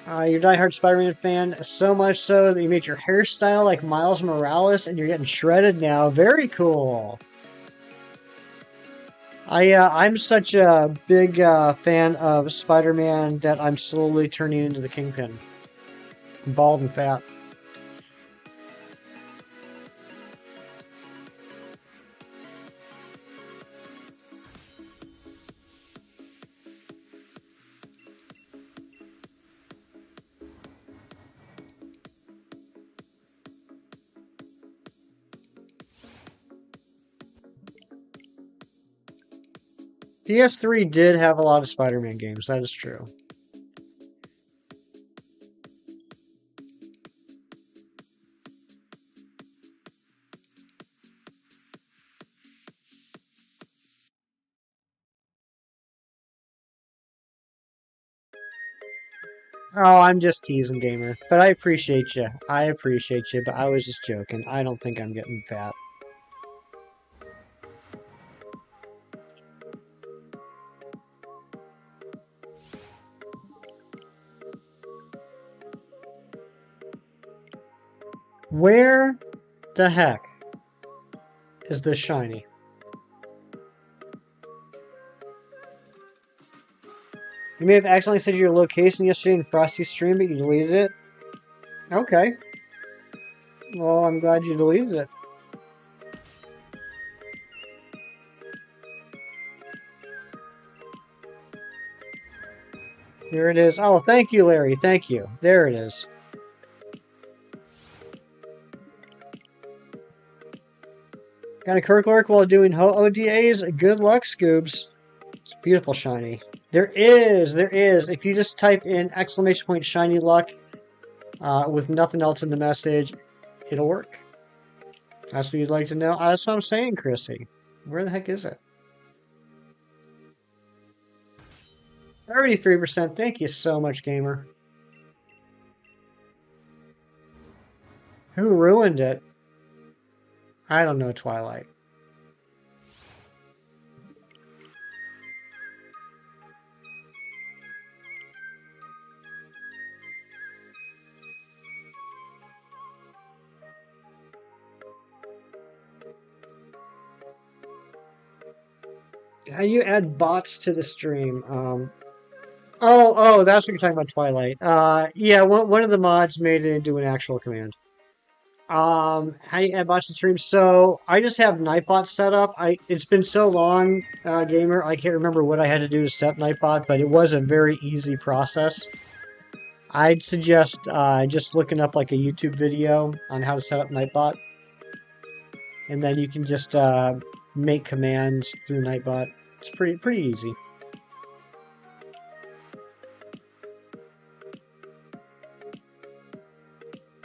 You're a diehard Spider-Man fan, so much so that you made your hairstyle like Miles Morales and you're getting shredded now. Very cool. I'm such a big fan of Spider-Man that I'm slowly turning into the Kingpin. Bald and fat. PS3 did have a lot of Spider-Man games, that is true. Oh, I'm just teasing, gamer. But I appreciate you. I appreciate you, but I was just joking. I don't think I'm getting fat. Where the heck is this shiny? You may have accidentally said your location yesterday in Frosty's stream, but you deleted it? Okay. Well, I'm glad you deleted it. Here it is. Oh, thank you, Larry. Thank you. There it is. Got a Kirklark while doing ODAs. Good luck, Scoobs. It's beautiful shiny. There is, there is. If you just type in exclamation point shiny luck with nothing else in the message, it'll work. That's what you'd like to know. That's what I'm saying, Chrissy. Where the heck is it? 33%. Thank you so much, gamer. Who ruined it? I don't know, Twilight. How do you add bots to the stream? Oh, that's what you're talking about, Twilight. Yeah, one of the mods made it into an actual command. How do you add bots to the stream? So I just have Nightbot set up. It's been so long, gamer. I can't remember what I had to do to set Nightbot, but it was a very easy process. I'd suggest just looking up like a YouTube video on how to set up Nightbot, and then you can just make commands through Nightbot. It's pretty easy.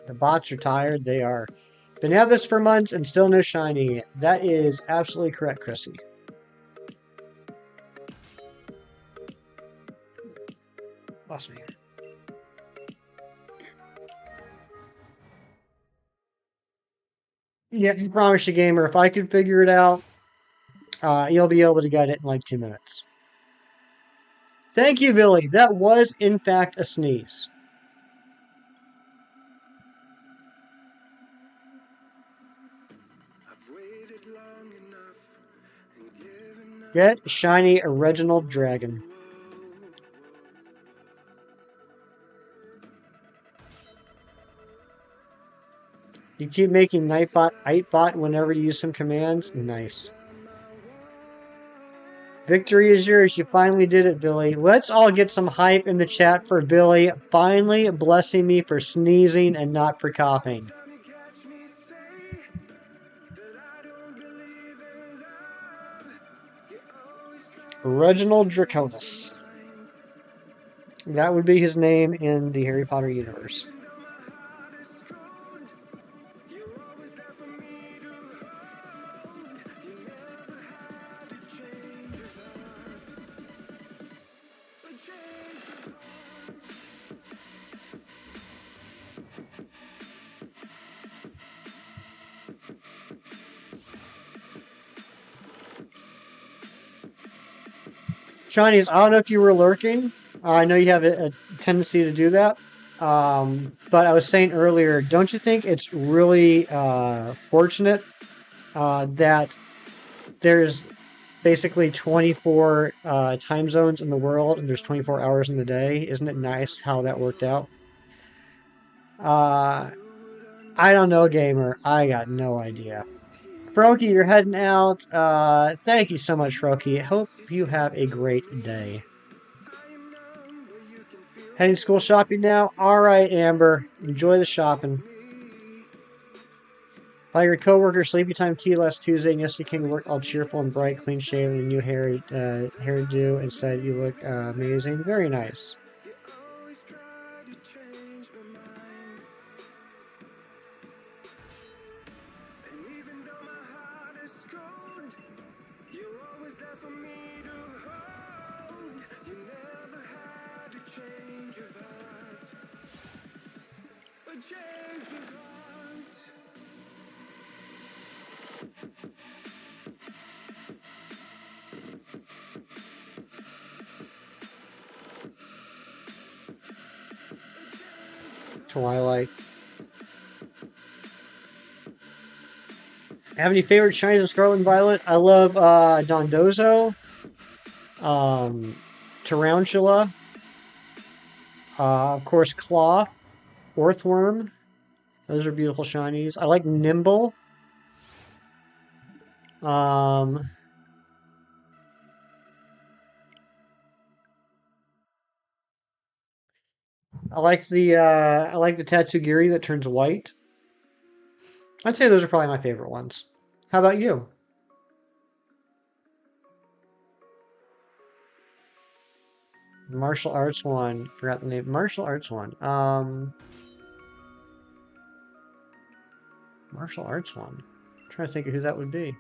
The bots are tired. They are. Been at this for months and still no shiny. That is absolutely correct, Chrissy. Lost me. Yeah, I promise you, gamer. If I can figure it out, you'll be able to get it in like 2 minutes. Thank you, Billy. That was, in fact, a sneeze. Get shiny original dragon. You keep making Nightbot, Ightbot whenever you use some commands. Nice. Victory is yours. You finally did it, Billy. Let's all get some hype in the chat for Billy finally blessing me for sneezing and not for coughing. Reginald Draconis. That would be his name in the Harry Potter universe. Shinies, I don't know if you were lurking. I know you have a tendency to do that. But I was saying earlier, don't you think it's really fortunate that there's basically 24 time zones in the world and there's 24 hours in the day? Isn't it nice how that worked out? I don't know, gamer. I got no idea. Froki, you're heading out. Thank you so much, Froki. Hope you have a great day. Heading school shopping now? Alright, Amber. Enjoy the shopping. By your coworker, sleepy time tea last Tuesday, and yesterday came to work all cheerful and bright, clean shaven, and new hairdo, and said you look amazing. Very nice. Twilight. Have any favorite shinies of Scarlet and Violet? I love Dondozo, Tarantula, of course Cloth, Earthworm, Those are beautiful shinies. I like Nimble. Um, I like the Tatsugiri that turns white. I'd say those are probably my favorite ones. How about you? Martial arts one. Forgot the name. Martial arts one. Martial arts one. I'm trying to think of who that would be.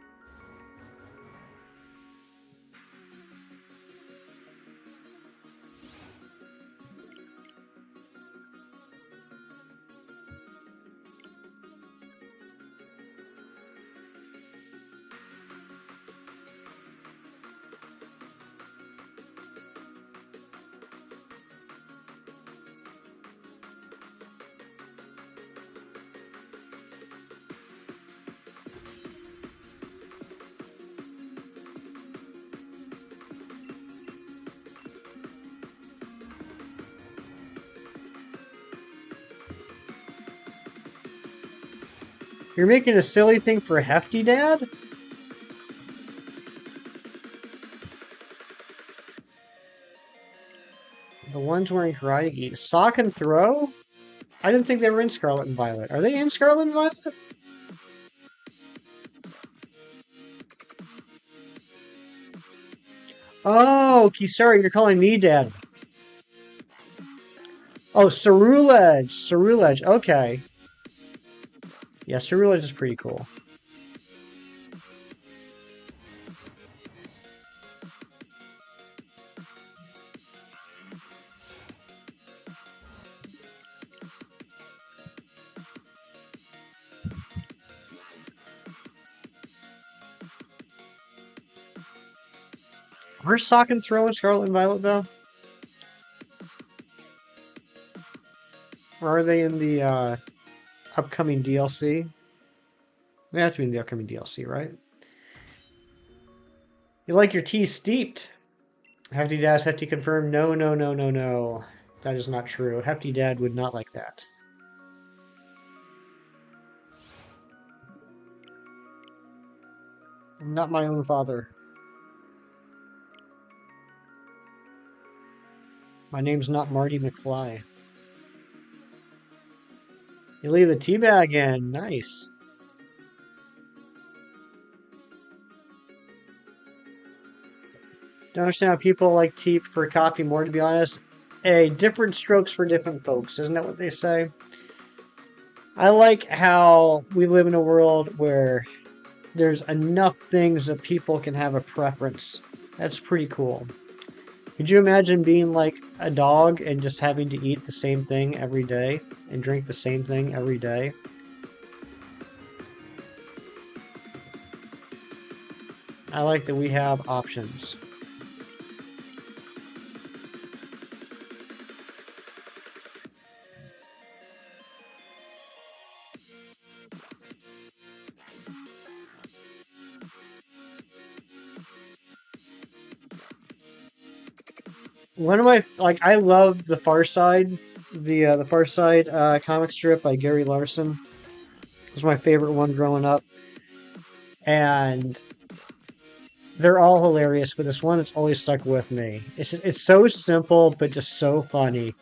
You're making a silly thing for Hefty Dad? The ones wearing karate gi. Sock and throw? I didn't think they were in Scarlet and Violet. Are they in Scarlet and Violet? Oh, sorry, you're calling me Dad. Oh, Cerulege. Cerulege. Okay. Yeah, Cerulege is pretty cool. Where's Sock and Throw in Scarlet and Violet, though? Or are they in the upcoming DLC? They have to be in the upcoming DLC, right? You like your tea steeped? Hefty Dad, Hefty confirmed. No, no, no, no, no. That is not true. Hefty Dad would not like that. I'm not my own father. My name's not Marty McFly. You leave the tea bag in. Nice. Don't understand how people like tea for coffee more, to be honest. Hey, different strokes for different folks. Isn't that what they say? I like how we live in a world where there's enough things that people can have a preference. That's pretty cool. Could you imagine being like a dog and just having to eat the same thing every day and drink the same thing every day? I like that we have options. One of my like I love the Far Side, the Far Side comic strip by Gary Larson. It was my favorite one growing up, and they're all hilarious. But this one that's always stuck with me. It's so simple but just so funny.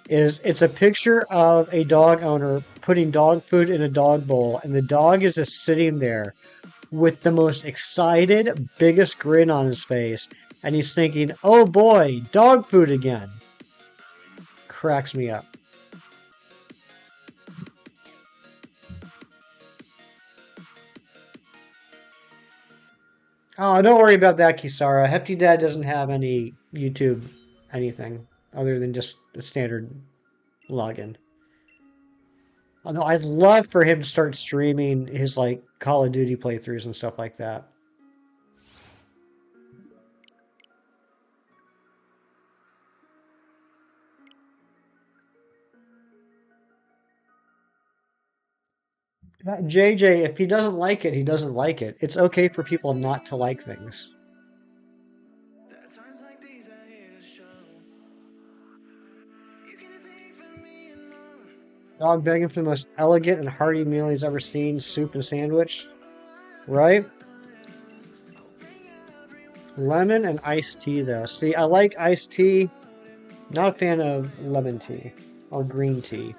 It's a picture of a dog owner putting dog food in a dog bowl, and the dog is just sitting there with the most excited, biggest grin on his face, and he's thinking, "Oh boy, dog food again." Cracks me up. Oh, don't worry about that, Kisara. Hefty Dad doesn't have any YouTube anything other than just a standard login. Although I'd love for him to start streaming his like Call of Duty playthroughs and stuff like that. JJ, if he doesn't like it, he doesn't like it. It's okay for people not to like things. Dog begging for the most elegant and hearty meal he's ever seen, soup and sandwich. Right? Lemon and iced tea, though. See, I like iced tea. Not a fan of lemon tea or green tea.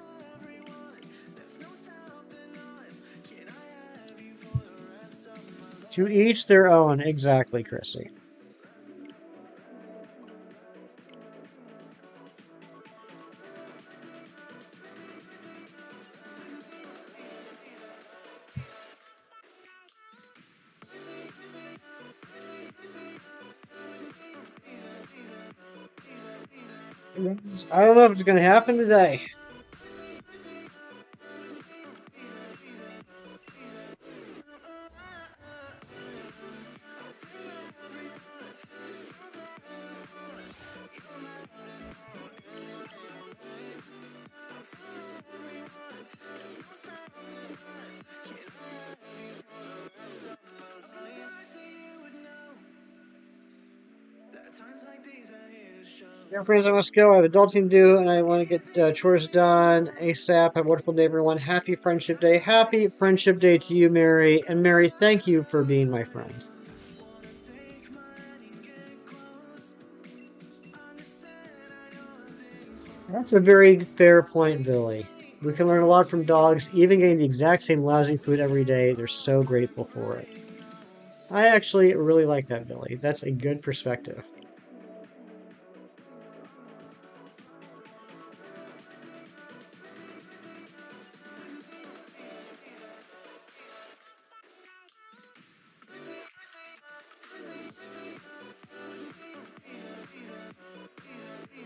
To each their own. Exactly, Chrissy. I don't know if it's going to happen today. Yeah, friends, I must go. I have adulting to do, and I want to get chores done ASAP. Have a wonderful day, everyone. Happy Friendship Day. Happy Friendship Day to you, Mary. And Mary, thank you for being my friend. That's a very fair point, Billy. We can learn a lot from dogs, even getting the exact same lousy food every day. They're so grateful for it. I actually really like that, Billy. That's a good perspective.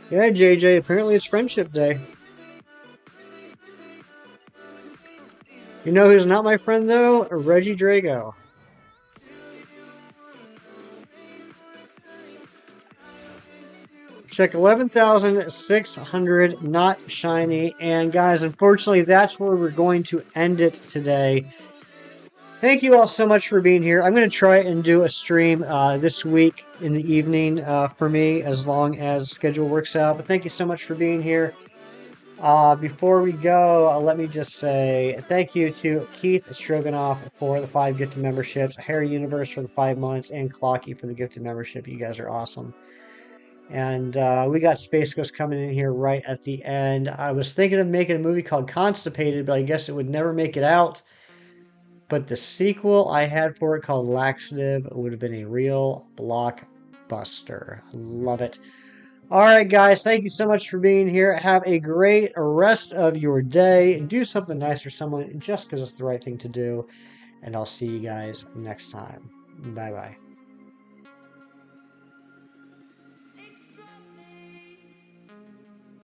Yeah, JJ, apparently it's Friendship Day. You know who's not my friend, though? Regidrago. Check 11,600, not shiny. And guys, unfortunately, that's where we're going to end it today. Thank you all so much for being here. I'm going to try and do a stream this week in the evening for me, as long as schedule works out. But thank you so much for being here. Before we go, let me just say thank you to Keith Stroganoff for the 5 gifted memberships, Harry Universe for the 5 months, and Clocky for the gifted membership. You guys are awesome. And we got Space Ghost coming in here right at the end. I was thinking of making a movie called Constipated, but I guess it would never make it out. But the sequel I had for it called Laxative would have been a real blockbuster. Love it. All right, guys, thank you so much for being here. Have a great rest of your day. Do something nice for someone just because it's the right thing to do. And I'll see you guys next time. Bye bye.